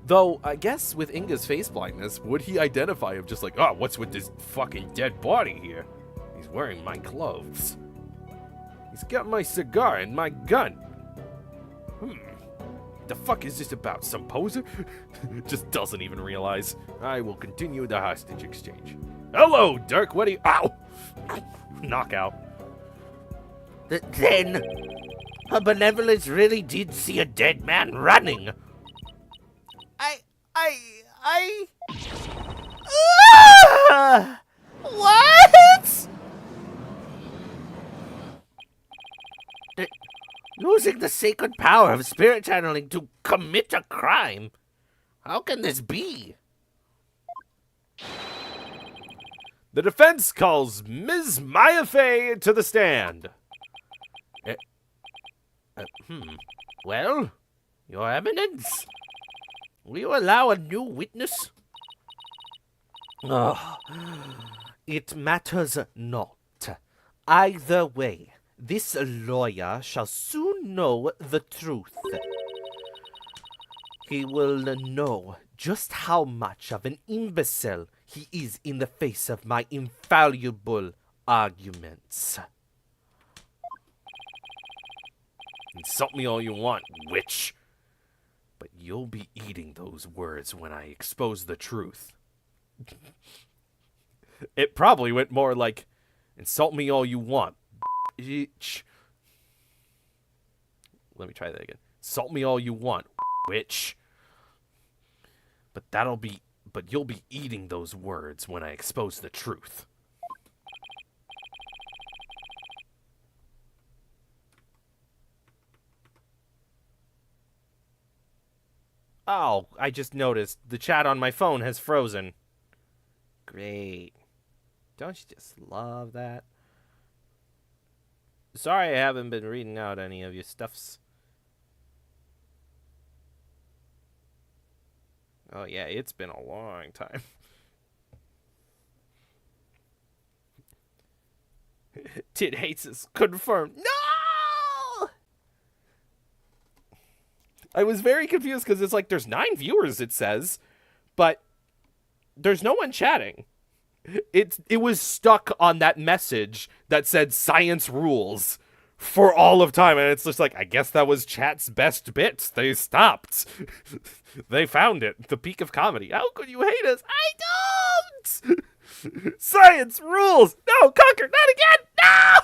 Though, I guess with Inga's face blindness, would he identify him just like, oh, what's with this fucking dead body here? He's wearing my clothes. He's got my cigar and my gun. The fuck is this about? Some poser? Just doesn't even realize. I will continue the hostage exchange. Hello, Dirk. What do you... Ow! Knockout. Then, her benevolence really did see a dead man running. What? Using the sacred power of spirit channeling to commit a crime? How can this be? The defense calls Ms. Maya Fey to the stand. Well, Your Eminence, will you allow a new witness? Oh, it matters not. Either way, this lawyer shall soon know the truth. He will know just how much of an imbecile he is in the face of my infallible arguments. Insult me all you want, witch. But you'll be eating those words when I expose the truth. It probably went more like, insult me all you want, bitch. Let me try that again. Insult me all you want, witch. But you'll be eating those words when I expose the truth. Oh, I just noticed the chat on my phone has frozen. Great. Don't you just love that? Sorry I haven't been reading out any of your stuffs. Oh yeah, it's been a long time. Tid hates us. Confirmed. No! I was very confused because it's like there's 9 viewers, it says, but there's no one chatting. It was stuck on that message that said science rules for all of time, and it's just like, I guess that was chat's best bit. They stopped. They found it. The peak of comedy. How could you hate us? I don't! Science rules! No, Conquer, not again! No!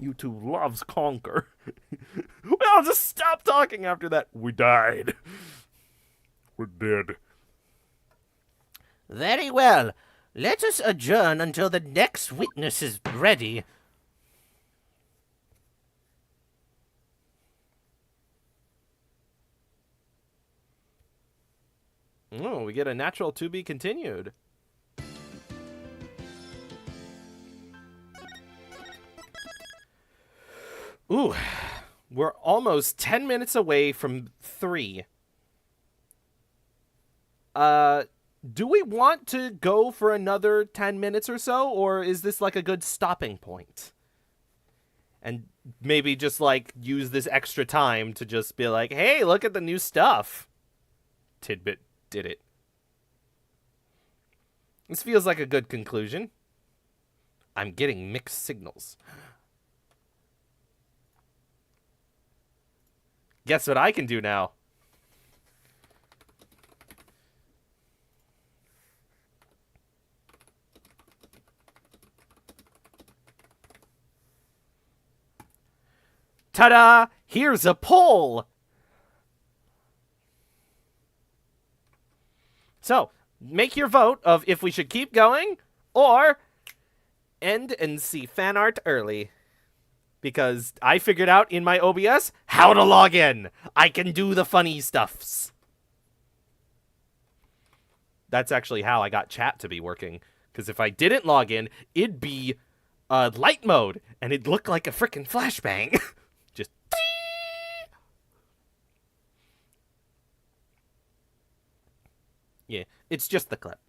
YouTube loves Conquer. Well, just stop talking after that. We died. We're dead. Very well. Let us adjourn until the next witness is ready. Oh, we get a natural to be continued. Ooh, we're almost 10 minutes away from 3. Do we want to go for another 10 minutes or so, or is this like a good stopping point? And maybe just like use this extra time to just be like, hey, look at the new stuff. Tidbit did it. This feels like a good conclusion. I'm getting mixed signals. Guess what I can do now? Ta-da! Here's a poll! So, make your vote of if we should keep going or end and see fan art early. Because I figured out in my OBS how to log in. I can do the funny stuffs. That's actually how I got chat to be working. Because if I didn't log in, it'd be light mode. And it'd look like a frickin' flashbang. Just... Yeah, it's just the clip.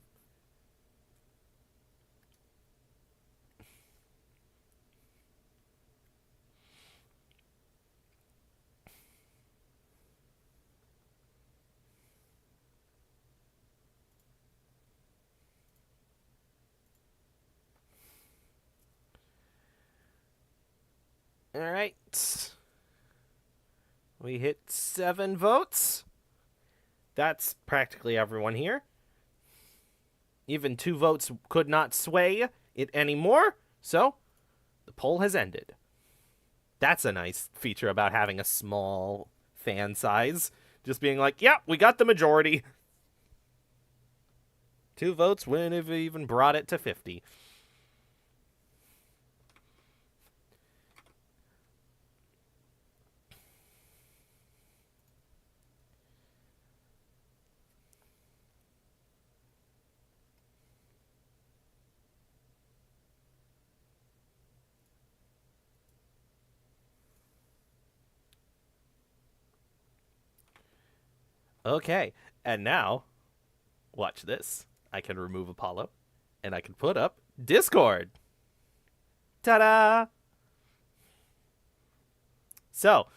All right. We hit 7 votes. That's practically everyone here. Even 2 votes could not sway it anymore, so the poll has ended. That's a nice feature about having a small fan size. Just being like, yeah, we got the majority. 2 votes wouldn't have even brought it to 50. Okay, and now, watch this. I can remove Apollo, and I can put up Discord. Ta-da! So,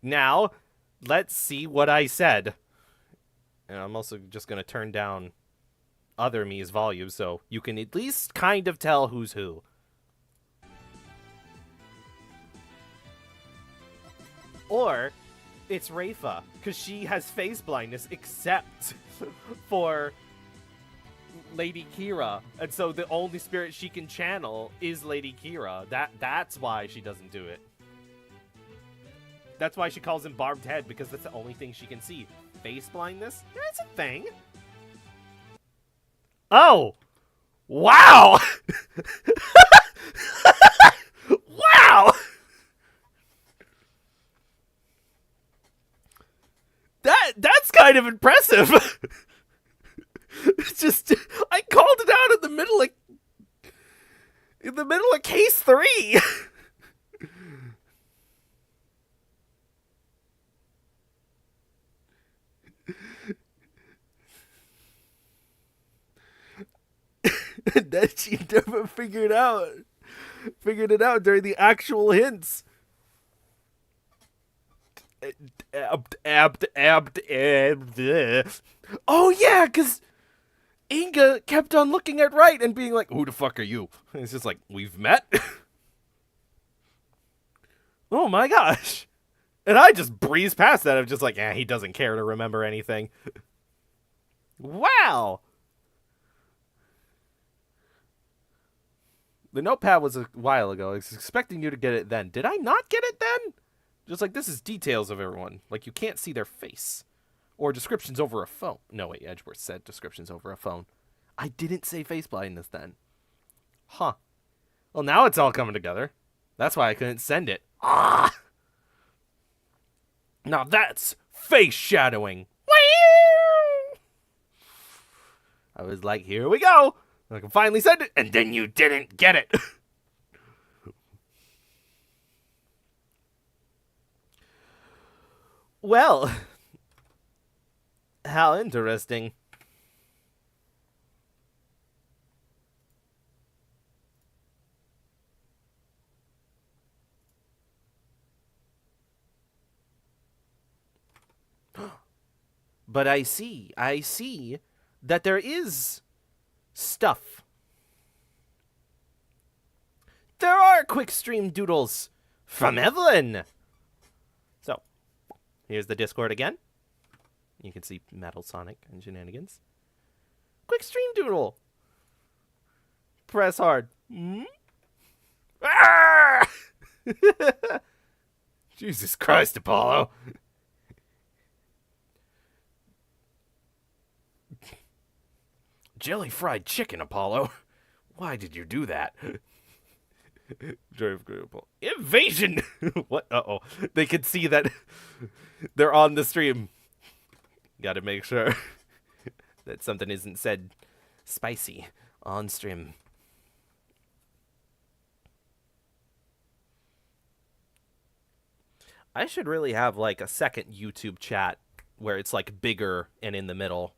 now, let's see what I said. And I'm also just going to turn down other me's volume so you can at least kind of tell who's who. Or... it's Rafa, because she has phase blindness except for Lady Kira. And so the only spirit she can channel is Lady Kira. That's why she doesn't do it. That's why she calls him Barbed Head, because that's the only thing she can see. Phase blindness? That's a thing. Oh! Wow! Wow! That's kind of impressive. It's just I called it out in the middle of case 3. that she never figured it out during the actual hints. Oh yeah, because Inga kept on looking at Right and being like, "Who the fuck are you?" And it's just like, "We've met." Oh my gosh. And I just breezed past that. I'm just like, he doesn't care to remember anything. Wow. The notepad was a while ago. I was expecting you to get it then. Did I not get it then? Just like, this is details of everyone. Like, you can't see their face. Or descriptions over a phone. No, wait, Edgeworth said descriptions over a phone. I didn't say face blindness then. Huh. Well, now it's all coming together. That's why I couldn't send it. Ah! Now that's face shadowing. I was like, here we go. I can finally send it. And then you didn't get it. Well, how interesting. But I see that there is stuff. There are quick stream doodles from Evelyn. So, here's the Discord again. You can see Metal Sonic and shenanigans. Quick stream doodle. Press hard. Ah! Jesus Christ, Apollo. Jelly fried chicken, Apollo. Why did you do that? Invasion! What? Uh-oh. They can see that they're on the stream. Gotta make sure that something isn't said spicy on stream. I should really have, like, a second YouTube chat where it's, like, bigger and in the middle.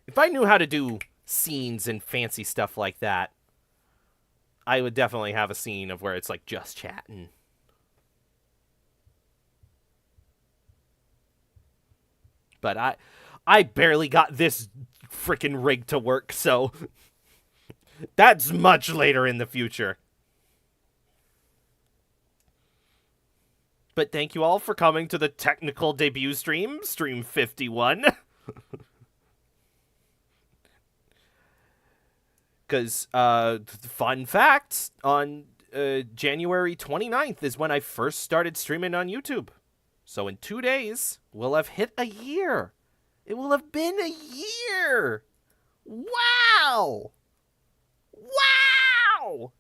If I knew how to do scenes and fancy stuff like that, I would definitely have a scene of where it's like just chatting. But I barely got this freaking rig to work, so that's much later in the future. But thank you all for coming to the technical debut stream, Stream 51. Because, fun fact, on January 29th is when I first started streaming on YouTube. So in 2 days, we'll have hit a year. It will have been a year. Wow. Wow.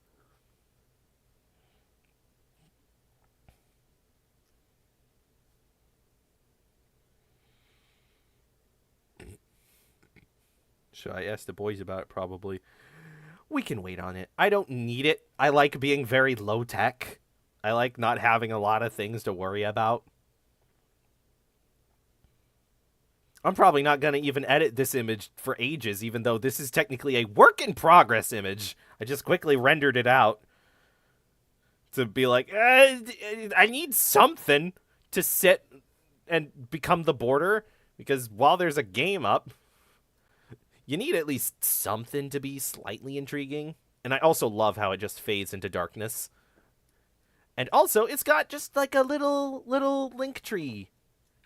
Should I ask the boys about it? Probably. We can wait on it. I don't need it. I like being very low-tech. I like not having a lot of things to worry about. I'm probably not going to even edit this image for ages, even though this is technically a work-in-progress image. I just quickly rendered it out to be like, I need something to sit and become the border, because while there's a game up, you need at least something to be slightly intriguing. And I also love how it just fades into darkness. And also, it's got just like a little link tree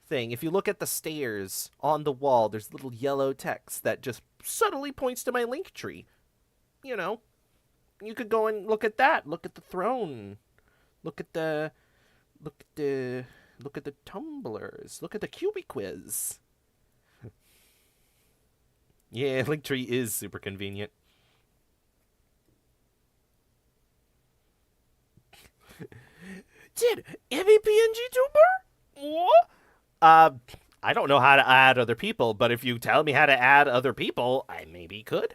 thing. If you look at the stairs on the wall, there's little yellow text that just subtly points to my link tree. You know, you could go and look at that. Look at the throne. Look at the tumblers. Look at the Cubiquiz. Yeah, Linktree is super convenient. Did MVPNG tuber? What? I don't know how to add other people, but if you tell me how to add other people, I maybe could.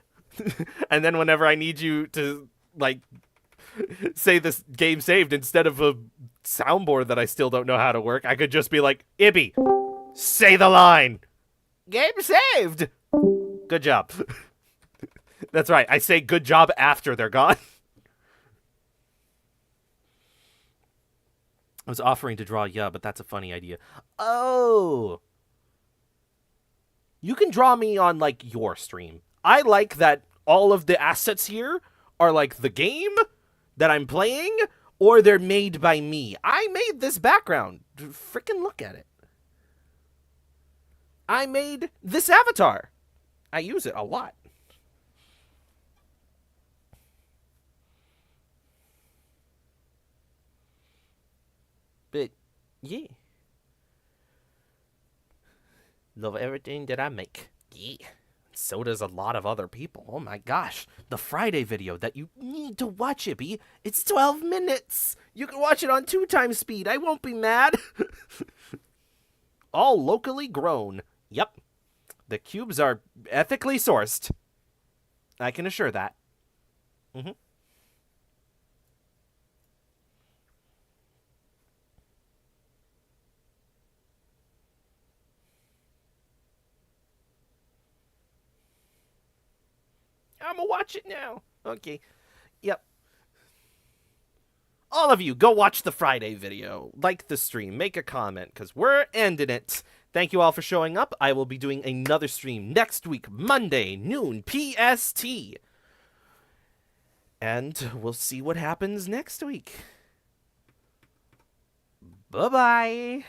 And then whenever I need you to, like, say this game saved instead of a soundboard that I still don't know how to work, I could just be like, Ibby, say the line. Game saved. Good job. That's right. I say good job after they're gone. I was offering to draw but that's a funny idea. Oh. You can draw me on, like, your stream. I like that all of the assets here are, like, the game that I'm playing, or they're made by me. I made this background. Freaking look at it. I made this avatar. I use it a lot. But, yeah. Love everything that I make. Yeah. So does a lot of other people. Oh my gosh. The Friday video that you need to watch, Ibby. It's 12 minutes. You can watch it on 2x speed. I won't be mad. All locally grown. Yep. The cubes are ethically sourced. I can assure that. Mm-hmm. I'm gonna watch it now. Okay. Yep. All of you, go watch the Friday video. Like the stream. Make a comment, because we're ending it. Thank you all for showing up. I will be doing another stream next week, Monday, noon, PST. And we'll see what happens next week. Bye-bye.